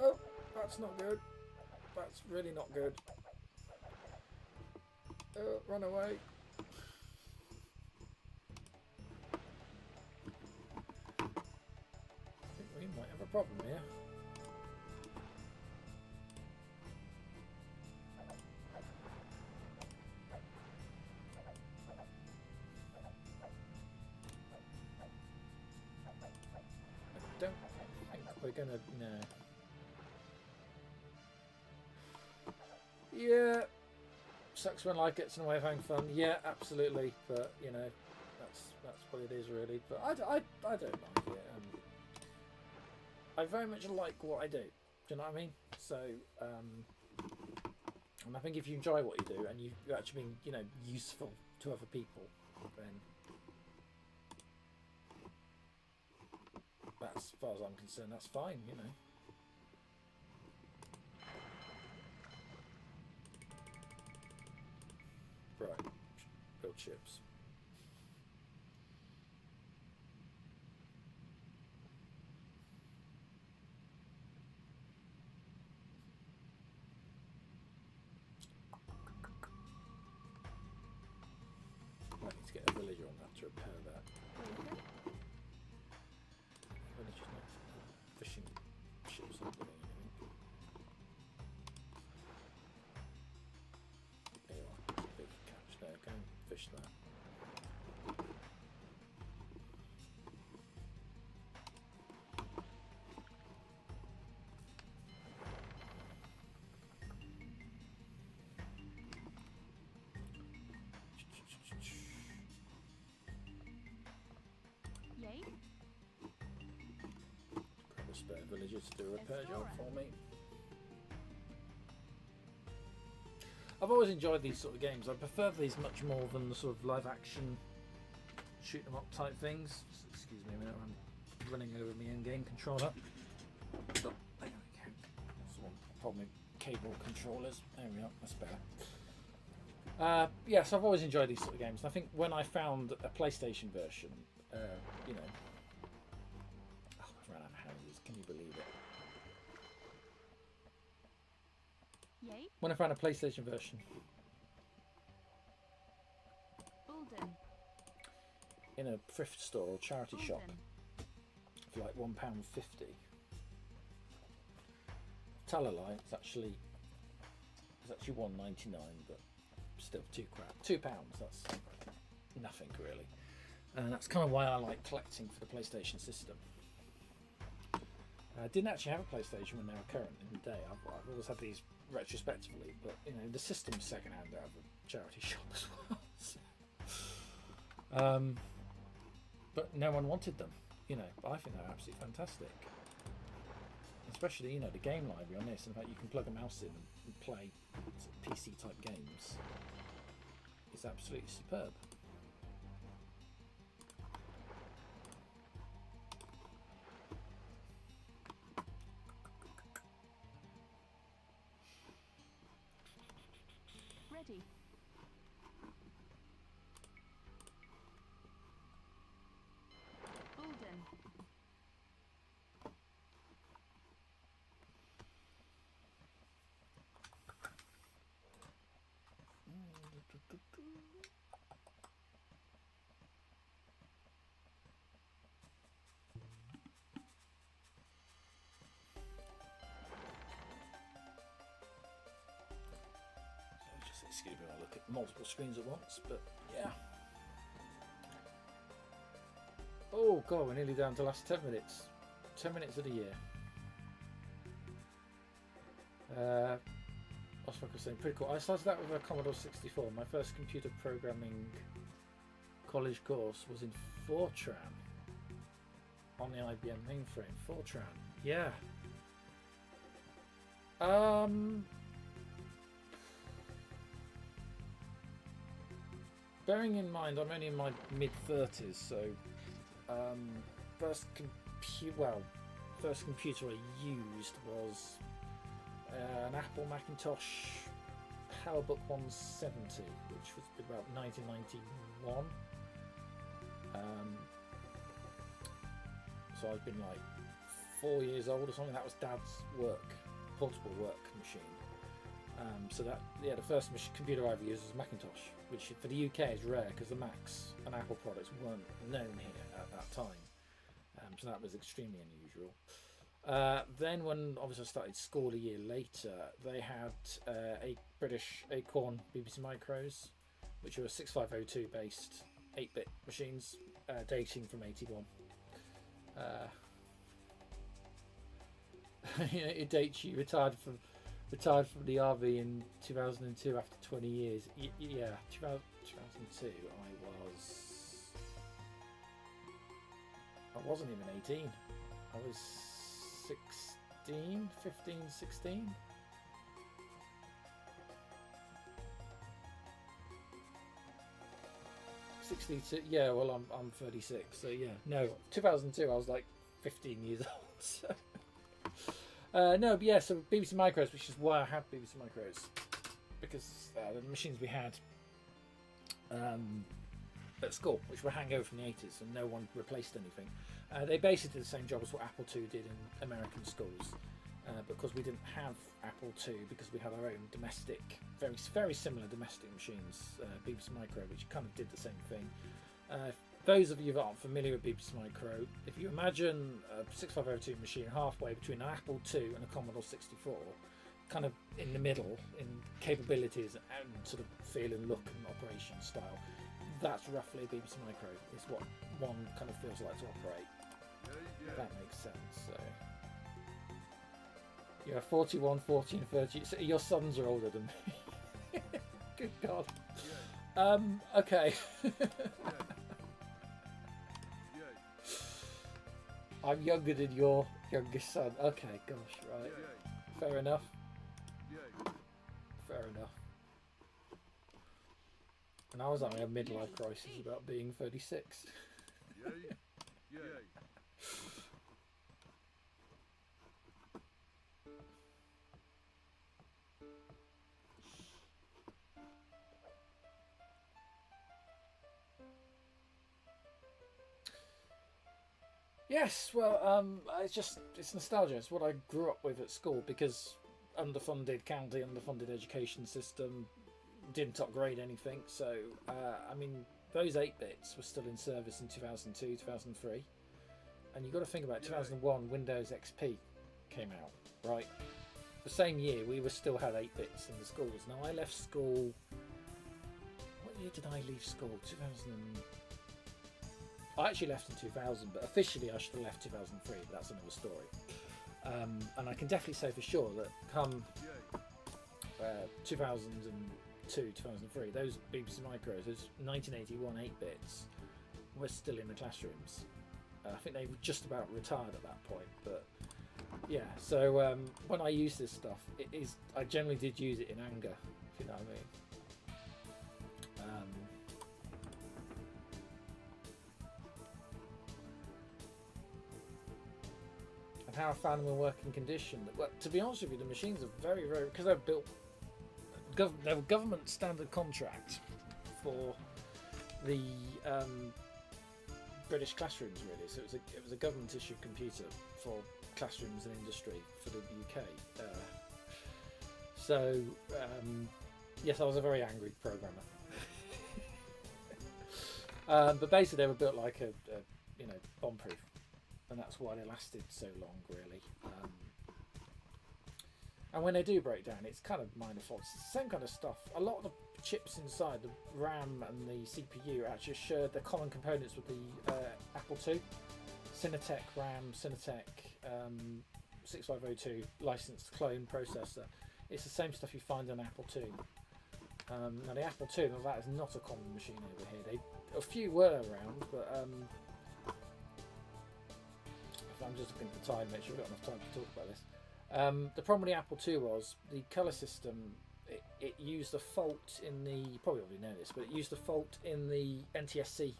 Oh, that's not good. That's really not good. Run away. I think we might have a problem here. I don't think we're gonna. No. Yeah. Sucks when life gets in the way of having fun. Yeah, absolutely. But you know, that's what it is really. But I don't like it. I very much like what I do. Do you know what I mean? So, and I think if you enjoy what you do and you've actually been, you know, useful to other people, then that's, as far as I'm concerned, that's fine. You know. Right, build ships. I need to get a villager on that to repair that. Villager's not fishing ships aren't doing anything. There you are, big catch there, go and fish that. Yay. Grab a spare villager to do a repair job for me. I've always enjoyed these sort of games. I prefer these much more than the sort of live action shoot 'em up type things. Excuse me a minute, I'm running over my in-game controller. Oh, there we go. Someone probably cable controllers. There we are, that's better. Yes, I've always enjoyed these sort of games. I think when I found a PlayStation version, you know, oh, I've run out of houses. Can you believe it? Yay. When I found a PlayStation version Bulden. in a thrift store or charity shop Bulden. for like £1.50. Tell a lie, it's actually £1.99, but still £2. That's nothing really, and that's kind of why I like collecting for the PlayStation system. I didn't actually have a PlayStation when they were current in the day. I've always had these retrospectively, but you know the system's second hand out of a charity shop as well. But no one wanted them. You know, I think they're absolutely fantastic. Especially, you know, the game library on this, and the fact you can plug a mouse in and play sort of PC type games is absolutely superb. Ready. Bulden. Just excuse me, I look at multiple screens at once, but yeah. Oh god, we're nearly down to the last 10 minutes. 10 minutes of the year. What's what I was saying? Pretty cool. I started that with a Commodore 64. My first computer programming college course was in Fortran on the IBM mainframe. Fortran, yeah. Bearing in mind, I'm only in my mid-30s, so first computer I used was an Apple Macintosh PowerBook 170, which was about 1991. So I've been like 4 years old or something. That was Dad's portable work machine. So that, yeah, the first computer I ever used was Macintosh, which for the UK is rare because the Macs and Apple products weren't known here at that time. So that was extremely unusual. Then when obviously I started school a year later, they had a British Acorn BBC Micros, which were 6502 based 8-bit machines, dating from 81. You know, it dates you retired from the RV in 2002 after 20 years. Yeah, 2002 I wasn't even 18. I was 15, 16. Yeah, well, I'm 36, so yeah. No, 2002 I was like 15 years old. So. No, but yeah, so BBC Micros, which is why I had BBC Micros, because the machines we had at school, which were hangover from the 80s, and no one replaced anything. They basically did the same job as what Apple II did in American schools, because we didn't have Apple II, because we had our own domestic, very similar domestic machines, BBC Micro, which kind of did the same thing. Those of you that aren't familiar with BBC Micro, if you imagine a 6502 machine halfway between an Apple II and a Commodore 64, kind of in the middle in capabilities and sort of feel and look and operation style, that's roughly a BBC Micro. It's what one kind of feels like to operate. If that makes sense. So you're 41, 14, 30. So your sons are older than me. Good God. Okay. I'm younger than your youngest son. Okay, gosh, right. Fair enough. Fair enough. And I was having a midlife crisis about being 36. Yes, well, it's nostalgia. It's what I grew up with at school, because underfunded county, underfunded education system, didn't upgrade anything. So, I mean, those 8-bits were still in service in 2002, 2003. And you've got to think about 2001, Windows XP came out, right? The same year, we still had 8-bits in the schools. Now, I left school year did I leave school? 2000. I actually left in 2000, but officially I should have left 2003. But that's another story. And I can definitely say for sure that come 2002, 2003, those BBC Micros, those 1981 8-bits, were still in the classrooms. I think they were just about retired at that point, but yeah. So when I use this stuff, I generally did use it in anger, if you know what I mean. And how I found them in working condition. Well, to be honest with you, the machines are very, very, because they're built. They were government standard contract for the British classrooms, really. So it was a government issued computer for classrooms and industry for the UK. Yes, I was a very angry programmer. But basically, they were built like a bomb-proof, and that's why they lasted so long, really. And when they do break down, it's kind of minor faults. It's the same kind of stuff. A lot of the chips inside the RAM and the CPU actually shared the common components with the Apple II. Cinetec RAM, Cinetec 6502 licensed clone processor. It's the same stuff you find on Apple II. Now the Apple II, that is not a common machine over here. A few were around, but I'm just looking at the time, make sure we've got enough time to talk about this. The problem with the Apple II was the colour system. It used a fault in the, you probably already know this, but it used a fault in the NTSC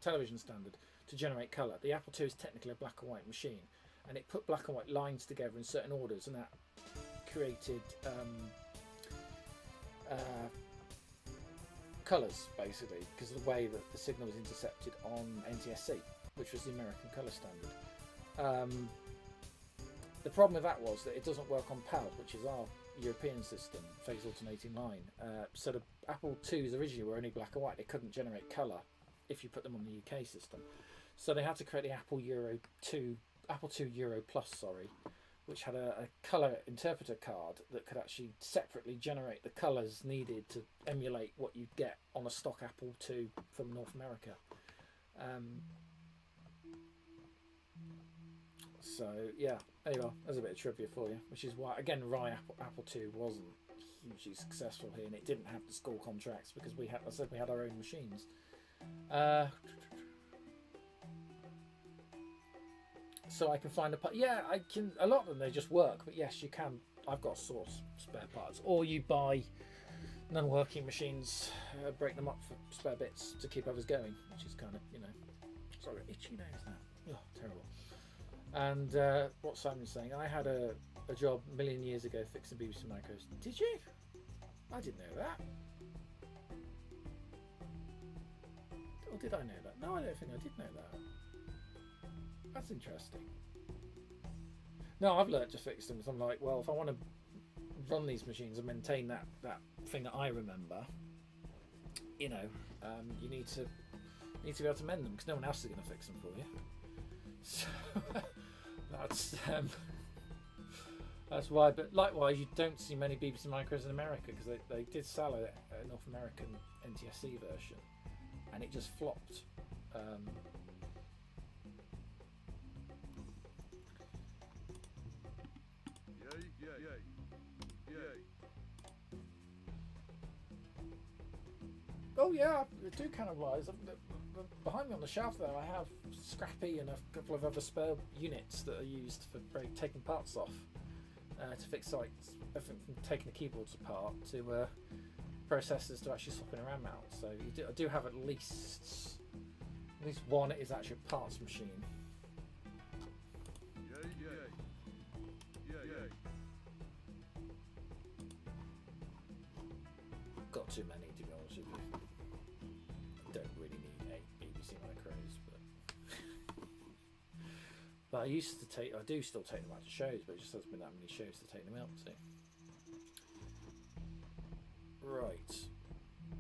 television standard to generate colour. The Apple II is technically a black and white machine, and it put black and white lines together in certain orders, and that created colours, basically, because of the way that the signal was intercepted on NTSC, which was the American colour standard. The problem with that was that it doesn't work on PAL, which is our European system, phase alternating line. So the Apple IIs originally were only black and white. They couldn't generate colour if you put them on the UK system. So they had to create the Apple II Euro Plus, which had a colour interpreter card that could actually separately generate the colours needed to emulate what you'd get on a stock Apple II from North America. So yeah, anyway, there's a bit of trivia for you, which is why, again, why Apple II wasn't hugely successful here, and it didn't have the school contracts because we had our own machines. So I can find I can. A lot of them, they just work, but yes, you can. I've got source spare parts, or you buy non-working machines, break them up for spare bits to keep others going, which is kind of, sorry, itchy nose now. Oh, terrible. And what Simon's saying, I had a job a million years ago fixing BBC Micros. Did you? I didn't know that. Or did I know that? No, I don't think I did know that. That's interesting. No, I've learnt to fix them. So I'm like, well, if I want to run these machines and maintain that thing that I remember, you need to be able to mend them, because no one else is going to fix them for you. So that's why. But likewise, you don't see many BBC Micros in America, because they did sell a North American NTSC version, and it just flopped. Oh yeah, they do cannibalise. Behind me on the shelf there, I have Scrappy and a couple of other spare units that are used for taking parts off, to fix everything from taking the keyboards apart to processors to actually swapping a RAM out. So I do have at least one is actually a parts machine. Got too many, to be honest with you. Don't really need 8 BBC Micros, but I do still take them out to shows, but it just hasn't been that many shows to take them out to. Right,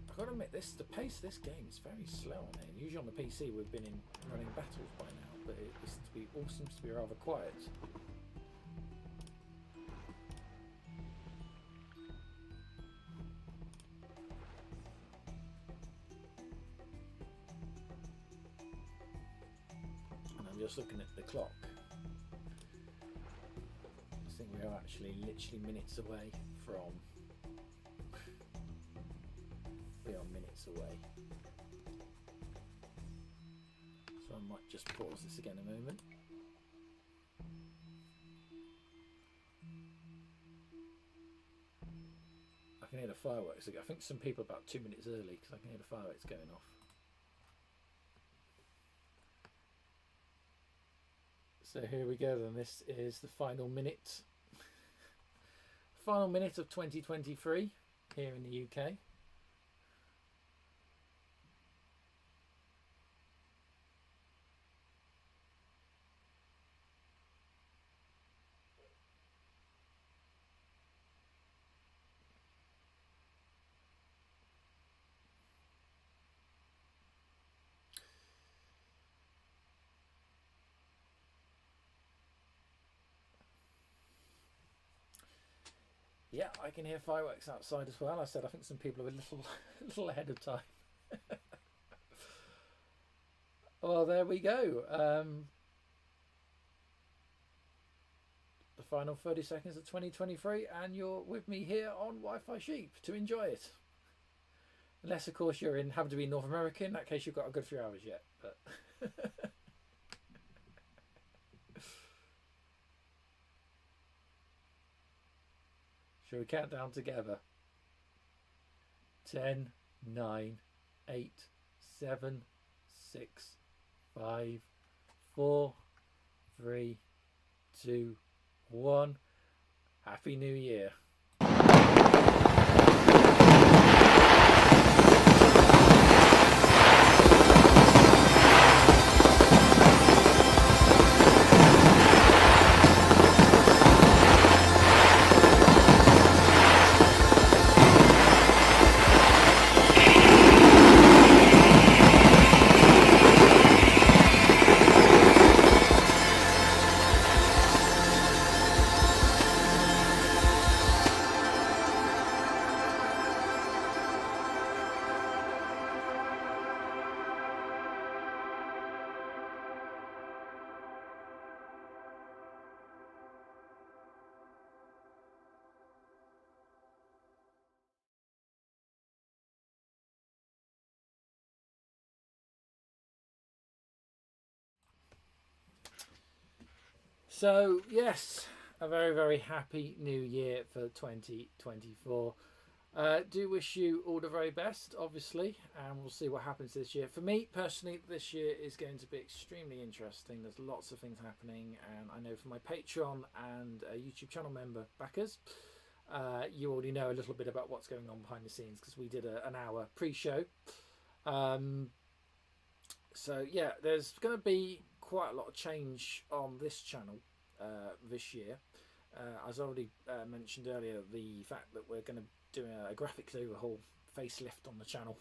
I've got to admit, the pace of this game is very slow on here. Usually on the PC we've been running battles by now, but it all seems to be rather quiet. just looking at the clock, I think we are actually literally minutes away from. We are minutes away. So I might just pause this again a moment. I can hear the fireworks. I think some people are about 2 minutes early because I can hear the fireworks going off. So here we go then. This is the final minute. Final minute of 2023 here in the UK. Yeah, I can hear fireworks outside as well. I said I think some people are a little ahead of time. Well, there we go. The final 30 seconds of 2023, and you're with me here on Wi-Fi Sheep to enjoy it. Unless, of course, you're happen to be North America. In that case, you've got a good few hours yet. But shall we count down together? 10, 9, 8, 7, 6, 5, 4, 3, 2, 1. Happy New Year. So, yes, a very, very happy new year for 2024. Do wish you all the very best, obviously, and we'll see what happens this year. For me, personally, this year is going to be extremely interesting. There's lots of things happening, and I know for my Patreon and YouTube channel member backers, you already know a little bit about what's going on behind the scenes because we did an hour pre-show. So, yeah, there's going to be quite a lot of change on this channel this year. As I already mentioned earlier, the fact that we're going to do a graphics overhaul, facelift on the channel.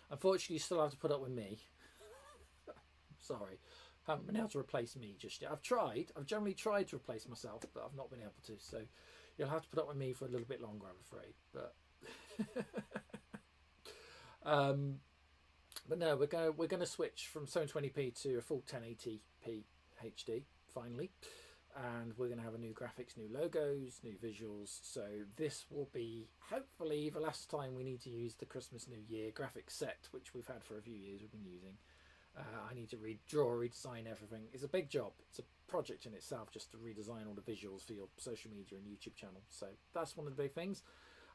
Unfortunately, you still have to put up with me. Sorry, haven't been able to replace me just yet. I've generally tried to replace myself, but I've not been able to. So you'll have to put up with me for a little bit longer, I'm afraid. But no, we're going to switch from 720p to a full 1080p HD finally, and we're going to have a new graphics, new logos, new visuals. So this will be hopefully the last time we need to use the Christmas New Year graphics set, which we've had for a few years. We've been using. I need to redesign everything. It's a big job. It's a project in itself just to redesign all the visuals for your social media and YouTube channel. So that's one of the big things.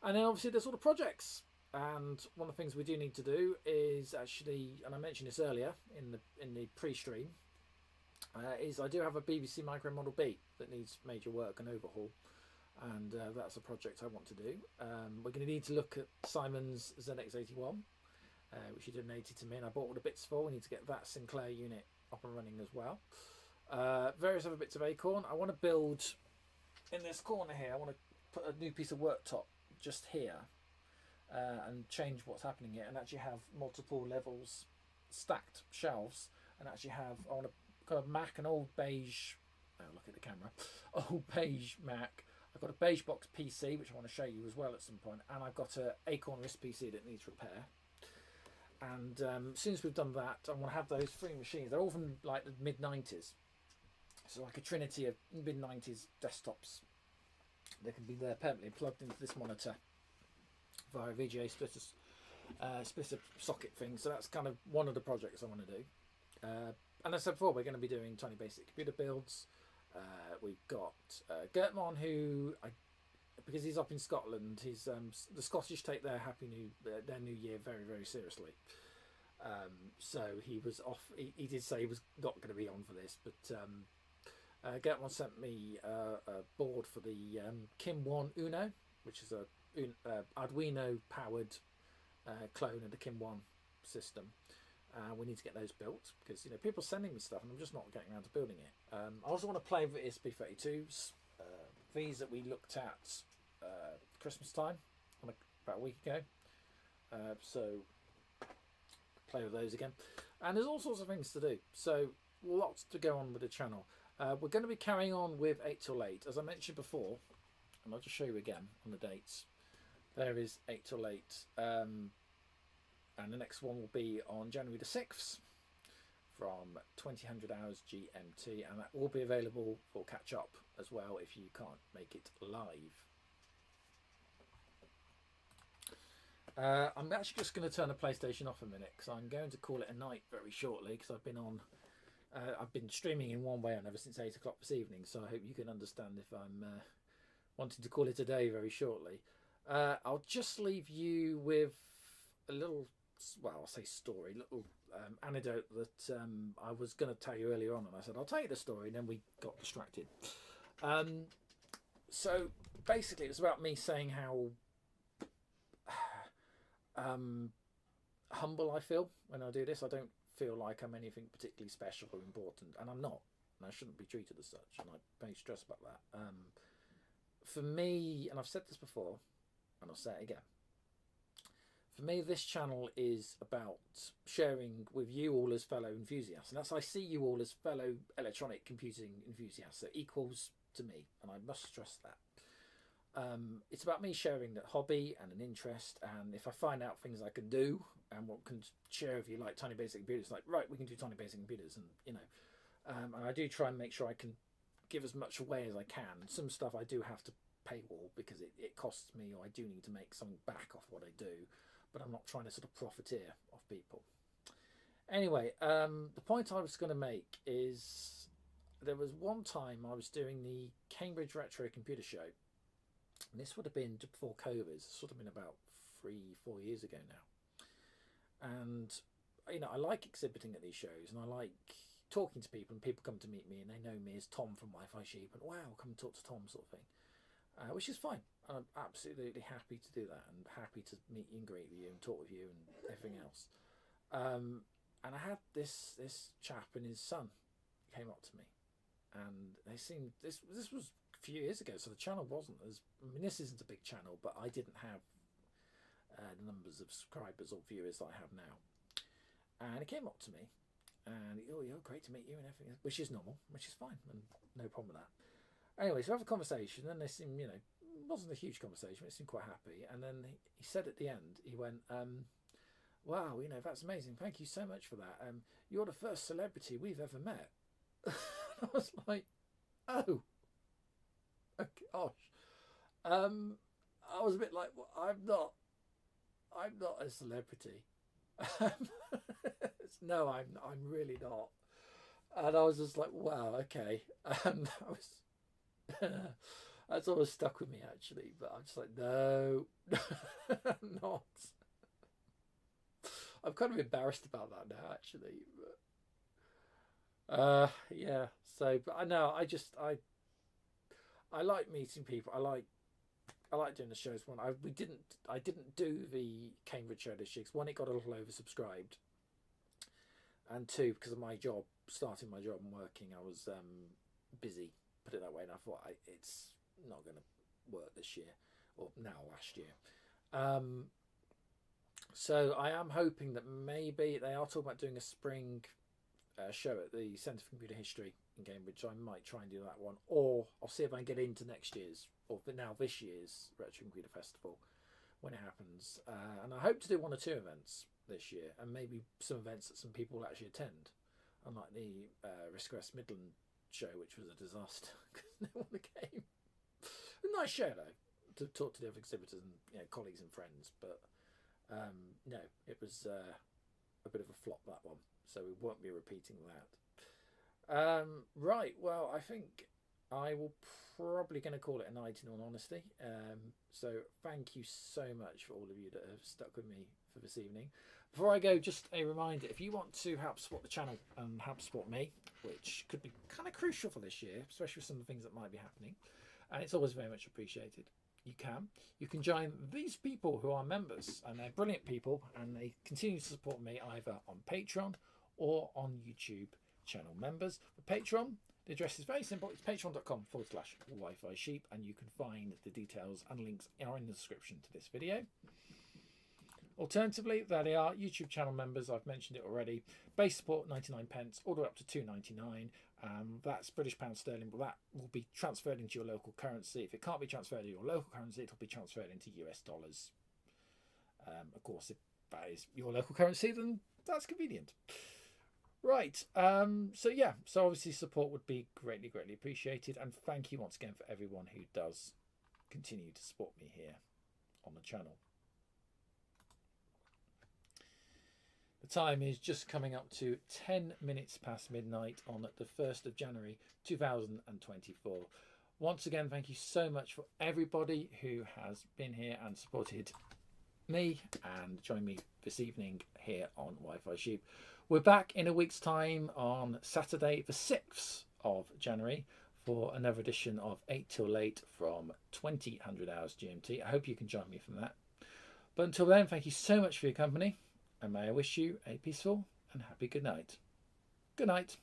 And then obviously there's all the projects. And one of the things we do need to do is actually, and I mentioned this earlier in the pre-stream, is I do have a BBC Micro Model B that needs major work and overhaul, and that's a project I want to do. We're going to need to look at Simon's ZX81, which he donated to me, and I bought all the bits for. We need to get that Sinclair unit up and running as well. Various other bits of Acorn. I want to build in this corner here. I want to put a new piece of worktop just here. And change what's happening here, and actually have multiple levels, stacked shelves, and actually have, I want to got a Mac, an old beige, oh look at the camera, old beige Mac. I've got a beige box PC which I want to show you as well at some point, and I've got a Acorn RISC PC that needs repair. And as soon as we've done that, I want to have those 3 machines. They're all from like the mid-90s. So like a trinity of mid-90s desktops. They can be there permanently plugged into this monitor via a VGA splitter socket thing. So that's kind of one of the projects I want to do. And as I said before, we're going to be doing tiny basic computer builds. We've got Gocart, who because he's up in Scotland, he's the Scottish take their their New Year very, very seriously. So he was off. He did say he was not going to be on for this, but Gocart sent me a board for the Kim 1 Uno, which is a Arduino powered clone of the Kim 1 system. We need to get those built because people are sending me stuff and I'm just not getting around to building it. I also want to play with ESP32s, these that we looked at Christmas time about a week ago. So play with those again, and there's all sorts of things to do. So lots to go on with the channel. We're going to be carrying on with 8 till 8, as I mentioned before, and I'll just show you again on the dates. There is 8 till 8. And the next one will be on January the 6th from 2000 hours GMT, and that will be available for catch up as well if you can't make it live. I'm actually just going to turn the PlayStation off a minute because I'm going to call it a night very shortly because I've been streaming in one way or another since 8 o'clock this evening, so I hope you can understand if I'm wanting to call it a day very shortly. I'll just leave you with a little, well, I'll say story, little anecdote that I was going to tell you earlier on, and I said I'll tell you the story, and then we got distracted. So basically, it was about me saying how humble I feel when I do this. I don't feel like I'm anything particularly special or important, and I'm not, and I shouldn't be treated as such, and I very stress about that. For me, and I've said this before, and I'll say it again. For me, this channel is about sharing with you all as fellow enthusiasts, and that's I see you all as fellow electronic computing enthusiasts. So equals to me, and I must stress that. It's about me sharing that hobby and an interest, and if I find out things I can do and what can share with you, like tiny basic computers, like right, we can do tiny basic computers, and and I do try and make sure I can give as much away as I can. Some stuff I do have to paywall because it costs me, or I do need to make something back off what I do. But I'm not trying to sort of profiteer off people. Anyway, the point I was going to make is there was one time I was doing the Cambridge Retro Computer Show. And this would have been before COVID. It's sort of been about 3-4 years ago now. And, I like exhibiting at these shows, and I like talking to people, and people come to meet me, and they know me as Tom from Wi-Fi Sheep, and wow, come and talk to Tom sort of thing. Which is fine. I'm absolutely happy to do that, and happy to meet and greet with you and talk with you and everything else. And I had this chap and his son came up to me, and they seemed this was a few years ago, so the channel wasn't as. I mean, this isn't a big channel, but I didn't have the numbers of subscribers or viewers that I have now. And he came up to me, and great to meet you and everything, which is normal, which is fine, and no problem with that. Anyway, so we have a conversation, and they seemed, it wasn't a huge conversation, but it seemed quite happy. And then he said at the end, he went, wow, that's amazing. Thank you so much for that. You're the first celebrity we've ever met. I was like, oh gosh. I was a bit like, well, I'm not a celebrity. No, I'm really not. And I was just like, wow, okay. And that's always stuck with me actually, but I'm just like, no, I'm not. I'm kind of embarrassed about that now actually, but yeah. So, but I know I like meeting people. I like doing the shows. I didn't do the Cambridge show this year because one, it got a little oversubscribed, and two, because of my job, starting my job and working, I was busy, put it that way, and I thought it's not going to work this year, or now last year. So I am hoping that maybe they are talking about doing a spring show at the Centre for Computer History in Cambridge, so I might try and do that one, or I'll see if I can get into next year's, or this year's Retro Computer Festival when it happens, and I hope to do 1 or 2 events. this year, and maybe some events that some people will actually attend, unlike the Risk Midland show, which was a disaster because no one came. A nice show though, to talk to the other exhibitors and colleagues and friends, but no, it was a bit of a flop, that one, so we won't be repeating that. Right, well, I think I will probably going to call it a night, in all honesty. So thank you so much for all of you that have stuck with me for this evening. Before I go, just a reminder, if you want to help support the channel and help support me, which could be kind of crucial for this year, especially with some of the things that might be happening, and it's always very much appreciated, you can join these people who are members, and they're brilliant people, and they continue to support me either on Patreon or on YouTube channel members. For Patreon, the address is very simple. It's patreon.com/Wi-Fi Sheep, and you can find the details and links are in the description to this video. Alternatively, there they are, YouTube channel members. I've mentioned it already. Base support 99 pence, all the way up to £2.99. That's British pound sterling, but that will be transferred into your local currency. If it can't be transferred to your local currency, it'll be transferred into US dollars. Of course, if that is your local currency, then that's convenient. Right, so yeah, so obviously support would be greatly, greatly appreciated, and thank you once again for everyone who does continue to support me here on the channel. The time is just coming up to 10 minutes past midnight on the 1st of January 2024. Once again, thank you so much for everybody who has been here and supported me and joined me this evening here on Wi-Fi Sheep. We're back in a week's time on Saturday, the 6th of January, for another edition of 8 till Late from 2000 hours GMT. I hope you can join me from that. But until then, thank you so much for your company, and may I wish you a peaceful and happy good night. Good night.